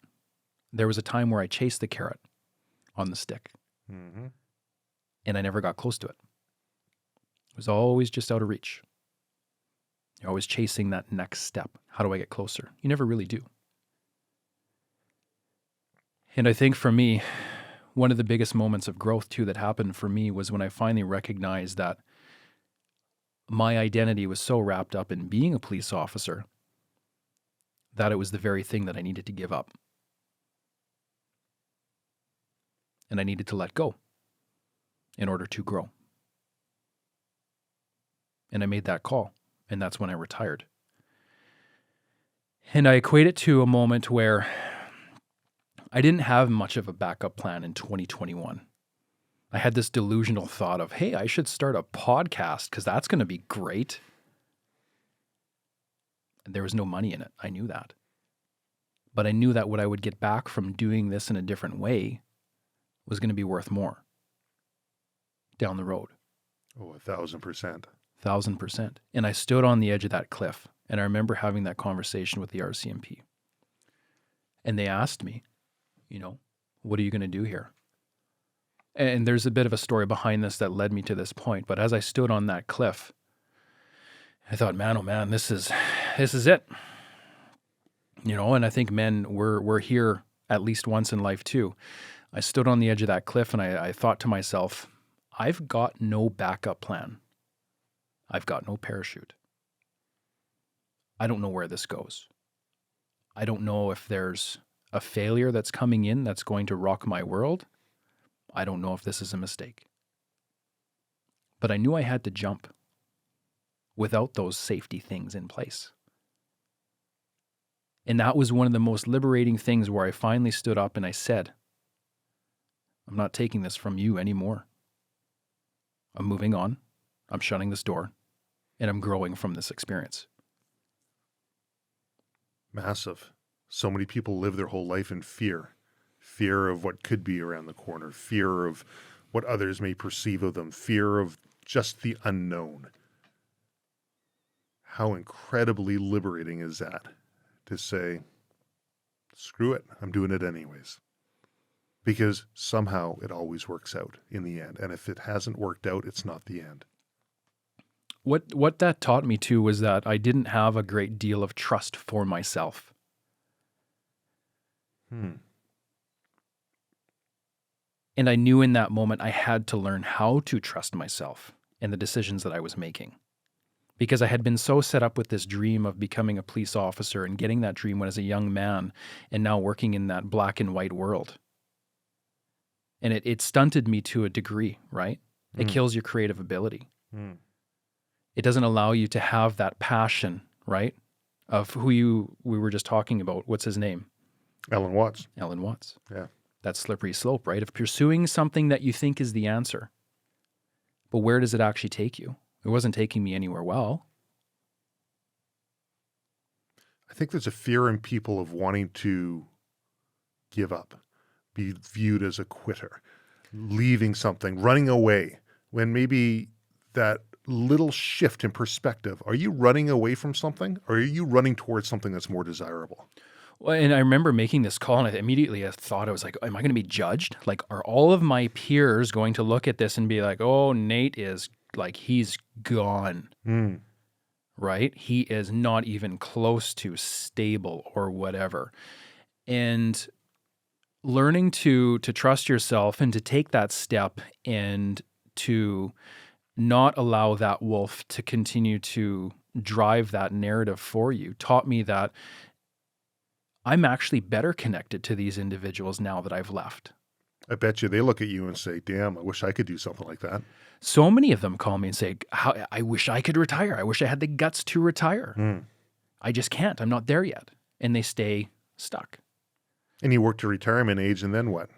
there was a time where I chased the carrot on the stick, Mm-hmm. and I never got close to it. It was always just out of reach. You're always chasing that next step. How do I get closer? You never really do. And I think for me, one of the biggest moments of growth too that happened for me was when I finally recognized that my identity was so wrapped up in being a police officer that it was the very thing that I needed to give up. And I needed to let go in order to grow. And I made that call, and that's when I retired. And I equate it to a moment where I didn't have much of a backup plan in 2021. I had this delusional thought of, hey, I should start a podcast because that's going to be great. And there was no money in it. I knew that. But I knew that what I would get back from doing this in a different way was going to be worth more down the road. Oh, 1,000%. 1,000%. And I stood on the edge of that cliff. And I remember having that conversation with the RCMP. And they asked me, what are you going to do here? And there's a bit of a story behind this that led me to this point. But as I stood on that cliff, I thought, man, oh man, this is it. And I think men, we're here at least once in life too. I stood on the edge of that cliff and I thought to myself, I've got no backup plan. I've got no parachute. I don't know where this goes. I don't know if there's a failure that's coming in that's going to rock my world. I don't know if this is a mistake. But I knew I had to jump without those safety things in place. And that was one of the most liberating things where I finally stood up and I said, I'm not taking this from you anymore. I'm moving on. I'm shutting this door. And I'm growing from this experience. Massive. So many people live their whole life in fear. Fear of what could be around the corner. Fear of what others may perceive of them. Fear of just the unknown. How incredibly liberating is that to say, screw it, I'm doing it anyways. Because somehow it always works out in the end. And if it hasn't worked out, it's not the end. What that taught me too was that I didn't have a great deal of trust for myself. And I knew in that moment I had to learn how to trust myself and the decisions that I was making. Because I had been so set up with this dream of becoming a police officer and getting that dream when as a young man and now working in that black and white world. And it stunted me to a degree, right? It kills your creative ability. It doesn't allow you to have that passion, right? Of we were just talking about. What's his name? Alan Watts. Alan Watts. Yeah. That slippery slope, right? Of pursuing something that you think is the answer. But where does it actually take you? It wasn't taking me anywhere well. I think there's a fear in people of wanting to give up, be viewed as a quitter, leaving something, running away, when maybe that little shift in perspective, are you running away from something or are you running towards something that's more desirable? Well, and I remember making this call and immediately I thought, I was like, am I going to be judged? Like, are all of my peers going to look at this and be like, oh, Nate is like, he's gone, right? He is not even close to stable or whatever. And learning to trust yourself and to take that step and to not allow that wolf to continue to drive that narrative for you taught me that I'm actually better connected to these individuals now that I've left. I bet you they look at you and say, damn, I wish I could do something like that. So many of them call me and say, I wish I could retire. I wish I had the guts to retire. I just can't. I'm not there yet. And they stay stuck. And you work to retirement age and then what?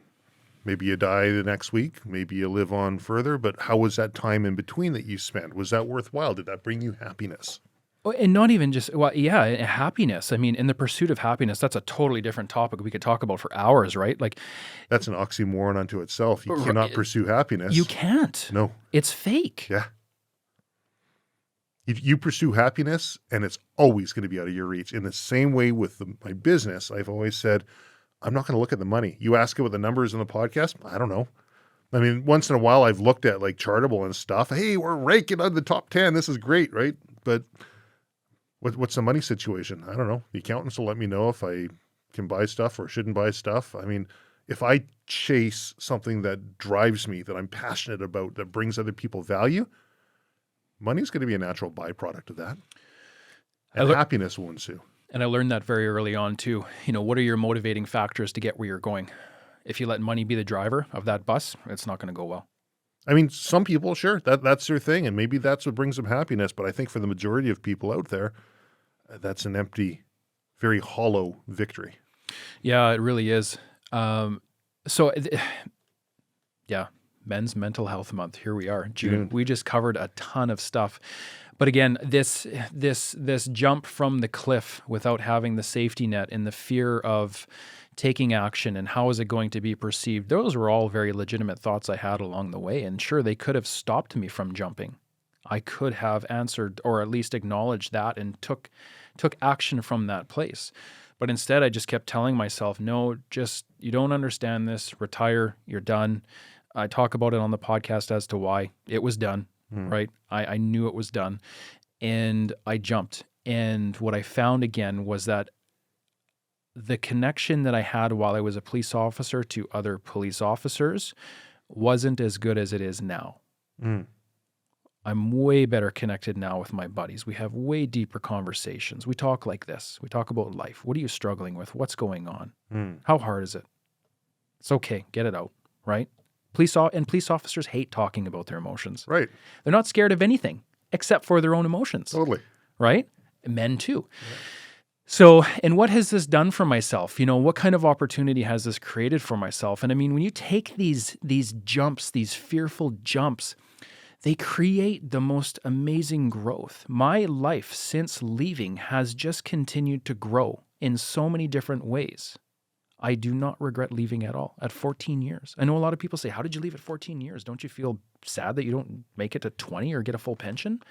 Maybe you die the next week. Maybe you live on further. But how was that time in between that you spent? Was that worthwhile? Did that bring you happiness? And not even just, well, yeah, happiness. I mean, in the pursuit of happiness, that's a totally different topic we could talk about for hours, right? Like, that's an oxymoron unto itself. You cannot pursue happiness. You can't. No. It's fake. Yeah. You pursue happiness and it's always going to be out of your reach. In the same way with my business, I've always said, I'm not going to look at the money. You ask it what the number is in the podcast. I don't know. I mean, once in a while I've looked at like Chartable and stuff. Hey, we're ranking on the top 10. This is great, right? But what's the money situation? I don't know. The accountants will let me know if I can buy stuff or shouldn't buy stuff. I mean, if I chase something that drives me, that I'm passionate about, that brings other people value, money's going to be a natural byproduct of that. And happiness will ensue. And I learned that very early on too. What are your motivating factors to get where you're going? If you let money be the driver of that bus, it's not going to go well. I mean, some people, sure, that's their thing, and maybe that's what brings them happiness. But I think for the majority of people out there, that's an empty, very hollow victory. Yeah, it really is. Men's Mental Health Month. Here we are, June. We just covered a ton of stuff. But again, this jump from the cliff without having the safety net and the fear of taking action and how is it going to be perceived, those were all very legitimate thoughts I had along the way. And sure, they could have stopped me from jumping. I could have answered or at least acknowledged that and took action from that place. But instead, I just kept telling myself, no, just you don't understand this, retire, you're done. I talk about it on the podcast as to why it was done, right? I knew it was done and I jumped. And what I found again was that the connection that I had while I was a police officer to other police officers wasn't as good as it is now. I'm way better connected now with my buddies. We have way deeper conversations. We talk like this. We talk about life. What are you struggling with? What's going on? How hard is it? It's okay. Get it out, right? Police officers hate talking about their emotions. Right. They're not scared of anything except for their own emotions. Totally. Right? Men too. Yeah. So, and what has this done for myself? What kind of opportunity has this created for myself? And I mean, when you take these jumps, these fearful jumps, they create the most amazing growth. My life since leaving has just continued to grow in so many different ways. I do not regret leaving at all at 14 years. I know a lot of people say, how did you leave at 14 years? Don't you feel sad that you don't make it to 20 or get a full pension?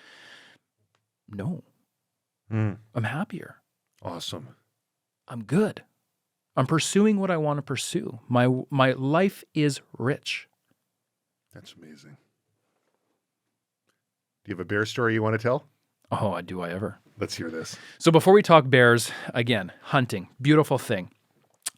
No. I'm happier. Awesome. I'm good. I'm pursuing what I want to pursue. My life is rich. That's amazing. Do you have a bear story you want to tell? Oh, do I ever? Let's hear this. So before we talk bears, again, hunting, beautiful thing.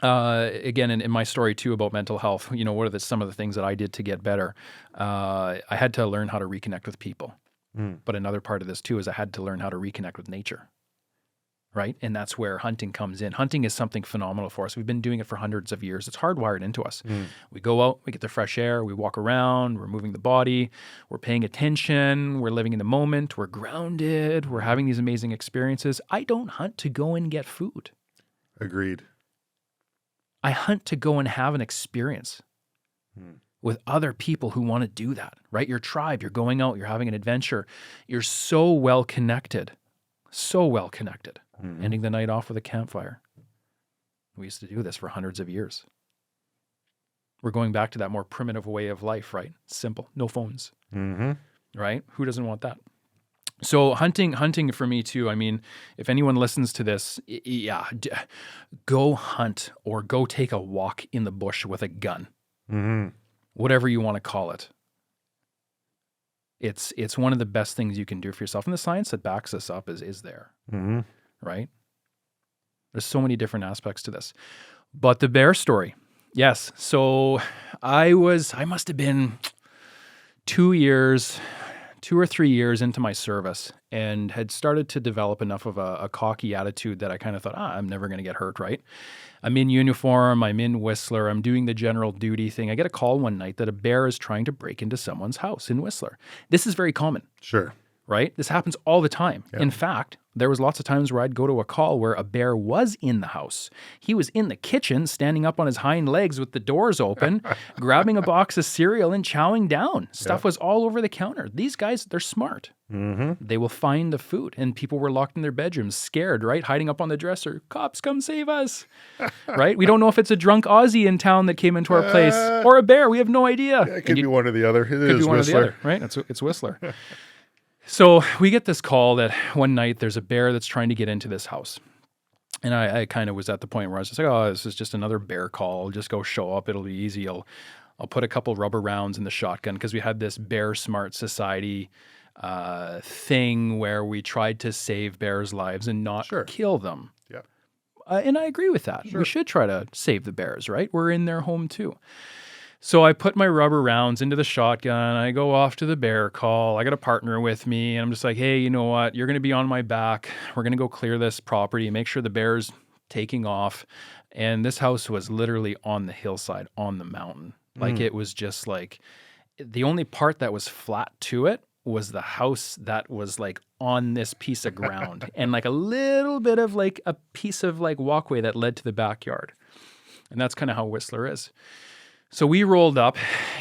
Again, in my story too about mental health, what are some of the things that I did to get better? I had to learn how to reconnect with people. But another part of this too is I had to learn how to reconnect with nature. Right? And that's where hunting comes in. Hunting is something phenomenal for us. We've been doing it for hundreds of years. It's hardwired into us. We go out, we get the fresh air, we walk around, we're moving the body, we're paying attention, we're living in the moment, we're grounded, we're having these amazing experiences. I don't hunt to go and get food. Agreed. I hunt to go and have an experience with other people who want to do that, right? Your tribe, you're going out, you're having an adventure. You're so well connected. Ending the night off with a campfire. We used to do this for hundreds of years. We're going back to that more primitive way of life, right? Simple, no phones, right? Who doesn't want that? So hunting for me too. I mean, if anyone listens to this, go hunt or go take a walk in the bush with a gun, whatever you want to call it. It's one of the best things you can do for yourself. And the science that backs this up is there, right? There's so many different aspects to this. But the bear story, yes. So I must have been 2 or 3 years into my service and had started to develop enough of a cocky attitude that I kind of thought, I'm never going to get hurt, right? I'm in uniform, I'm in Whistler, I'm doing the general duty thing. I get a call one night that a bear is trying to break into someone's house in Whistler. This is very common. Sure. Right? This happens all the time. Yeah. In fact, there was lots of times where I'd go to a call where a bear was in the house. He was in the kitchen, standing up on his hind legs with the doors open, grabbing a box of cereal and chowing down. Stuff was all over the counter. These guys, they're smart. They will find the food. And people were locked in their bedrooms, scared, right? Hiding up on the dresser. Cops, come save us. Right? We don't know if it's a drunk Aussie in town that came into our place or a bear. We have no idea. Yeah, it could be one or the other. It is one Whistler. Or the other, right? It's Whistler. So we get this call that one night there's a bear that's trying to get into this house. And I kind of was at the point where I was just like, oh, this is just another bear call. I'll just go show up. It'll be easy. I'll put a couple rubber rounds in the shotgun because we had this Bear Smart Society thing where we tried to save bears' lives and not Sure. kill them. Yeah. And I agree with that. Sure. We should try to save the bears, right? We're in their home too. So I put my rubber rounds into the shotgun. I go off to the bear call. I got a partner with me. And I'm just like, hey, you know what? You're going to be on my back. We're going to go clear this property, make sure the bear's taking off. And this house was literally on the hillside, on the mountain. Like it was just like the only part that was flat to it was the house that was like on this piece of ground and like a little bit of like a piece of like walkway that led to the backyard. And that's kind of how Whistler is. So we rolled up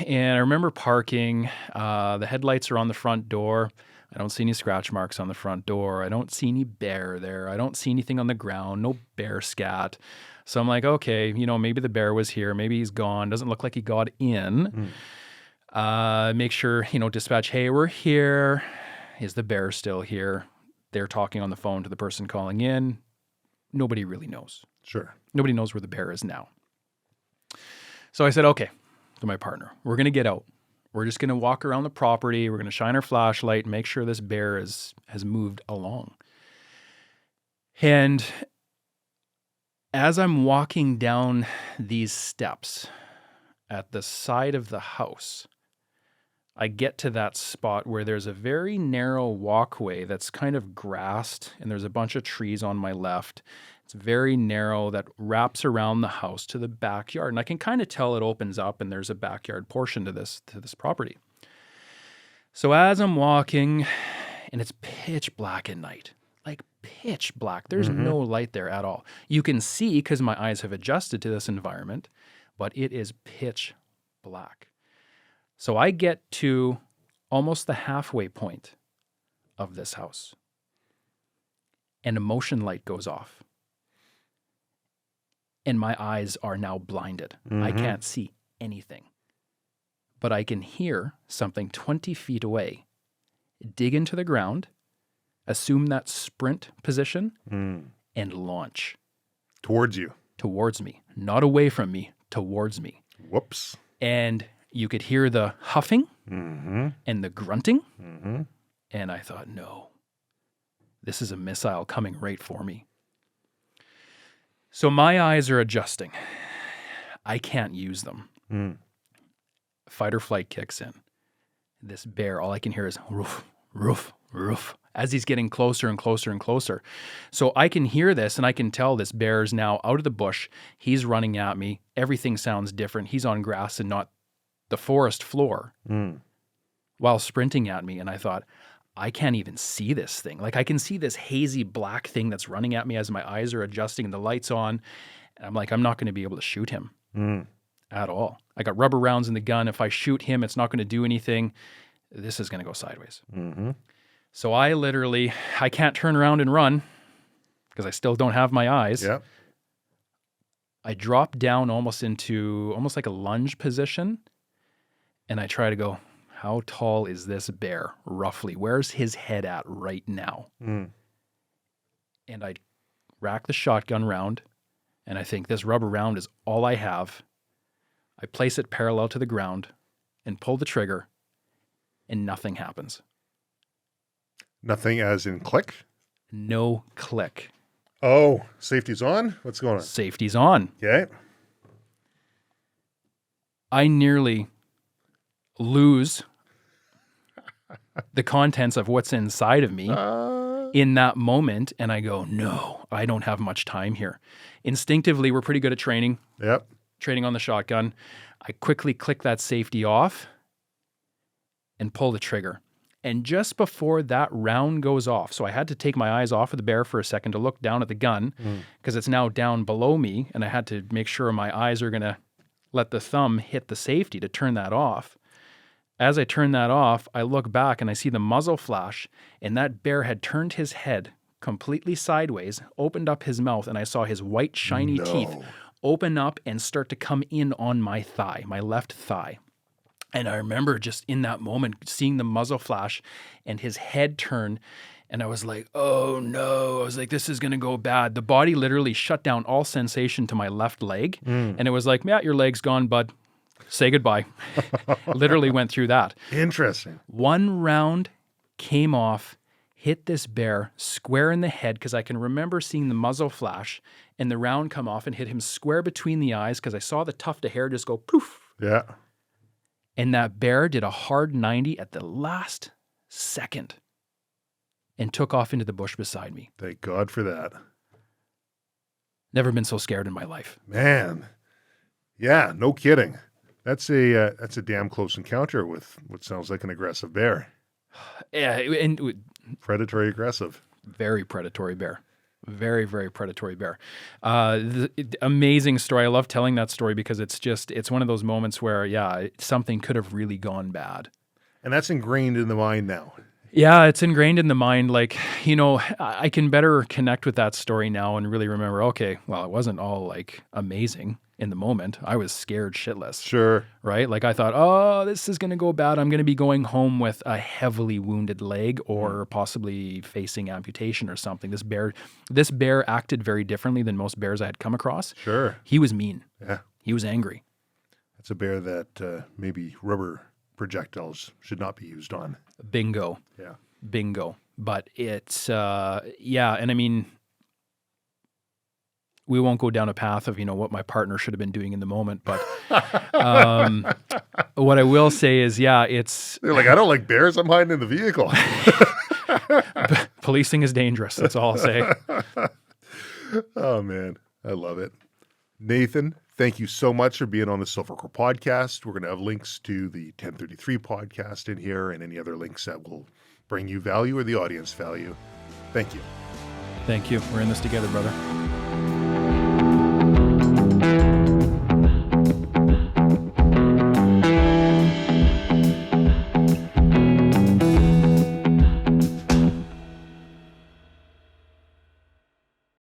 and I remember parking. The headlights are on the front door. I don't see any scratch marks on the front door. I don't see any bear there. I don't see anything on the ground, no bear scat. So I'm like, okay, you know, maybe the bear was here. Maybe he's gone. Doesn't look like he got in. Make sure, you know, dispatch, hey, we're here. Is the bear still here? They're talking on the phone to the person calling in. Nobody really knows. Sure. Nobody knows where the bear is now. So I said, okay, to my partner, we're going to get out. We're just going to walk around the property. We're going to shine our flashlight and make sure this bear has moved along. And as I'm walking down these steps at the side of the house, I get to that spot where there's a very narrow walkway that's kind of grassed and there's a bunch of trees on my left. It's very narrow that wraps around the house to the backyard. And I can kind of tell it opens up and there's a backyard portion to this property. So as I'm walking, and it's pitch black at night, like pitch black. There's no light there at all. You can see because my eyes have adjusted to this environment, but it is pitch black. So I get to almost the halfway point of this house, and a motion light goes off. And my eyes are now blinded. I can't see anything. But I can hear something 20 feet away dig into the ground, assume that sprint position, and launch. Towards you. Towards me. Not away from me, towards me. Whoops. And you could hear the huffing and the grunting. And I thought, no, this is a missile coming right for me. So my eyes are adjusting. I can't use them. Fight or flight kicks in. This bear, all I can hear is roof, roof, roof, as he's getting closer and closer and closer. So I can hear this and I can tell this bear is now out of the bush. He's running at me. Everything sounds different. He's on grass and not the forest floor while sprinting at me. And I thought, I can't even see this thing. Like I can see this hazy black thing that's running at me as my eyes are adjusting and the light's on. And I'm like, I'm not going to be able to shoot him at all. I got rubber rounds in the gun. If I shoot him, it's not going to do anything. This is going to go sideways. So I can't turn around and run because I still don't have my eyes. Yeah. I drop down almost like a lunge position. And I try to go, how tall is this bear roughly? Where's his head at right now? And I rack the shotgun round and I think this rubber round is all I have. I place it parallel to the ground and pull the trigger and nothing happens. Nothing as in click? No click. Oh, safety's on? What's going on? Safety's on. Okay. I nearly lose the contents of what's inside of me in that moment. And I go, no, I don't have much time here. Instinctively, we're pretty good at training on the shotgun. I quickly click that safety off and pull the trigger. And just before that round goes off, so I had to take my eyes off of the bear for a second to look down at the gun because it's now down below me. And I had to make sure my eyes are going to let the thumb hit the safety to turn that off. As I turn that off, I look back and I see the muzzle flash, and that bear had turned his head completely sideways, opened up his mouth, and I saw his white shiny teeth open up and start to come in on my thigh, my left thigh. And I remember just in that moment seeing the muzzle flash and his head turn, And I was like, oh no. I was like, this is going to go bad. The body literally shut down all sensation to my left leg. And it was like, yeah, your leg's gone, bud. Say goodbye. Literally went through that. Interesting. One round came off, hit this bear square in the head because I can remember seeing the muzzle flash and the round come off and hit him square between the eyes because I saw the tuft of hair just go poof. Yeah. And that bear did a hard 90 at the last second and took off into the bush beside me. Thank God for that. Never been so scared in my life. Man. Yeah, no kidding. That's a damn close encounter with what sounds like an aggressive bear. Yeah, and Predatory aggressive. very predatory bear. Very, very predatory bear. Amazing story. I love telling that story because it's one of those moments where, yeah, something could have really gone bad. And that's ingrained in the mind now. Yeah, it's ingrained in the mind. Like, I can better connect with that story now and really remember, okay, well, it wasn't all like amazing in the moment. I was scared shitless. Sure. Right? Like I thought, oh, this is going to go bad. I'm going to be going home with a heavily wounded leg or possibly facing amputation or something. This bear acted very differently than most bears I had come across. Sure. He was mean. Yeah. He was angry. It's a bear that maybe rubber projectiles should not be used on. Bingo. Yeah. Bingo. But it's, yeah. And I mean, we won't go down a path of, what my partner should have been doing in the moment. But what I will say is, yeah, it's... They're like, I don't like bears. I'm hiding in the vehicle. Policing is dangerous. That's all I'll say. Oh, man. I love it. Nathan, thank you so much for being on the Silvercore podcast. We're going to have links to the 1033 podcast in here and any other links that will bring you value or the audience value. Thank you. Thank you. We're in this together, brother.